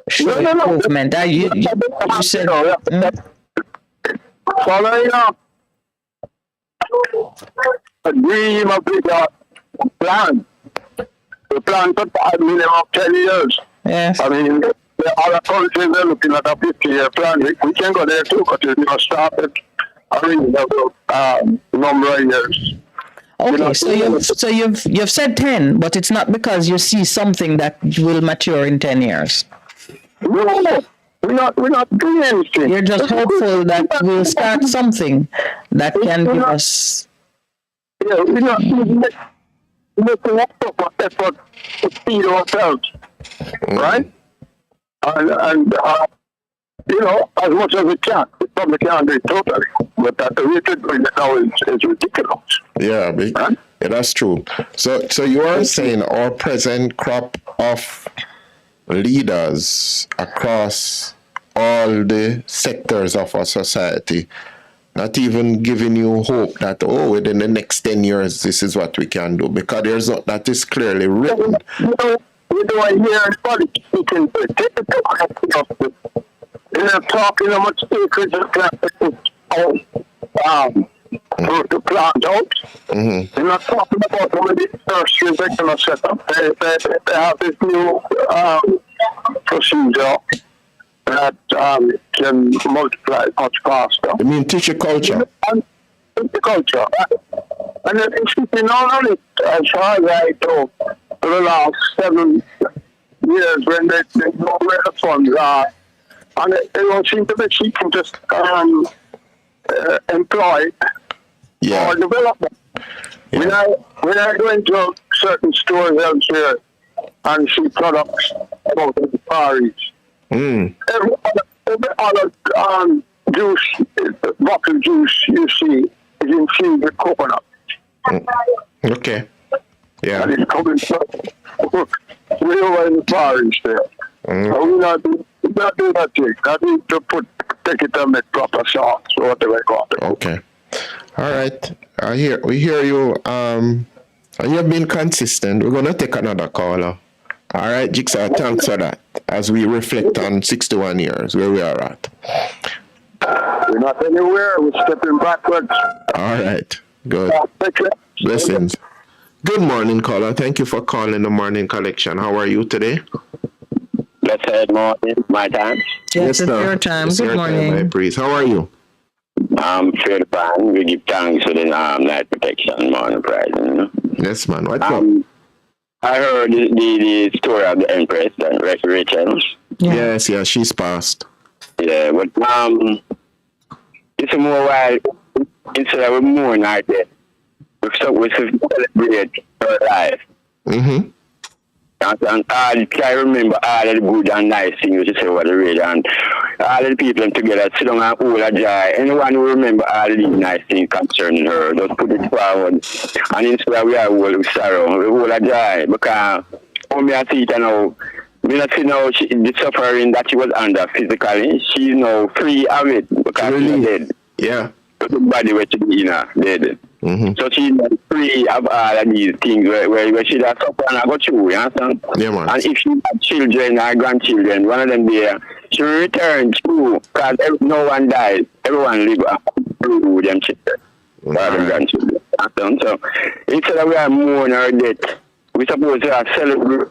show improvement? You said... Following up a dream, a bigger plan. The plan for a minimum of 10 years. Yes. I mean, the other countries are looking at a 50-year plan. We can go there too, because we must start at a reasonable number of years. Okay, so you've said 10, but it's not because you see something that will mature in 10 years. No. We're not doing anything. You're just hopeful that we'll start something that can give us. Yeah, we're not making effort to feed ourselves, right? And as much as we can. We probably can't do it totally, but at the rate we're doing it now is ridiculous. Yeah, right? Yeah, that's true. So you are saying our present crop of leaders across all the sectors of our society not even giving you hope that within the next 10 years this is what we can do, because there's not, that is clearly written. We don't hear politics. They're talking how much acreage of to plant out. They're not talking about how many nurseries they're going to set up. They have this new procedure that can multiply much faster. You mean tissue culture? Tissue culture. And it's been on it, as far as I know, for the last 7 years when they know where the funds are And it don't seem to be she can just employ or development. Yeah. When I go into certain stores elsewhere and see products about the Far East, every other juice, bottle juice you see is infused with coconut. Okay. Yeah. And it's coming from way over in the Far East there. So we not do that thing. I need to take it and make proper sauce or whatever I call it. Okay. All right. We hear you. And you've been consistent. We're gonna take another caller. All right, Jigsaw, thanks for that. As we reflect on 61 years, where we are at. We're not anywhere. We're stepping backwards. All right. Good. Blessings. Good morning, caller. Thank you for calling the morning collection. How are you today? Blessed morning, my time. Yes, it's your time. Good morning. My priest. How are you? I'm fairly fine. We give thanks for the night protection, morning praise. You know? Yes, man. What's up? I heard the story of the Empress and Rachel. Yeah. Yes, she's passed. Yeah, but it's more while instead of more night there, we celebrate her life. Mm-hmm. And I remember all of the good and nice things you say about the radio, and all of the people together sit down and hold a joy. Anyone who remember all of these nice things concerning her, just put it forward. And instead of we are hold sorrow, we hold a joy. Because when I see it now, we not see now the suffering that she was under physically, she's now free of it because she's dead. Yeah. The body where she dead. Mm-hmm. So she's free of all of these things where she does suffer and I go through, you understand? Yeah, man. And if she has children or grandchildren, one of them there, she will return through because no one dies. Everyone live through them children or them grandchildren. Understand? So instead of we are mourning her death, we're supposed to celebrate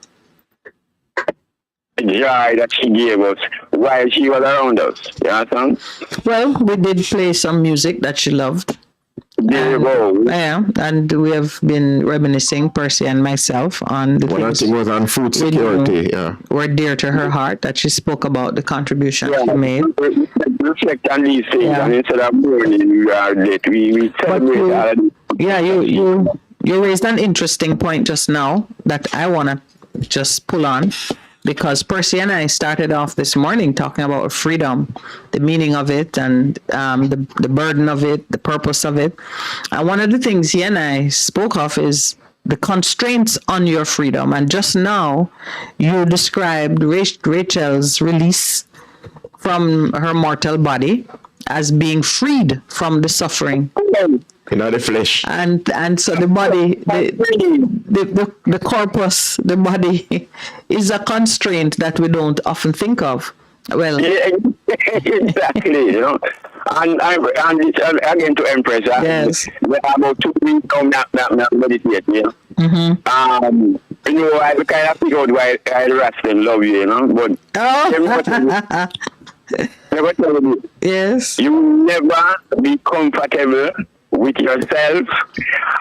the joy that she gave us while she was around us. You understand? Well, we did play some music that she loved. Yeah, and we have been reminiscing, Percy and myself, on the One thing was on food security. Yeah, were dear to her heart that she spoke about the contribution she made. Reflect on these things, and instead of mourning, we celebrate all of these. Yeah, you raised an interesting point just now that I want to just pull on. Because Percy and I started off this morning talking about freedom, the meaning of it, and the burden of it, the purpose of it. And one of the things he and I spoke of is the constraints on your freedom. And just now, you described Rachel's release from her mortal body as being freed from the suffering. In the flesh. And so the body, the corpus, the body is a constraint that we don't often think of. Well, yeah, exactly, you know. And it's, again to Empress, yes. We have about 2 weeks now meditate, you know. Mm-hmm. You know, I kind of figure out why I rest and love you, you know. But never tell you. Yes. You never be comfortable with yourself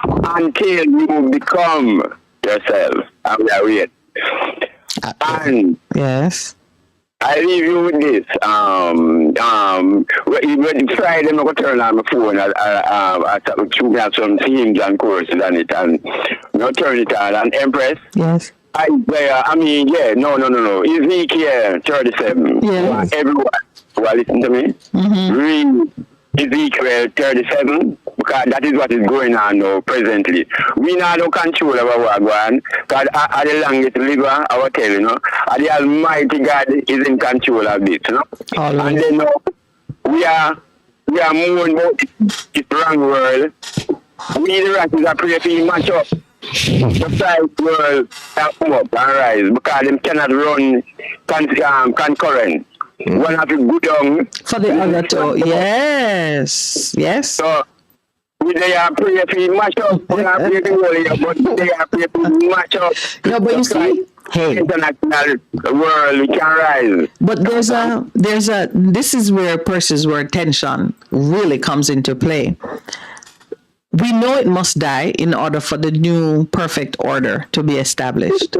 until you become yourself. And we are wait. And yes. I leave you with this. When Friday, I'm going to turn on my phone. I start some themes and courses on it, and I'll turn it on. And Empress. Yes. No. Ezekiel 37. Yes. Everyone who listen to me, read Ezekiel 37, because that is what is going on now presently. We now don't control our work, because at the longest liver, our tell, you know, and the Almighty God is in control of this, you know. And then we are moving about this wrong world. We the Rashes are praying for match up. The side world come up and rise, because them cannot run concurrent. One have to go down for the other two. Yes. So they are praying for match up. They are praying for but they are praying for match up. No, but you see, international world we can rise. But this is where Percy's word tension really comes into play. We know it must die in order for the new perfect order to be established.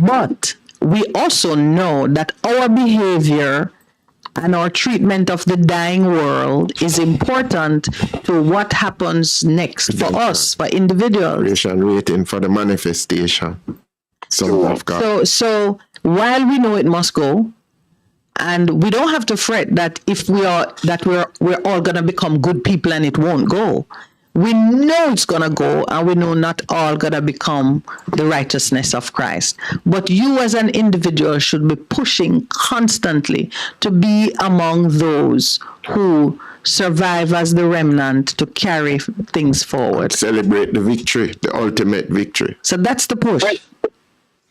But we also know that our behavior and our treatment of the dying world is important to what happens next for us, for individuals. Creation waiting for the manifestation. Of God. So while we know it must go, and we don't have to fret that if we're all gonna become good people and it won't go. We know it's gonna go, and we know not all gonna become the righteousness of Christ. But you as an individual should be pushing constantly to be among those who survive as the remnant to carry things forward. Celebrate the victory, the ultimate victory. So that's the push.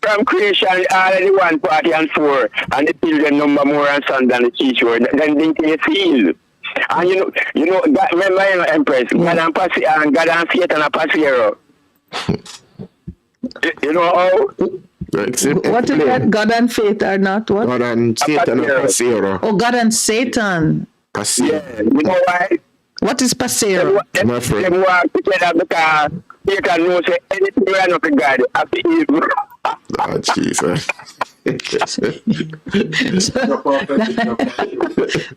From creation, already 1 party and 4, and the children number more and sons than the teacher. Then they can feel. And you know, God, remember, Empress, God and Satan are Passero. You know how? What is that? God and faith are not what? God and Satan are Passero. Oh, God and Satan. Passero. Yeah, you know why? What is Passero? My friend. They walk together because Satan knows anything we are not to God, after evil. Oh, Jesus.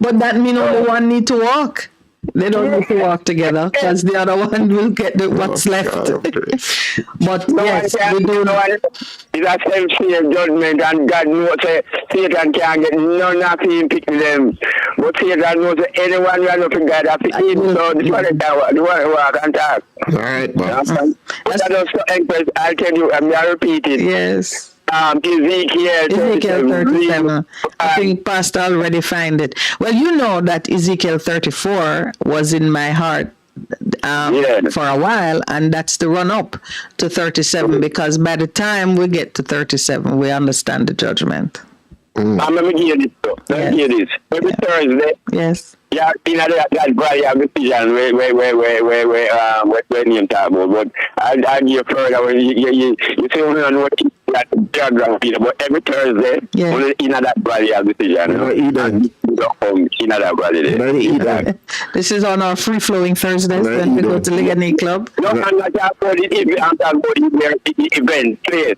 But that means only one need to walk. They don't need to walk together because the other one will get what's left. But yes, we do. It's a self-same judgment, and God knows that Satan can't get none of him pick them. But Satan knows that anyone who has nothing God after evil, so this one is the one who I can talk. All right, but I'll tell you, I'll repeat it. Yes. Ezekiel 37. I think Pastor already find it. Well, you know that Ezekiel 34 was in my heart for a while, and that's the run up to 37, because by the time we get to 37, we understand the judgment. I'm going to hear this. Let me hear this. Every Thursday. Yes. Yeah, in that body of decision where you talk about, but I'll give further when you say only know what that geography, but every Thursday, only in that body of decision. In that body. This is on our free flowing Thursdays when we go to Ligani Club. No, I'm not talking about the event, I'm talking about the event place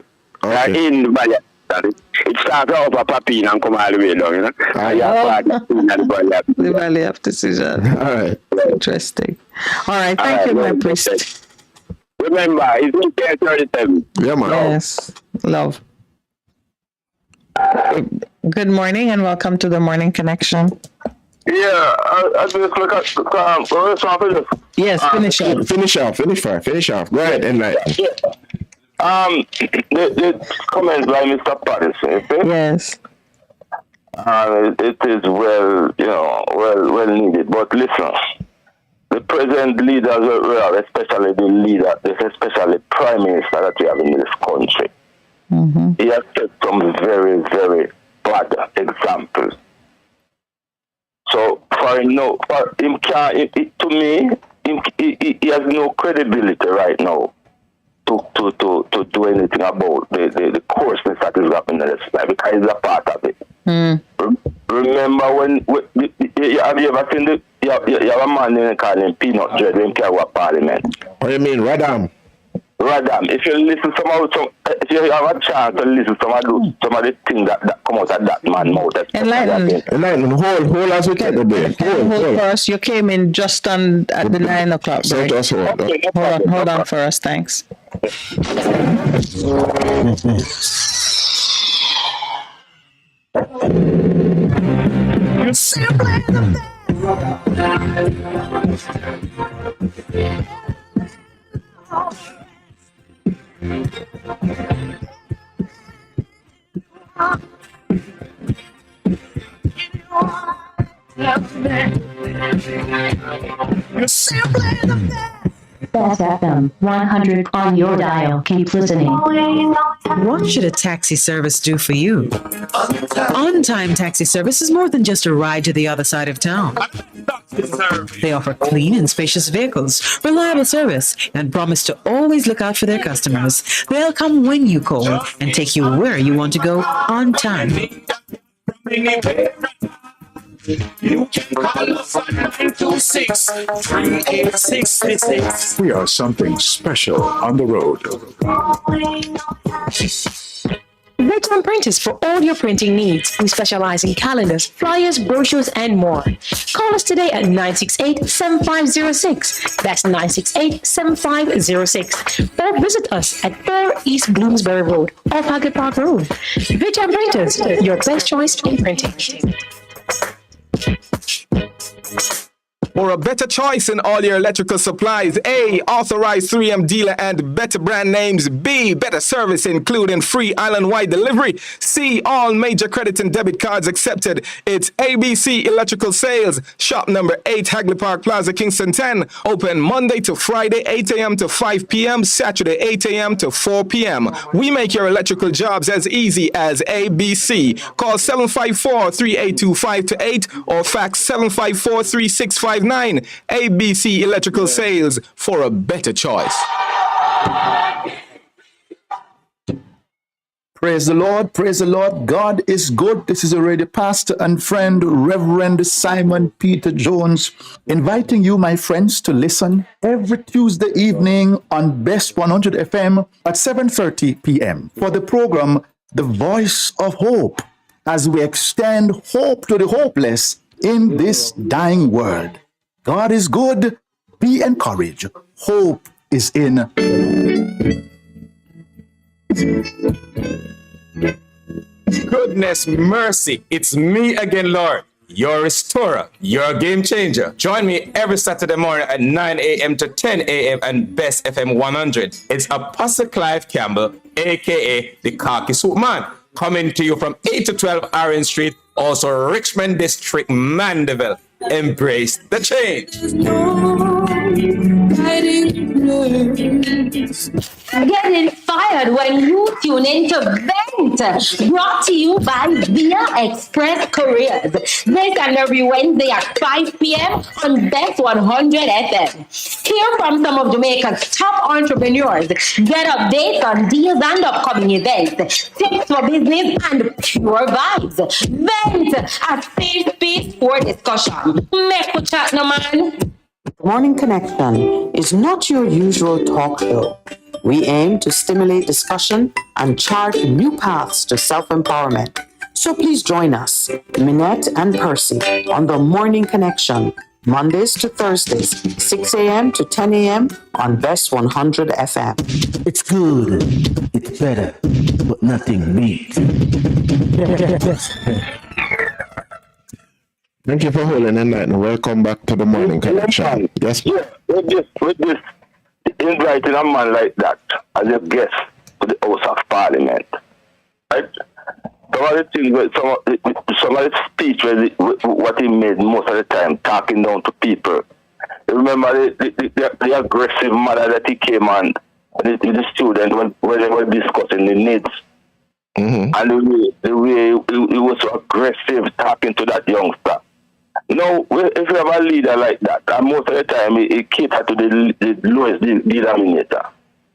in the body. It starts off a papi and come all the way down, you know. The valley of decision. All right. Interesting. All right. Thank you, my priest. Remember, it's Ezekiel 37. Yeah, man. Yes. Love. Good morning and welcome to the Morning Connection. Yeah, I just look at yes, finish off. Finish off. Go ahead, enlighten. The comments by Mr. Patterson. Yes. It is well needed. But listen, the present leaders, especially the leader, especially Prime Minister that we have in this country, he has set some very, very bad examples. So for him, to me, he has no credibility right now to do anything about the coarseness that is happening in this life, because he's a part of it. Remember when have you ever seen you have a man called him Peanut Dread when he came to Parliament? What do you mean, Radam? If you listen if you have a chance to listen some of the things that come out of that man's mouth. Enlighten. Hold as we take the break. Hold for us. You came in just at the 9 o'clock break. Hold on for us. Thanks. You simply You're simply the best. Best FM 100 on your dial. Keep listening. What should a taxi service do for you? On-time taxi service is more than just a ride to the other side of town. They offer clean and spacious vehicles, reliable service, and promise to always look out for their customers. They'll come when you call and take you where you want to go on time. You can call us on 926-3866. We are something special on the road. Brighton Printers for all your printing needs. We specialize in calendars, flyers, brochures, and more. Call us today at 968-7506. That's 968-7506. Or visit us at 4 East Bloomsbury Road, off Haggard Park Road. Brighton Printers, your best choice in printing. For a better choice in all your electrical supplies, A, authorized 3M dealer and better brand names. B, better service including free island-wide delivery. C, all major credit and debit cards accepted. It's ABC Electrical Sales, shop number 8, Hagley Park Plaza, Kingston 10. Open Monday to Friday, 8 a.m. to 5 p.m., Saturday, 8 a.m. to 4 p.m. We make your electrical jobs as easy as ABC. Call 754-382-528 or fax 754-3659. ABC Electrical Sales, for a better choice. Praise the Lord, praise the Lord. God is good. This is already pastor and friend, Reverend Simon Peter Jones, inviting you, my friends, to listen every Tuesday evening on Best 100 FM at 7:30 p.m. for the program, The Voice of Hope, as we extend hope to the hopeless in this dying world. God is good. Be encouraged. Hope is in. Goodness mercy, it's me again, Lord, your restorer, your game changer. Join me every Saturday morning at 9 a.m. to 10 a.m. and Best FM 100. It's Apostle Clive Campbell, aka the Khaki Suit Man, coming to you from 8 to 12 Orange Street, also Richmond District, Mandeville. Embrace the change. Getting fired when you tune into Vent, brought to you by Via Express Couriers. This and every Wednesday at 5 p.m. on Best 100 FM. Hear from some of Jamaica's top entrepreneurs. Get updates on deals and upcoming events, tips for business, and pure vibes. Vent, a safe space for discussion. Make a chat, no man. Morning Connection is not your usual talk show. We aim to stimulate discussion and chart new paths to self-empowerment. So please join us, Minette and Percy, on the Morning Connection, Mondays to Thursdays, 6 a.m. to 10 a.m. on Best 100 FM. It's good, it's better, but nothing beats. Thank you for holding the night and welcome back to the Morning Connection. Yes, yeah, with this inviting a man like that as a guest to the House of Parliament, right? Some of the things, some of the speech, what he made most of the time, talking down to people. You remember the aggressive manner that he came on with the students when they were discussing the needs. Mm-hmm. And the way he was so aggressive talking to that youngster. You know, if you have a leader like that, and most of the time he caters to the lowest denominator.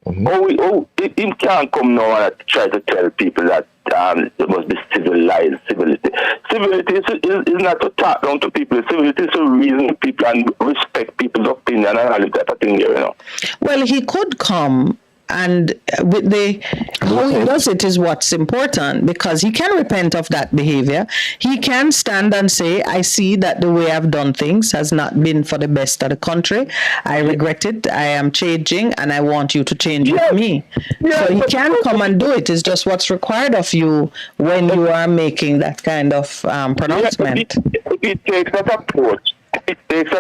Mm-hmm. He can't come now and try to tell people that there must be civilized civility. Civility is not to talk down to people. Civility is to reason with people and respect people's opinion and all that type of thing, you know. Well, he could come. And with how he does it is what's important, because he can repent of that behavior. He can stand and say, I see that the way I've done things has not been for the best of the country. I regret it. I am changing and I want you to change with me. So he can come and do it. It's just what's required of you when you are making that kind of pronouncement. If he takes that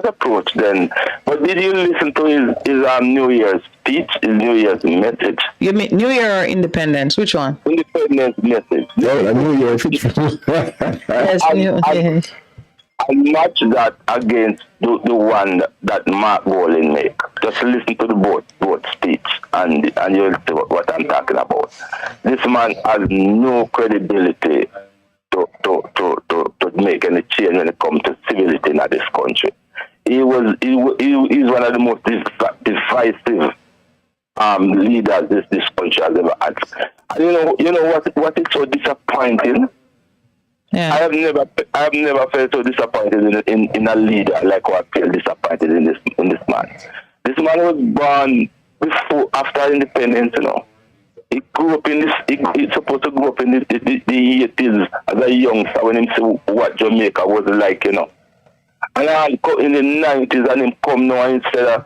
approach, then. But did you listen to his New Year's speech, his New Year's message? You mean New Year or Independence? Which one? Independence message. No, New Year. Yes, I match that against the one that Mark Bolin make. Just listen to the both speech and you'll see what I'm talking about. This man has no credibility to make any change when it comes to civility in this country. He's one of the most divisive leaders this country has ever had. And you know what is so disappointing? Yeah. I have never felt so disappointed in a leader like what I feel disappointed in this man. This man was born after independence, you know. he grew up in this. He's supposed to grow up in the 80s as a youngster when he see what Jamaica was like, you know. And I go in the 90s and him come now and instead of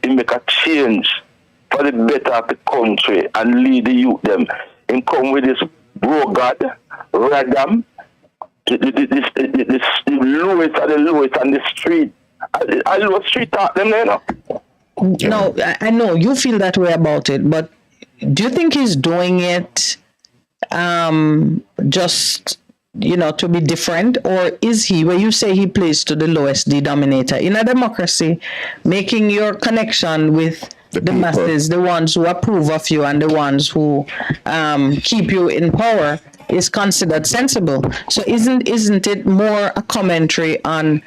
he make a change for the better of the country and lead the youth them. Him come with this bro God, Radam, the lowest of the lowest on the street. I love street talk them, you know. No, I know you feel that way about it, but do you think he's doing it just, to be different? Or is he, when you say he plays to the lowest denominator, in a democracy, making your connection with the masses, the ones who approve of you and the ones who keep you in power, is considered sensible? So isn't it more a commentary on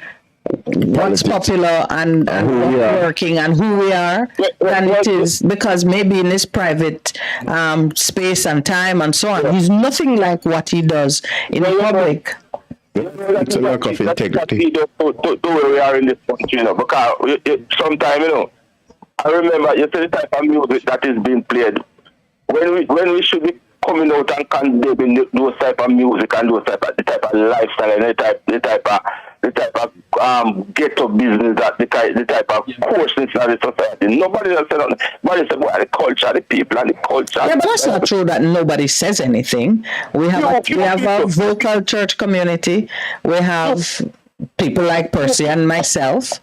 what's popular and what's working and who we are than it is, because maybe in his private space and time and so on, he's nothing like what he does in public. It's a lack of integrity. To where we are in this country, because sometimes, I remember you see the type of music that is being played. When we should be coming out and condemning those type of music and the type of lifestyle and the type of ghetto business, that the type of coarseness in the society. Nobody else said nothing. Nobody said, well, the culture, the people and the culture. Yeah, but that's not true that nobody says anything. We have a vocal church community. We have people like Percy and myself.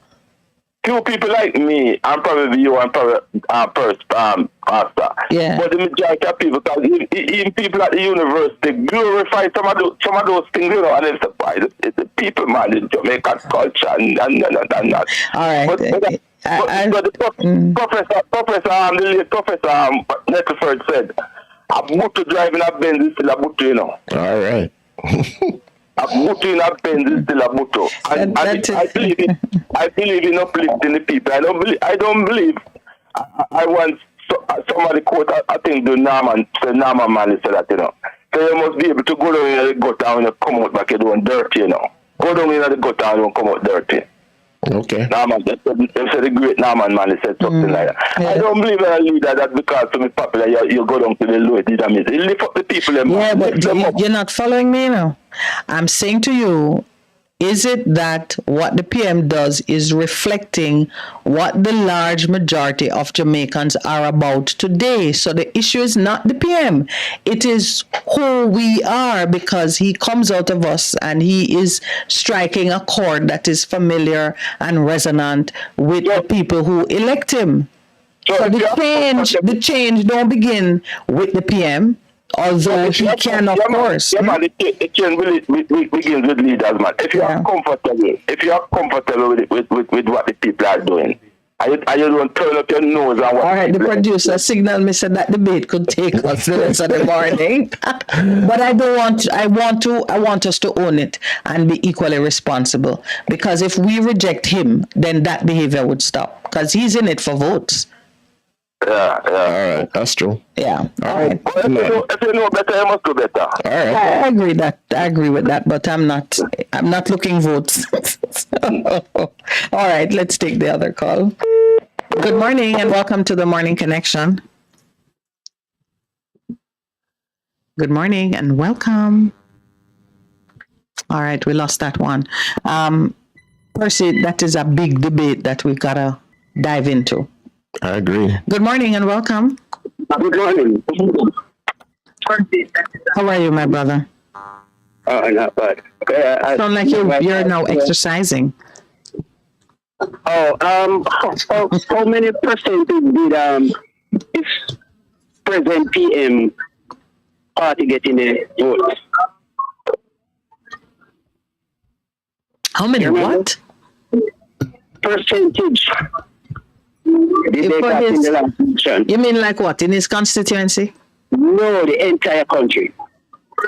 Few people like me, and probably you, and probably Pastor. Yeah. But the majority of people, because even people at the university glorify some of those things, and they say, it's the people, man, the Jamaican culture, and that. All right. But the professor, the late Professor Nettleford said, a Butu driving a Benz is still a Butu, All right. A Butu in a Benz is still a Butu. And I believe in uplifting the people. I don't believe. I want somebody quote, I think the Norman man said that, So you must be able to go down in the gutter and you come out back, you're doing dirty, Go down in the gutter and you come out dirty. Okay. Norman, they said the great Norman man, he said something like that. Yeah. I don't believe in a leader that because to be popular, you go down to the lowest. You lift up the people. But you're not following me now. I'm saying to you, is it that what the PM does is reflecting what the large majority of Jamaicans are about today? So the issue is not the PM. It is who we are, because he comes out of us and he is striking a chord that is familiar and resonant with the people who elect him. So the change don't begin with the PM. Although he can, of course. Yeah, man, the change begins with leaders, man. If you are comfortable with what the people are doing, and you don't turn up your nose and what. All right, the producer signaled me said that debate could take us the rest of the morning. But I want us to own it and be equally responsible. Because if we reject him, then that behavior would stop. Because he's in it for votes. Yeah. All right, that's true. Yeah. All right. If you know better, you must do better. All right. I agree with that, but I'm not looking votes. All right, let's take the other call. Good morning and welcome to the Morning Connection. Good morning and welcome. All right, we lost that one. Percy, that is a big debate that we gotta dive into. I agree. Good morning and welcome. Good morning. How are you, my brother? Not bad. Sound like you're now exercising. How many percent did this present PM party getting the votes? How many what? Percentage. You mean like what? In his constituency? No, the entire country.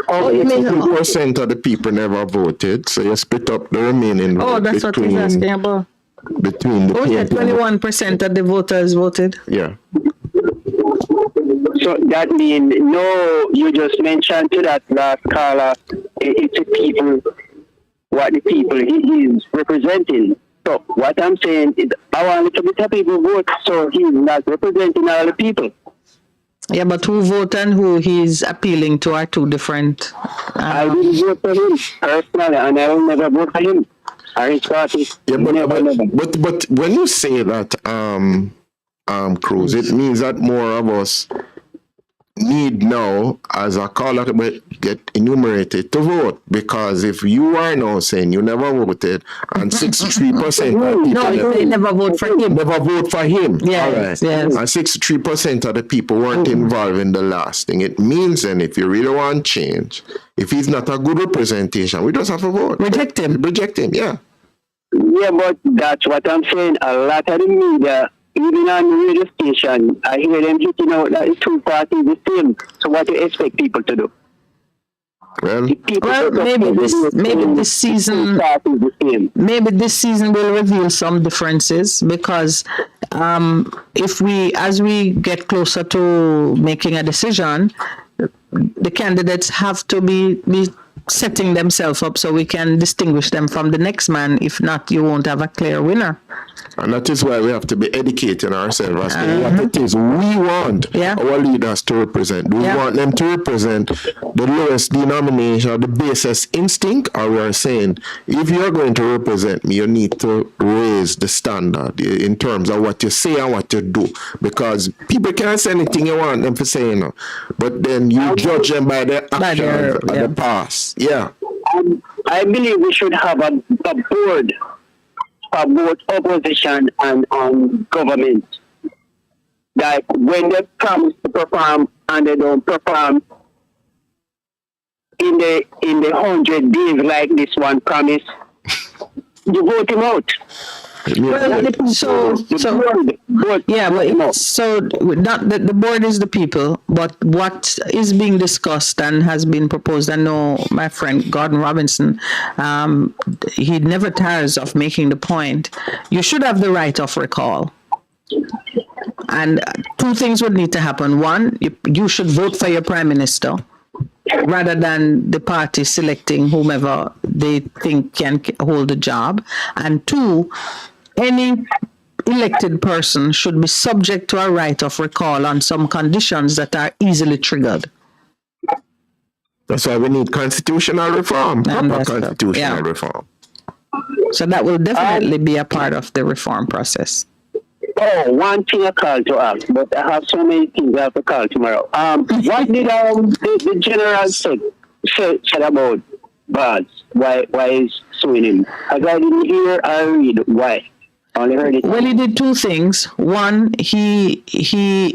You mean 50% of the people never voted, so you split up the remaining vote. Oh, that's what he's asking about. Between the 21% of the voters voted. Yeah. So that means, you just mentioned to that last caller, it's the people, what the people he is representing. So what I'm saying is, I want a little bit of people vote, so he's not representing all the people. Yeah, but who vote and who he's appealing to are two different. I didn't vote for him personally, and I will never vote for him. But when you say that, Cruz, it means that more of us need now, as a caller, get enumerated to vote. Because if you are now saying you never voted, and 63% no, they never vote for him. Never vote for him. Yes, all right. yes. And 63% of the people weren't involved in the last thing. It means then if you really want change, if he's not a good representation, we just have to vote. Reject him. Reject him, yeah. Yeah, but that's what I'm saying. A lot of the media, even on the radio station, I hear them hitting out that the two parties the same. So what do you expect people to do? Well, maybe this season will reveal some differences, because if we, as we get closer to making a decision, the candidates have to be setting themselves up so we can distinguish them from the next man. If not, you won't have a clear winner. And that is why we have to be educating ourselves as to what it is we want our leaders to represent. Do we want them to represent the lowest denomination, the basest instinct, or we are saying, if you're going to represent me, you need to raise the standard in terms of what you say and what you do. Because people can't say anything you want them to say, you know, but then you judge them by their actions of the past. Yeah. I believe we should have a board for both opposition and government. Like when they promise to perform and they don't perform in the 100 days like this one promise, you vote him out. Well, not the board is the people, but what is being discussed and has been proposed, I know my friend Gordon Robinson, he never tires of making the point, you should have the right of recall. And two things would need to happen. One, you should vote for your prime minister, rather than the party selecting whomever they think can hold the job. And two, any elected person should be subject to a right of recall on some conditions that are easily triggered. That's why we need constitutional reform, proper constitutional reform. So that will definitely be a part of the reform process. Oh, one thing I call to ask, but I have so many things I have to call tomorrow. What did the general said about Baz? Why is suing him? As I didn't hear or read why. I only heard it. Well, he did two things. One, he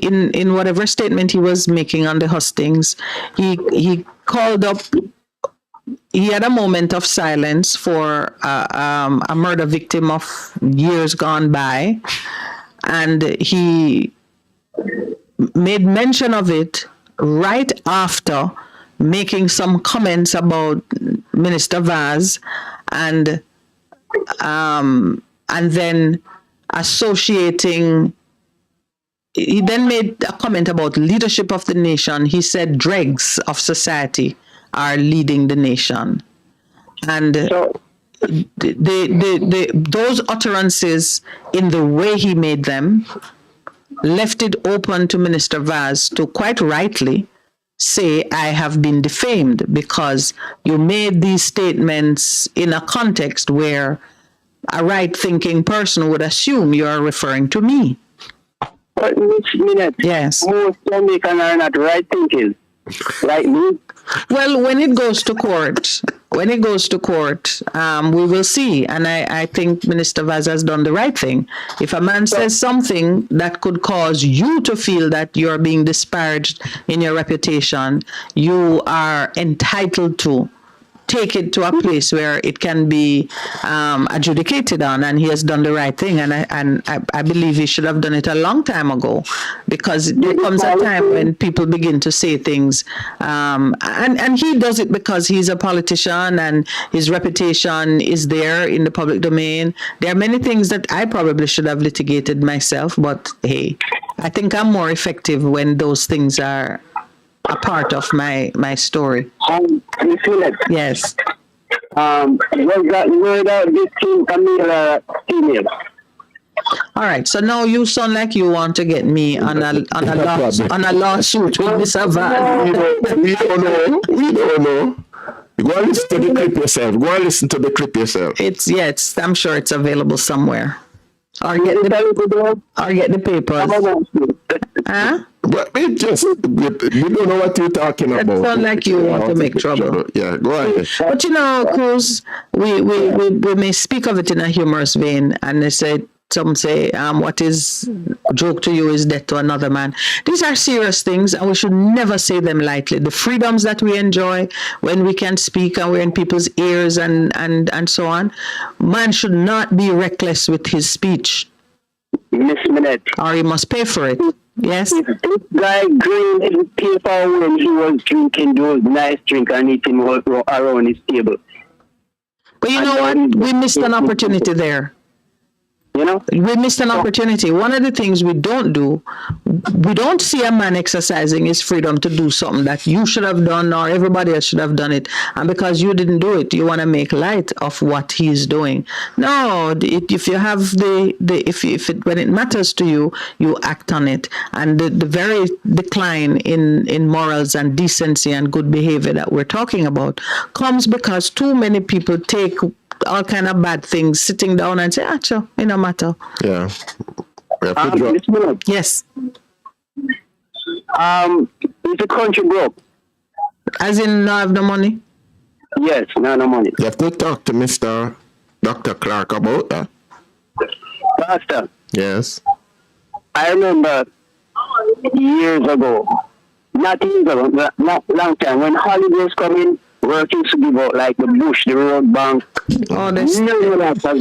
in whatever statement he was making on the hustings, he called up. He had a moment of silence for a murder victim of years gone by, and he made mention of it right after making some comments about Minister Vaz, and then associating. He then made a comment about leadership of the nation. He said dregs of society are leading the nation. And those utterances, in the way he made them, left it open to Minister Vaz to quite rightly say, I have been defamed because you made these statements in a context where a right-thinking person would assume you are referring to me. But which minute? Yes. Most Jamaicans are not right-thinking, like me. Well, when it goes to court, we will see. And I think Minister Vaz has done the right thing. If a man says something that could cause you to feel that you're being disparaged in your reputation, you are entitled to take it to a place where it can be adjudicated on, and he has done the right thing, and I believe he should have done it a long time ago, because there comes a time when people begin to say things, and he does it because he's a politician and his reputation is there in the public domain. There are many things that I probably should have litigated myself, but hey, I think I'm more effective when those things are a part of my story. You feel it? Yes. Was that word out this team Camila female? All right. So now you sound like you want to get me on a lawsuit with Mr. Van. We don't know. Go and listen to the clip yourself. It's I'm sure it's available somewhere. Or get the papers. Huh? But we don't know what you're talking about. It sounds like you want to make trouble. Yeah, go ahead. But Cruz, we may speak of it in a humorous vein, and some say, what is joke to you is death to another man. These are serious things, and we should never say them lightly. The freedoms that we enjoy when we can speak and we're in people's ears and so on, man should not be reckless with his speech. Miss Minette. Or he must pay for it. Yes? This guy Green didn't pay for when he was drinking those nice drink and eating around his table. But you know what? We missed an opportunity there. We missed an opportunity. One of the things we don't see a man exercising his freedom to do something that you should have done or everybody else should have done it. And because you didn't do it, you want to make light of what he's doing. No, if you have when it matters to you, you act on it. And the very decline in morals and decency and good behavior that we're talking about comes because too many people take all kind of bad things, sitting down and say, it no matter. Yeah. Yes. Is the country broke? As in, not have no money? Yes, no money. You have to talk to Mr. Dr. Clark about that. Pastor. Yes. I remember years ago, not long time, when holidays come in, work used to give out like the bush, the road bank. Oh, they're saving it up for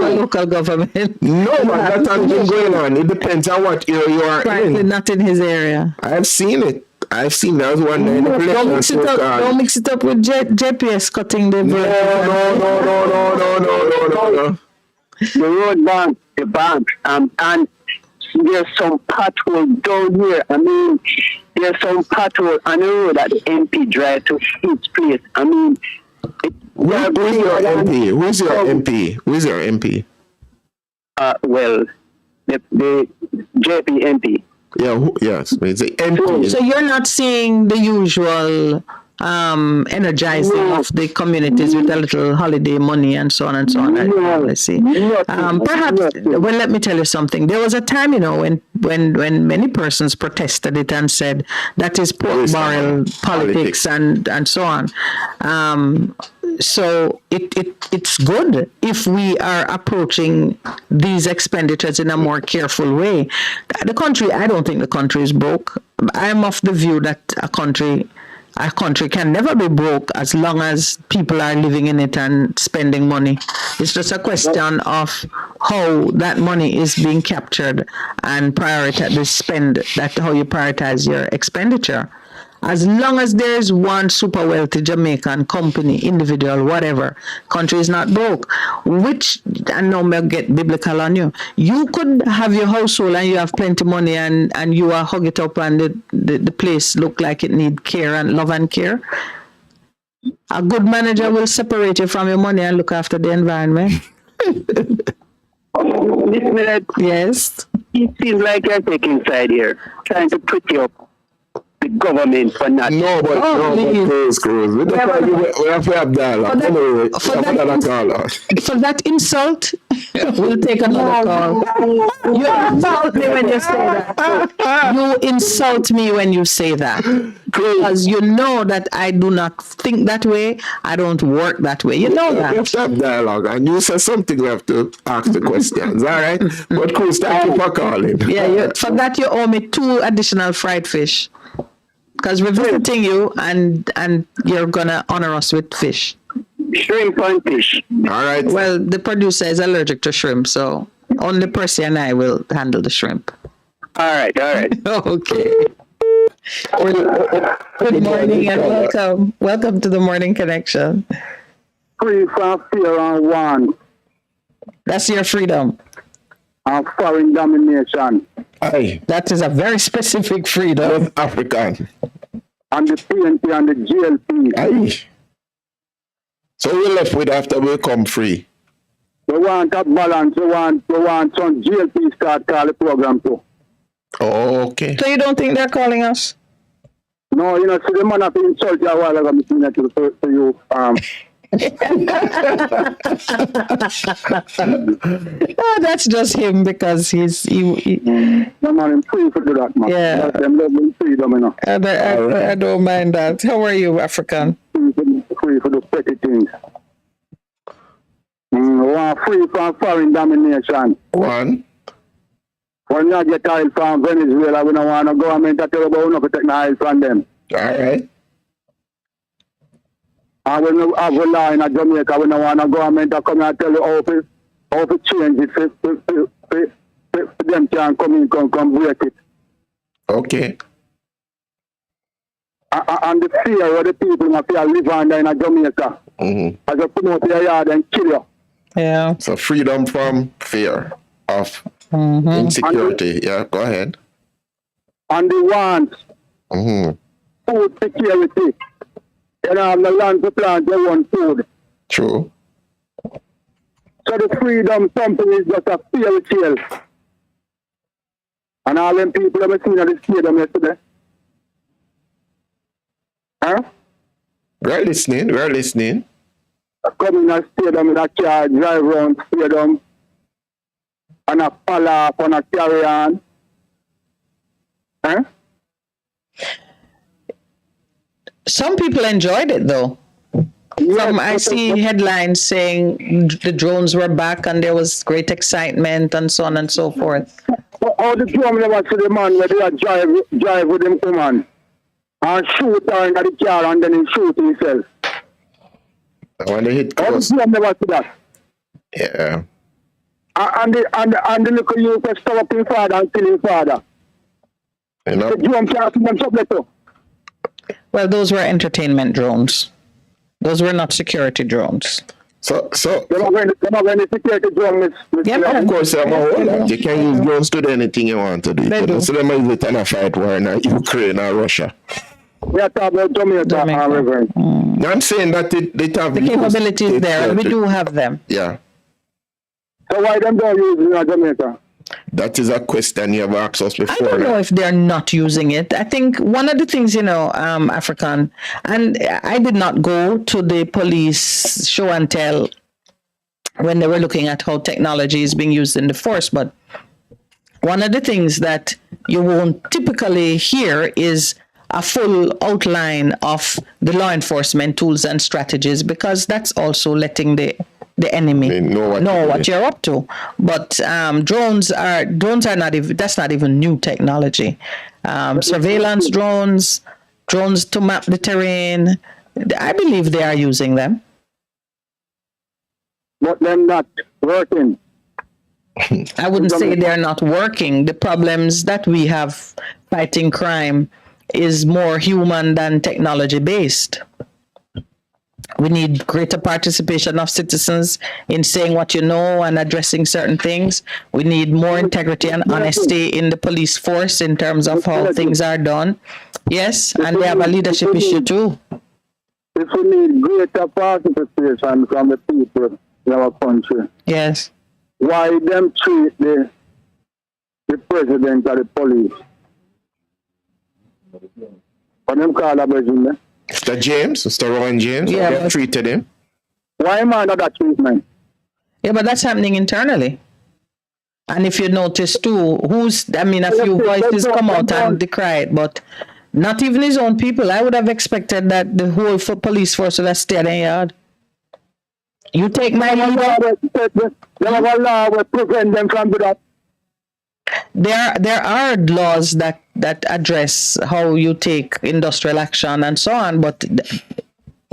local government. No, but that has been going on. It depends on what you are in. Not in his area. I've seen it. That was one day. Don't mix it up with JPS cutting the No. The road bank, the bank, and there's some pothole down here. I mean, there's some pothole on the road that the MP drive to his place. I mean, who's your MP? Well, the JP MP. Yeah, yes, it's the MP. So you're not seeing the usual energizing of the communities with a little holiday money and so on and so on. Let's see. Perhaps, well, let me tell you something. There was a time, when many persons protested it and said that is pork barrel politics and so on. So it's good if we are approaching these expenditures in a more careful way. The country, I don't think the country is broke. I'm of the view that a country can never be broke as long as people are living in it and spending money. It's just a question of how that money is being captured and prioritize the spend, that how you prioritize your expenditure. As long as there's one super wealthy Jamaican company, individual, whatever, country is not broke. Which, and now may get biblical on you. You could have your household and you have plenty money and you are hug it up and the place look like it need care and love and care. A good manager will separate you from your money and look after the environment. This minute, yes. It seems like you're taking side here, trying to put you up the government for not. No, but Cruz. We have to have dialogue. For that insult, we'll take another call. You insult me when you say that. You insult me when you say that. Because you know that I do not think that way. I don't work that way. You know that. We have to have dialogue. And you say something, we have to ask the questions. All right? But Cruz, thank you for calling. Yeah, for that you owe me 2 additional fried fish. Because we're visiting you and you're going to honor us with fish. Shrimp and fish. All right. Well, the producer is allergic to shrimp, so only Percy and I will handle the shrimp. All right. Okay. Good morning and welcome. Welcome to the Morning Connection. Free from fear and want. That's your freedom. And foreign domination. Aye. That is a very specific freedom. African. And the PNP and the GLP. Aye. So we're left with after we come free. We want a balance. We want some GLP start call the program too. Oh, okay. So you don't think they're calling us? No, you know, see the man have insult you a while ago, I'm saying that to you. Oh, that's just him because he The man is free to do that, man. Yeah. That's them loving freedom, you know. I don't mind that. How are you, African? Free for the petty things. We want free from foreign domination. One. When you get oil from Venezuela, we don't want the government to tell about enough to take the oil from them. All right. And when we have a law in Jamaica, we don't want the government to come and tell you how to change it for them can come in, come break it. Okay. And the fear of the people in fear live under in Jamaica. Mm-hmm. As you come out of your yard and kill you. Yeah. So freedom from fear of insecurity. Yeah, go ahead. And the want food security. You know, have the land to plant their own food. True. So the freedom something is just a fairy tale. And all them people have seen at the stadium yesterday. Huh? We're listening. Come in a stadium in a car, drive around stadium, and a fall off on a carry on. Huh? Some people enjoyed it though. I see headlines saying the drones were back and there was great excitement and so on and so forth. How the drum never see the man where they are drive with him come on and shoot her in the car and then he shoot himself. When they hit close. How the drum never see that? Yeah. And the little youth can stop up his father and kill his father. You know? The drum can't see them something too. Well, those were entertainment drones. Those were not security drones. So they're not any security drones. Yeah, of course, you can use drones to do anything you want to do. They do. So they might use it in a fight war in Ukraine or Russia. We are talking about Jamaica. I'm saying that they have the capabilities there, and we do have them. Yeah. So why them don't use it in Jamaica? That is a question you have asked us before. I don't know if they're not using it. I think one of the things, African, and I did not go to the police show and tell when they were looking at how technology is being used in the force, but one of the things that you won't typically hear is a full outline of the law enforcement tools and strategies, because that's also letting the enemy know what you're up to. But drones are not even, that's not even new technology. Surveillance drones to map the terrain, I believe they are using them. But they're not working. I wouldn't say they're not working. The problems that we have fighting crime is more human than technology based. We need greater participation of citizens in saying what you know and addressing certain things. We need more integrity and honesty in the police force in terms of how things are done. Yes, and they have a leadership issue too. If we need greater participation from the people in our country. Yes. Why them treat the president of the police? What them call the president? Mr. Rowan James, yeah, they treated him. Why am I not that treatment? Yeah, but that's happening internally. And if you notice too, a few voices come out and decry it, but not even his own people. I would have expected that the whole police force would have stayed in yard. You take my leader. There have a law that prevent them from doing that. There are laws that address how you take industrial action and so on, but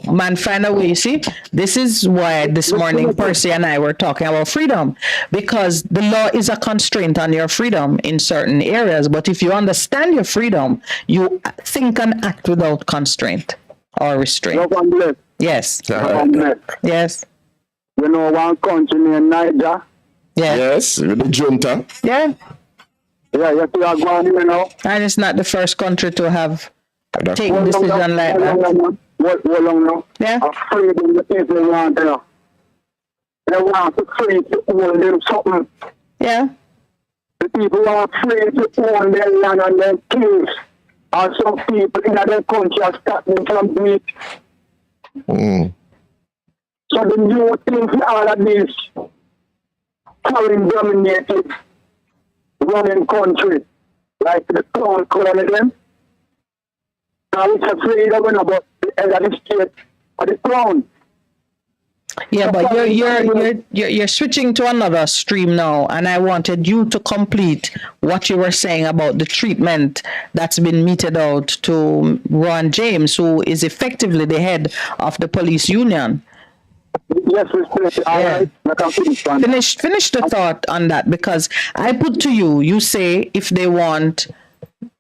man, find a way. You see, this is why this morning Percy and I were talking about freedom, because the law is a constraint on your freedom in certain areas. But if you understand your freedom, you think and act without constraint or restraint. Yes. Yes. You know one country named Niger? Yeah. Yes, with the junta. Yeah. Yeah, you see that going, you know. And it's not the first country to have taken decision like that. What long now? Yeah. Afraid of the people want, you know. They want to free to own them something. Yeah. The people are free to own their land and their things. And some people in their country are starting from doing it. So the new thing for all of this foreign dominated running country, like the crown colony them. Now it's afraid of about the head of the state or the crown. Yeah, but you're switching to another stream now, and I wanted you to complete what you were saying about the treatment that's been meted out to Ron James, who is effectively the head of the police union. Yes, Finish the thought on that, because I put to you, you say if they want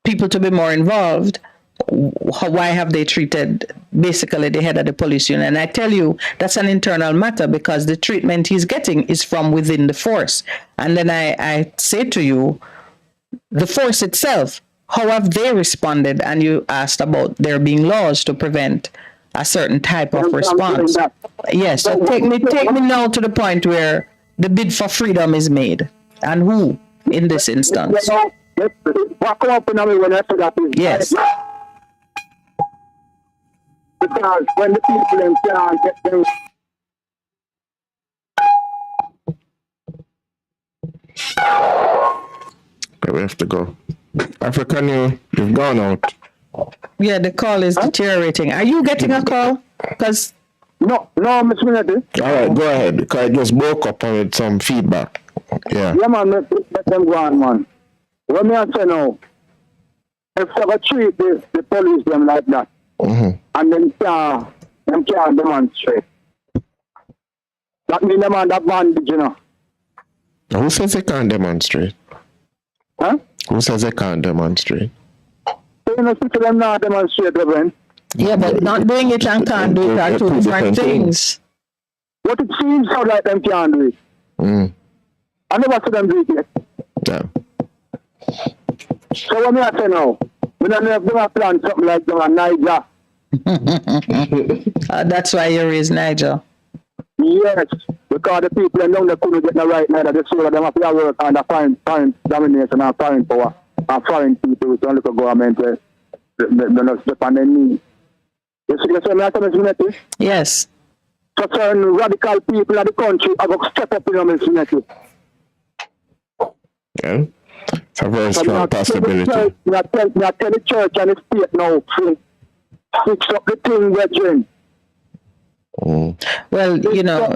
people to be more involved, why have they treated basically the head of the police union? And I tell you, that's an internal matter, because the treatment he's getting is from within the force. And then I say to you, the force itself, how have they responded? And you asked about there being laws to prevent a certain type of response. Yes, so take me now to the point where the bid for freedom is made, and who in this instance. Yes. Because when the people in town get them. We have to go. African, you've gone out. Yeah, the call is deteriorating. Are you getting a call? Because no, Miss Minette. All right, go ahead. Because I just woke up with some feedback. Yeah. Yeah, man, let them go on, man. What me I say now? If they ever treat the police them like that, and then them can't demonstrate. That means them on that bandage, you know. Who says they can't demonstrate? Huh? Who says they can't demonstrate? You know, to them not demonstrate, Reverend. Yeah, but not doing it and can't do it are two different things. What it seems so like them can't do it. I never see them do it yet. Yeah. So what me I say now? We don't have them plan something like them in Niger. That's why you raise Niger. Yes, because the people in they couldn't get the right neither. They saw that them have to work on the foreign domination and foreign power and foreign people with only government they not step on their knees. You see me after Miss Minette? Yes. So certain radical people in the country are going to step up in Miss Minette. Yeah. It's a very strong possibility. I tell the church and the state now, fix up the thing we're doing. Well, you know,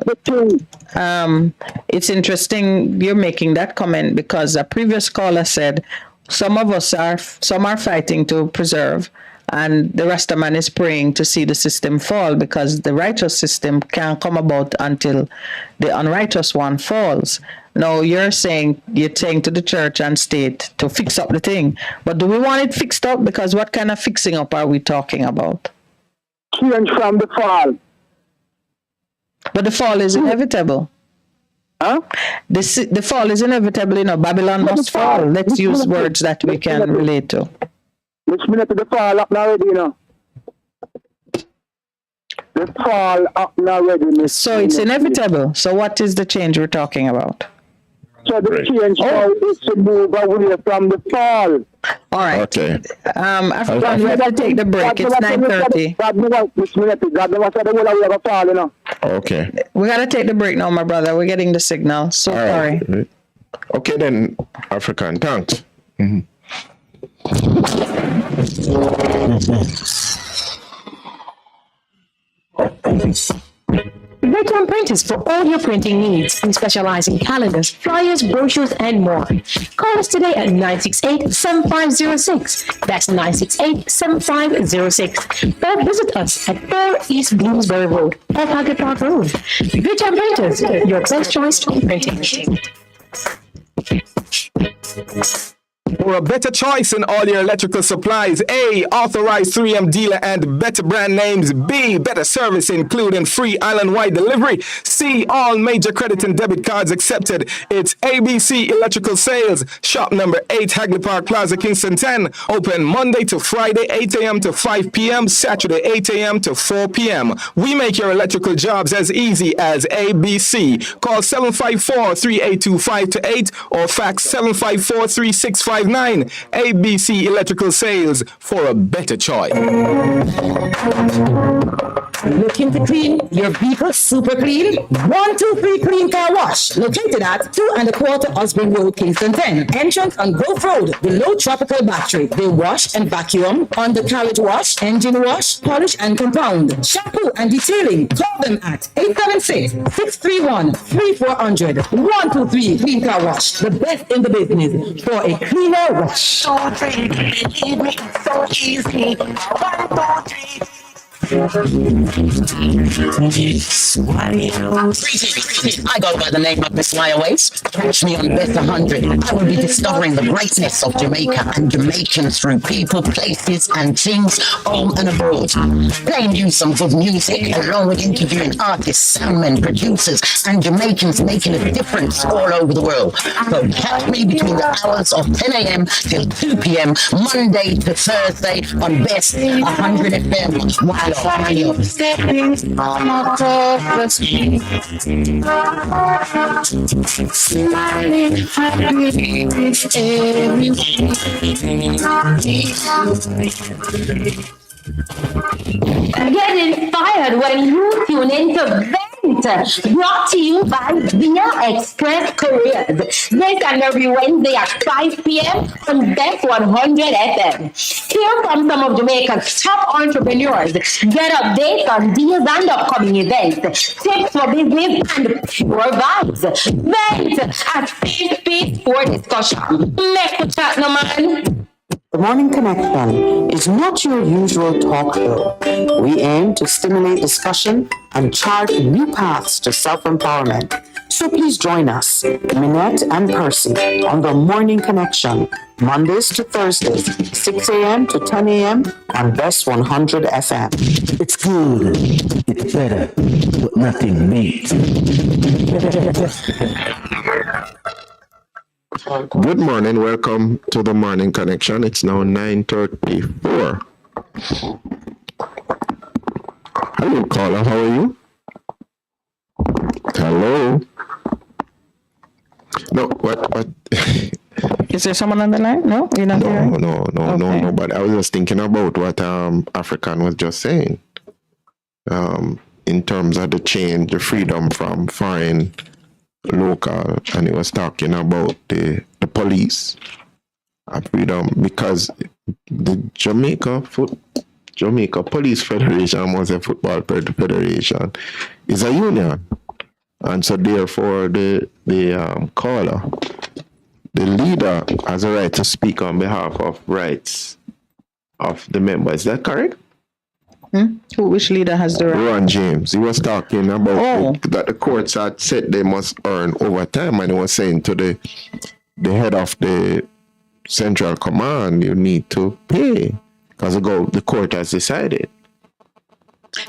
it's interesting you're making that comment, because a previous caller said some are fighting to preserve, and the Rastaman is praying to see the system fall, because the righteous system can't come about until the unrighteous one falls. Now you're saying to the church and state to fix up the thing, but do we want it fixed up? Because what kind of fixing up are we talking about? Change from the fall. But the fall is inevitable. Huh? The fall is inevitable, you know. Babylon must fall. Let's use words that we can relate to. Which minute the fall up now already, you know? The fall up now already. So it's inevitable. So what is the change we're talking about? So the change now is to move away from the fall. All right. Okay. African, we have to take the break. It's 9:30. Okay. We got to take the break now, my brother. We're getting the signal. So sorry. Right. Okay, then, African. Thanks. Veteran Printers for all your printing needs. We specialize in calendars, flyers, brochures, and more. Call us today at 968-7506. That's 968-7506. Or visit us at 4 East Bloomsbury Road, off Haggard Park Road. Veteran Printers, your best choice for printing. For a better choice in all your electrical supplies, A, authorized 3M dealer and better brand names. B, better service including free island-wide delivery. C, all major credit and debit cards accepted. It's ABC Electrical Sales. Shop number 8, Hagley Park Plaza, Kingston 10. Open Monday to Friday, 8 a.m. to 5 p.m. Saturday, 8 a.m. to 4 p.m. We make your electrical jobs as easy as ABC. Call 754-382-528 or fax 754-3659. ABC Electrical Sales, for a better choice. Looking to clean your vehicle super clean? 123 Clean Car Wash. Located at 2 1/4 Osborne Road, Kingston 10. Entrance on Grove Road, below Tropical Battery. They wash and vacuum, undercarriage wash, engine wash, polish and compound, shampoo and detailing. Call them at 876-631-3400. 123 Clean Car Wash. The best in the business for a cleaner wash. Believe me, so easy. 1, 2, 3. I go by the name of Miss Waste. Catch me on Best 100. I will be discovering the greatness of Jamaica and Jamaicans through people, places, and things home and abroad. Playing you some good music along with interviewing artists, soundmen, producers, and Jamaicans making a difference all over the world. So catch me between the hours of 10 a.m. till 2 p.m. Monday to Thursday on Best 100 FM. Stepping on the street, smiling happy Get inspired when you tune into Vent, brought to you by Via Express Couriers. This and every Wednesday at 5 p.m. on Best 100 FM. Hear from some of Jamaica's top entrepreneurs. Get updates on deals and upcoming events, tips for business, and pure vibes. Vent at safe space for discussion. Make a chat, no man. The Morning Connection is not your usual talk show. We aim to stimulate discussion and chart new paths to self-empowerment. So please join us, Minette and Percy, on The Morning Connection, Mondays to Thursdays, 6 a.m. to 10 a.m. on Best 100 FM. It's good, it's better, but nothing beats. Good morning, welcome to the Morning Connection. It's now 9:34. Hello, caller, how are you? Hello? No, what? Is there someone on the line? No, you're not there? No, but I was just thinking about what African was just saying. In terms of the change, the freedom from foreign, local, and he was talking about the police and freedom, because the Jamaica Police Federation, was a football federation, is a union, and so therefore the caller, the leader, has a right to speak on behalf of rights of the members. Is that correct? Which leader has the right? Ron James. He was talking about that the courts had said they must earn overtime, and he was saying to the head of the Central Command, you need to pay because the court has decided.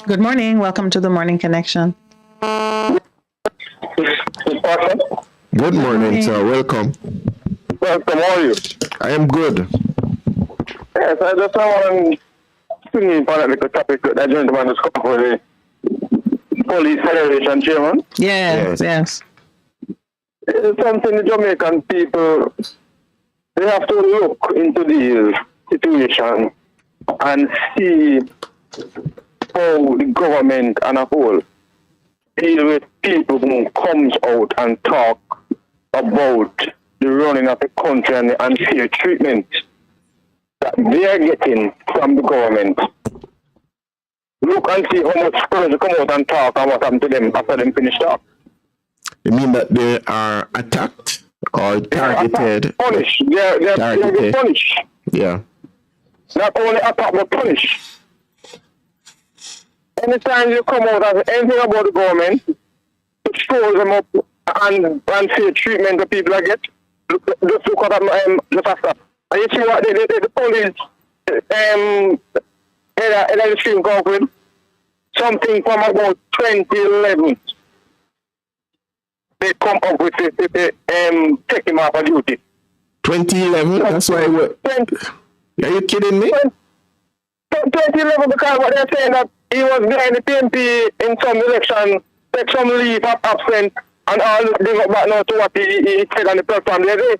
Good morning. Welcome to the Morning Connection. Good morning, sir. Welcome. Welcome, how are you? I am good. Yes, I just want to in for that little topic that gentleman has come for the Police Federation chairman. Yes. It's something the Jamaican people, they have to look into these situations and see how the government and a whole deal with people who comes out and talk about the running of the country and the unfair treatment that they are getting from the government. Look and see how much person come out and talk and what happened to them after them finish talk. You mean that they are attacked or targeted? Punished. They're punished. Yeah. Not only attack but punish. Anytime you come out and anything about the government, it shows them up and unfair treatment the people get. Just look at them, And you see what the police in the stream go with? Something from about 2011. They come up with take him off of duty. 2011? That's why are you kidding me? 2011, because what they're saying that he was behind the PMP in some election, take some leave of absence, and all bring up back now to what he said on the platform the other day.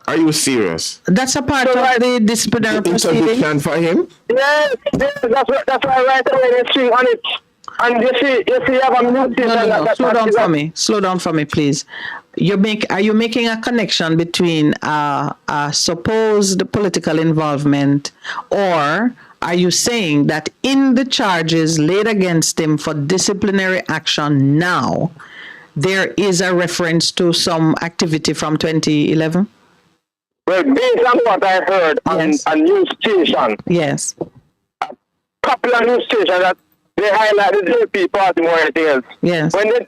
Are you serious? That's a part of the disciplinary proceeding. Interdiction for him? Yes, that's why right away they swing on it. And you see, you have a mutation. No. Slow down for me, please. Are you making a connection between supposed political involvement, or are you saying that in the charges laid against him for disciplinary action now, there is a reference to some activity from 2011? Well, based on what I heard on a news station, yes, a popular news station, that they highlight the JP party more than anything else. Yes. When the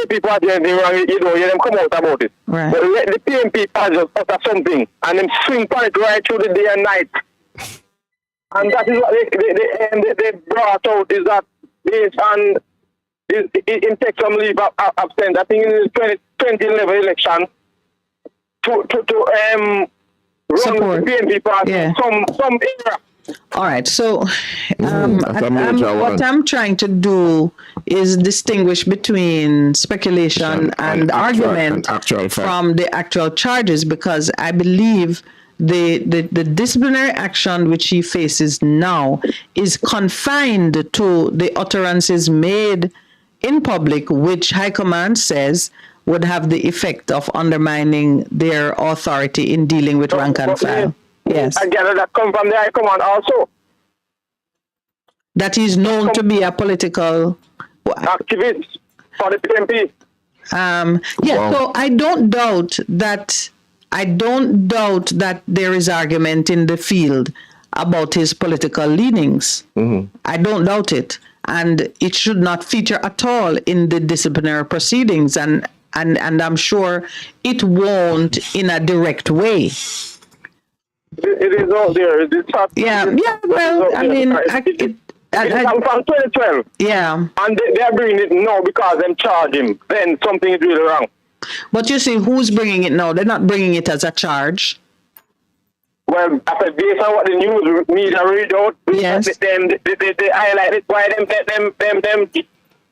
JP party anything wrong, you don't hear them come out about it. Right. But let the PMP party just utter something, and them swing on it right through the day and night. And that is what they brought out, is that based on it takes some leave of absence. I think in the 2011 election to run the PNP party some era. All right. So what I'm trying to do is distinguish between speculation and argument from the actual charges, because I believe the disciplinary action which he faces now is confined to the utterances made in public, which High Command says would have the effect of undermining their authority in dealing with rank and file. Yes. I gather that come from the High Command also. That is known to be a political activist for the PMP. So I don't doubt that there is argument in the field about his political leanings. Mm-hmm. I don't doubt it. And it should not feature at all in the disciplinary proceedings. And I'm sure it won't in a direct way. It is out there. Well, I mean, it's from 2012. Yeah. And they're bringing it now because them charge him. Then something is really wrong. But you see, who's bringing it now? They're not bringing it as a charge. Well, I said, based on what the news media read out, yes, they highlight it, why them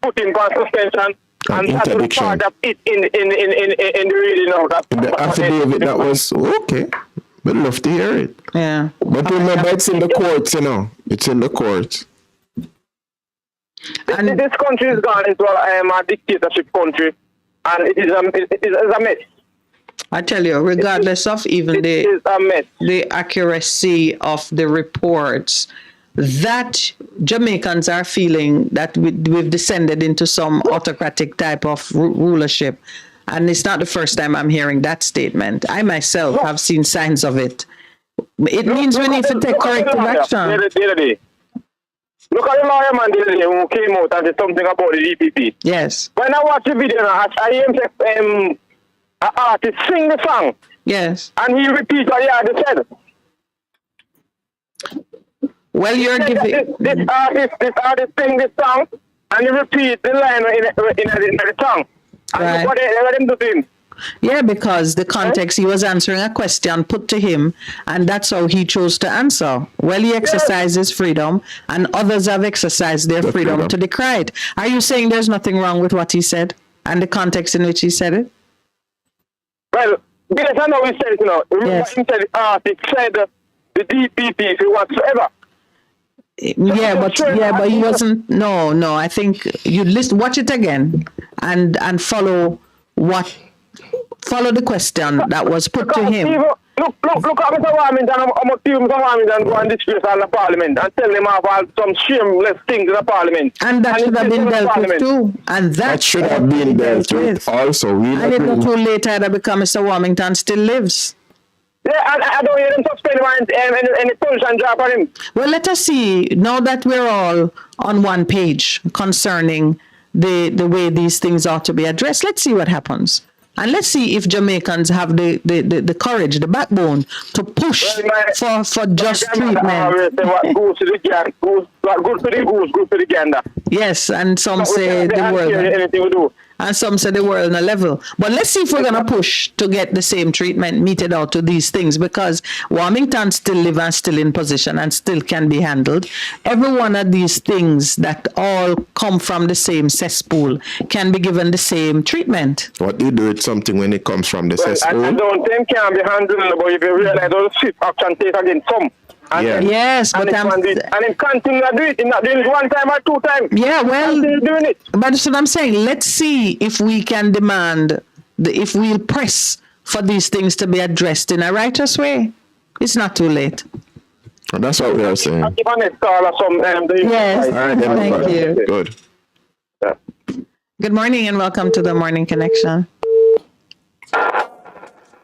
put him on suspension, and that was part of it in the reading out. The affidavit that was okay. We'd love to hear it. Yeah. But remember, it's in the courts, you know. It's in the courts. And this country is gone into a dictatorship country, and it is a mess. I tell you, regardless of even the accuracy of the reports, that Jamaicans are feeling that we've descended into some autocratic type of rulership. And it's not the first time I'm hearing that statement. I myself have seen signs of it. It means we need to take corrective action. Look at the lawyer man the other day who came out and said something about the DPP. Yes. When I watch the video, I hear him say, an artist sing the song. Yes. And he repeats what the artist said. Well, you're giving... This artist sing this song, and he repeats the line in the song. And right. What they him to him. Yeah, because the context, he was answering a question put to him, and that's how he chose to answer. Well, he exercises freedom, and others have exercised their freedom to decry it. Are you saying there's nothing wrong with what he said and the context in which he said it? Well, because I know he said it, you know. Remember him said the artist said the DPP whatsoever. Yeah, but he wasn't. No. I think you watch it again, and follow the question that was put to him. Look at Mr. Warmington. I'm going to see Mr. Warmington go and disgrace all the parliament and tell them about some shameless things in the parliament. And that should have been dealt with too. And that should have been dealt with also. And it's not too late either because Mr. Warmington still lives. Yeah, and I don't hear them suspend any punch and drop on him. Well, let us see, now that we're all on one page concerning the way these things ought to be addressed, let's see what happens. And let's see if Jamaicans have the courage, the backbone to push for just treatment. What goes to the gander, what goes to the goose, goes to the gander. Yes, and some say the world. Anything we do. And some say the world on a level. But let's see if we're going to push to get the same treatment meted out to these things, because Warmington still live and still in position and still can be handled. Every one of these things that all come from the same cesspool can be given the same treatment. What do you do with something when it comes from the cesspool? I don't think can be handled, but if you realize those swift action take against some. And Yeah. Yes, but and him continue to do it. He's not doing it one time or two times. Yeah, well, doing it. But that's what I'm saying. Let's see if we can demand, if we'll press for these things to be addressed in a righteous way. It's not too late. And that's what we are saying. I'll give a next call or some. Yes, All right, then. thank you. Good. Good morning and welcome to the Morning Connection.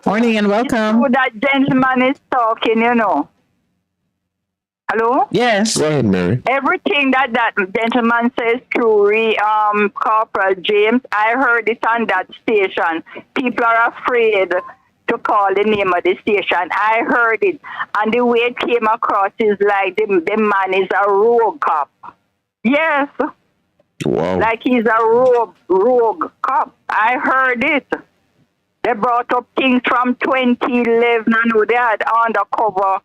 Morning and welcome. That gentleman is talking, you know. Hello? Yes. Go ahead, Mary. Everything that gentleman says through Corporal James, I heard it on that station. People are afraid to call the name of the station. I heard it. And the way it came across is like the man is a rogue cop. Yes. Wow. Like he's a rogue cop. I heard it. They brought up things from 2011 and they had undercover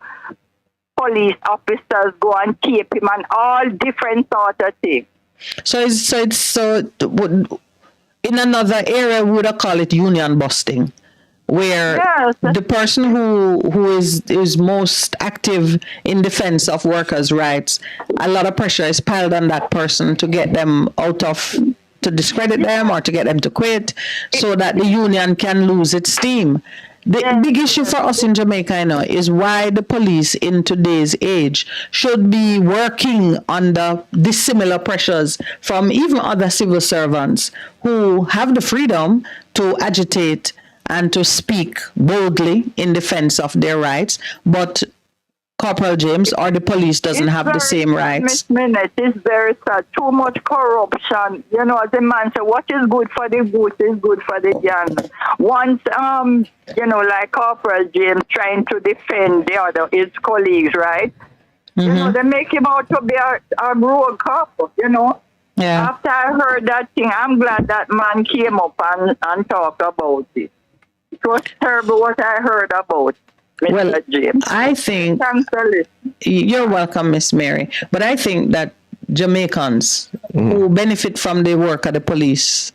police officers go and keep him and all different sort of things. So in another area, we would call it union busting, where the person who is most active in defense of workers' rights, a lot of pressure is piled on that person to get them to discredit them or to get them to quit, so that the union can lose its steam. The big issue for us in Jamaica, is why the police in today's age should be working under dissimilar pressures from even other civil servants who have the freedom to agitate and to speak boldly in defense of their rights, but Corporal James or the police doesn't have the same rights. It's very sad. Too much corruption. As a man said, what is good for the goose is good for the gander. Once, like Corporal James trying to defend his colleagues, right? Mm-hmm. They make him out to be a rogue cop, Yeah. After I heard that thing, I'm glad that man came up and talked about it. It was terrible what I heard about. Well, I think you're welcome, Miss Mary. But I think that Jamaicans who benefit from the work of the police,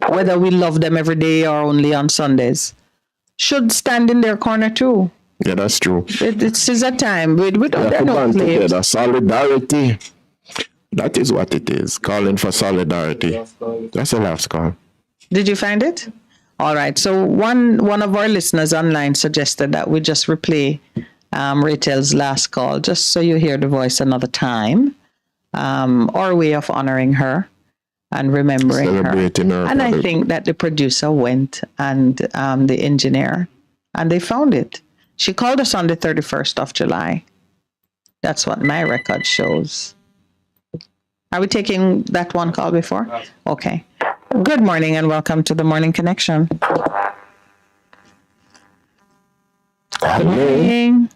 whether we love them every day or only on Sundays, should stand in their corner too. Yeah, that's true. It's a time. We don't Come know on slaves. together. Solidarity. That is what it is. Calling for solidarity. That's a last call. Did you find it? All right. So one of our listeners online suggested that we just replay Rachel's last call, just so you hear the voice another time, our way of honoring her and remembering Celebrating her. And I think that the producer went and the engineer, and they found it. She called us on the 31st of July. That's what my record shows. Are we taking that one call before? Okay. Good morning and welcome to the Morning Connection. Good morning.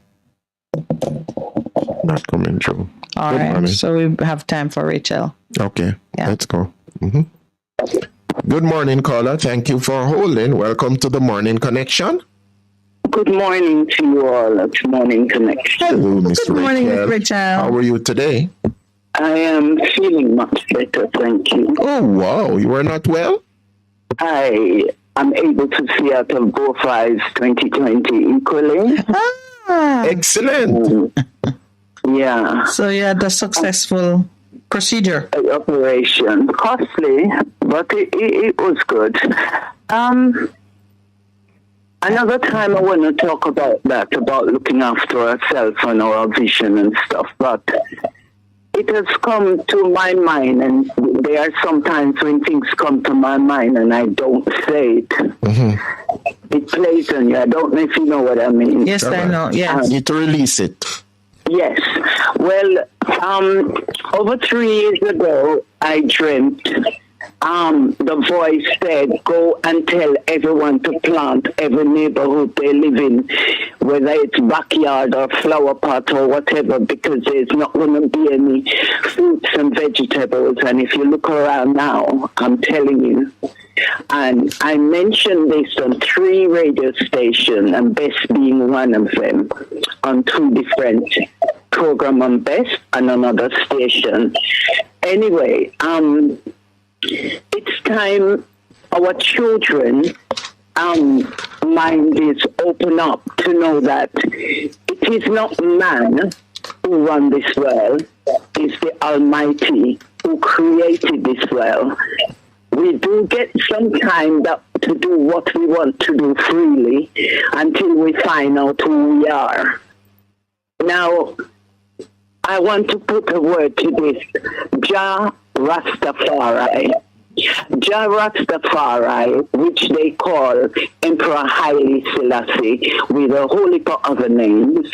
Not coming through. All Good right. morning. So we have time for Rachel. Okay, let's go. Good morning, caller. Thank you for holding. Welcome to the Morning Connection. Good morning to you all at Morning Connection. Hello, Miss Good morning, Rachel. How are you today? I am feeling much better, thank you. Oh, wow. You are not well? I am able to see out of both eyes 2020 equally. Excellent. Yeah. So you had a successful procedure. Operation. Costly, but it was good. Another time I want to talk about that, about looking after ourselves and our vision and stuff, but it has come to my mind, and there are some times when things come to my mind and I don't say it. It plays on you. I don't know if you know what I mean. Yes, I know. Yes. You need to release it. Yes. Well, over 3 years ago, I dreamt the voice said, go and tell everyone to plant every neighborhood they live in, whether it's backyard or flower pot or whatever, because there's not going to be any fruits and vegetables. And if you look around now, I'm telling you, and I mentioned this on 3 radio stations, and Best being one of them, on 2 different programs on Best and another station. Anyway, it's time our children mind is open up to know that it is not man who run this world, it's the Almighty who created this world. We do get some time to do what we want to do freely until we find out who we are. Now, I want to put a word to this. Jah Rastafari. Jah Rastafari, which they call Emperor Haile Selassie, with a whole heap of other names,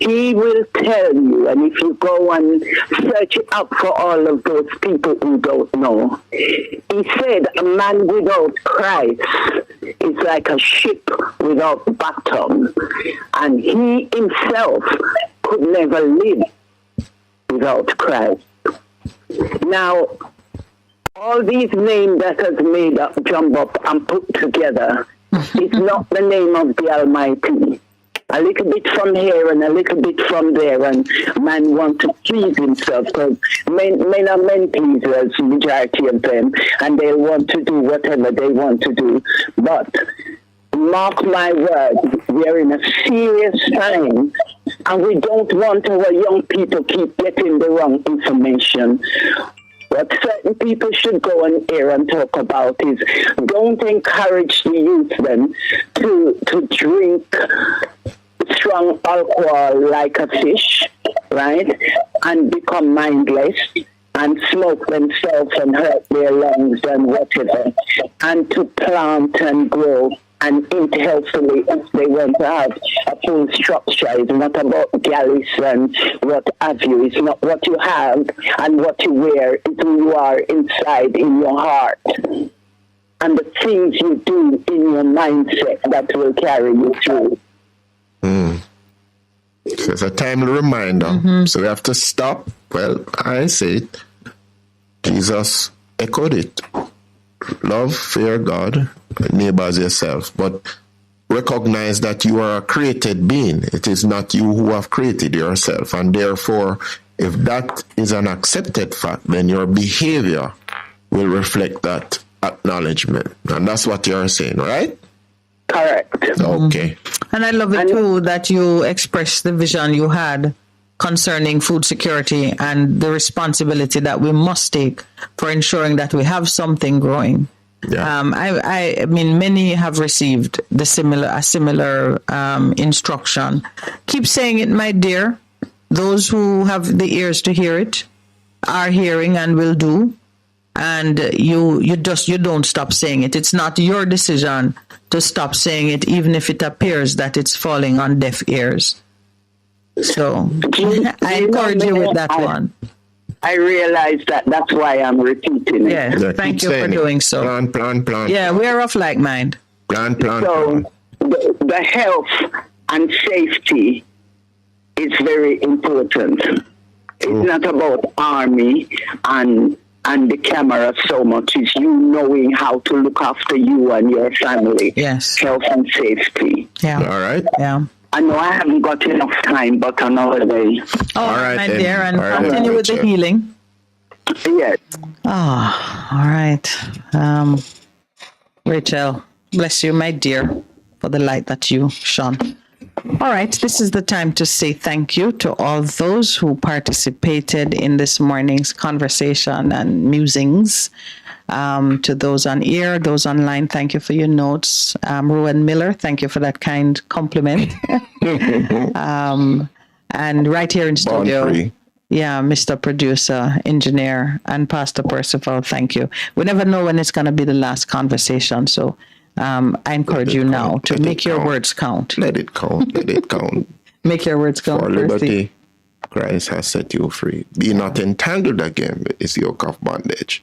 he will tell you, and if you go and search it up for all of those people who don't know, he said a man without Christ is like a ship without bottom, and he himself could never live without Christ. Now, all these names that has made up, jump up and put together, is not the name of the Almighty. A little bit from here and a little bit from there, and man want to please himself, because men are men pleasers, majority of them, and they want to do whatever they want to do. But mark my word, we are in a serious time, and we don't want our young people keep getting the wrong information. What certain people should go on air and talk about is, don't encourage the youth then to drink strong alcohol like a fish, right? And become mindless and smoke themselves and hurt their lungs and whatever. And to plant and grow and eat healthily if they want to have a full structure. It's not about galleys and what have you. It's not what you have and what you wear. It's who you are inside in your heart. And the things you do in your mindset that will carry you through. So it's a timely reminder. So we have to stop. Well, I say it. Jesus echoed it. Love, fear God, neighbor as yourself. But recognize that you are a created being. It is not you who have created yourself. And therefore, if that is an accepted fact, then your behavior will reflect that acknowledgement. And that's what you're saying, right? Correct. Okay. And I love it too that you expressed the vision you had concerning food security and the responsibility that we must take for ensuring that we have something growing. Yeah. I mean, many have received a similar instruction. Keep saying it, my dear. Those who have the ears to hear it are hearing and will do. And you don't stop saying it. It's not your decision to stop saying it, even if it appears that it's falling on deaf ears. So I encourage you with that one. I realize that's why I'm repeating it. Yeah, thank you for doing so. Plan. Yeah, we are of like mind. Plan. So the health and safety is very important. It's not about army and the camera so much. It's you knowing how to look after you and your family. Yes. Health and safety. Yeah. All right. Yeah. I know I haven't got enough time, but another day. All right, my dear, and continue with the healing. Yes. Oh, all right. Rachel, bless you, my dear, for the light that you shone. All right, this is the time to say thank you to all those who participated in this morning's conversation and musings. To those on air, those online, thank you for your notes. Rowan Miller, thank you for that kind compliment. And right here in studio, Mr. Producer, Engineer, and Pastor Percival, thank you. We never know when it's going to be the last conversation, so I encourage you now to make your words count. Let it count. Make your words count. For liberty, Christ has set you free. Be not entangled again with his yoke of bondage.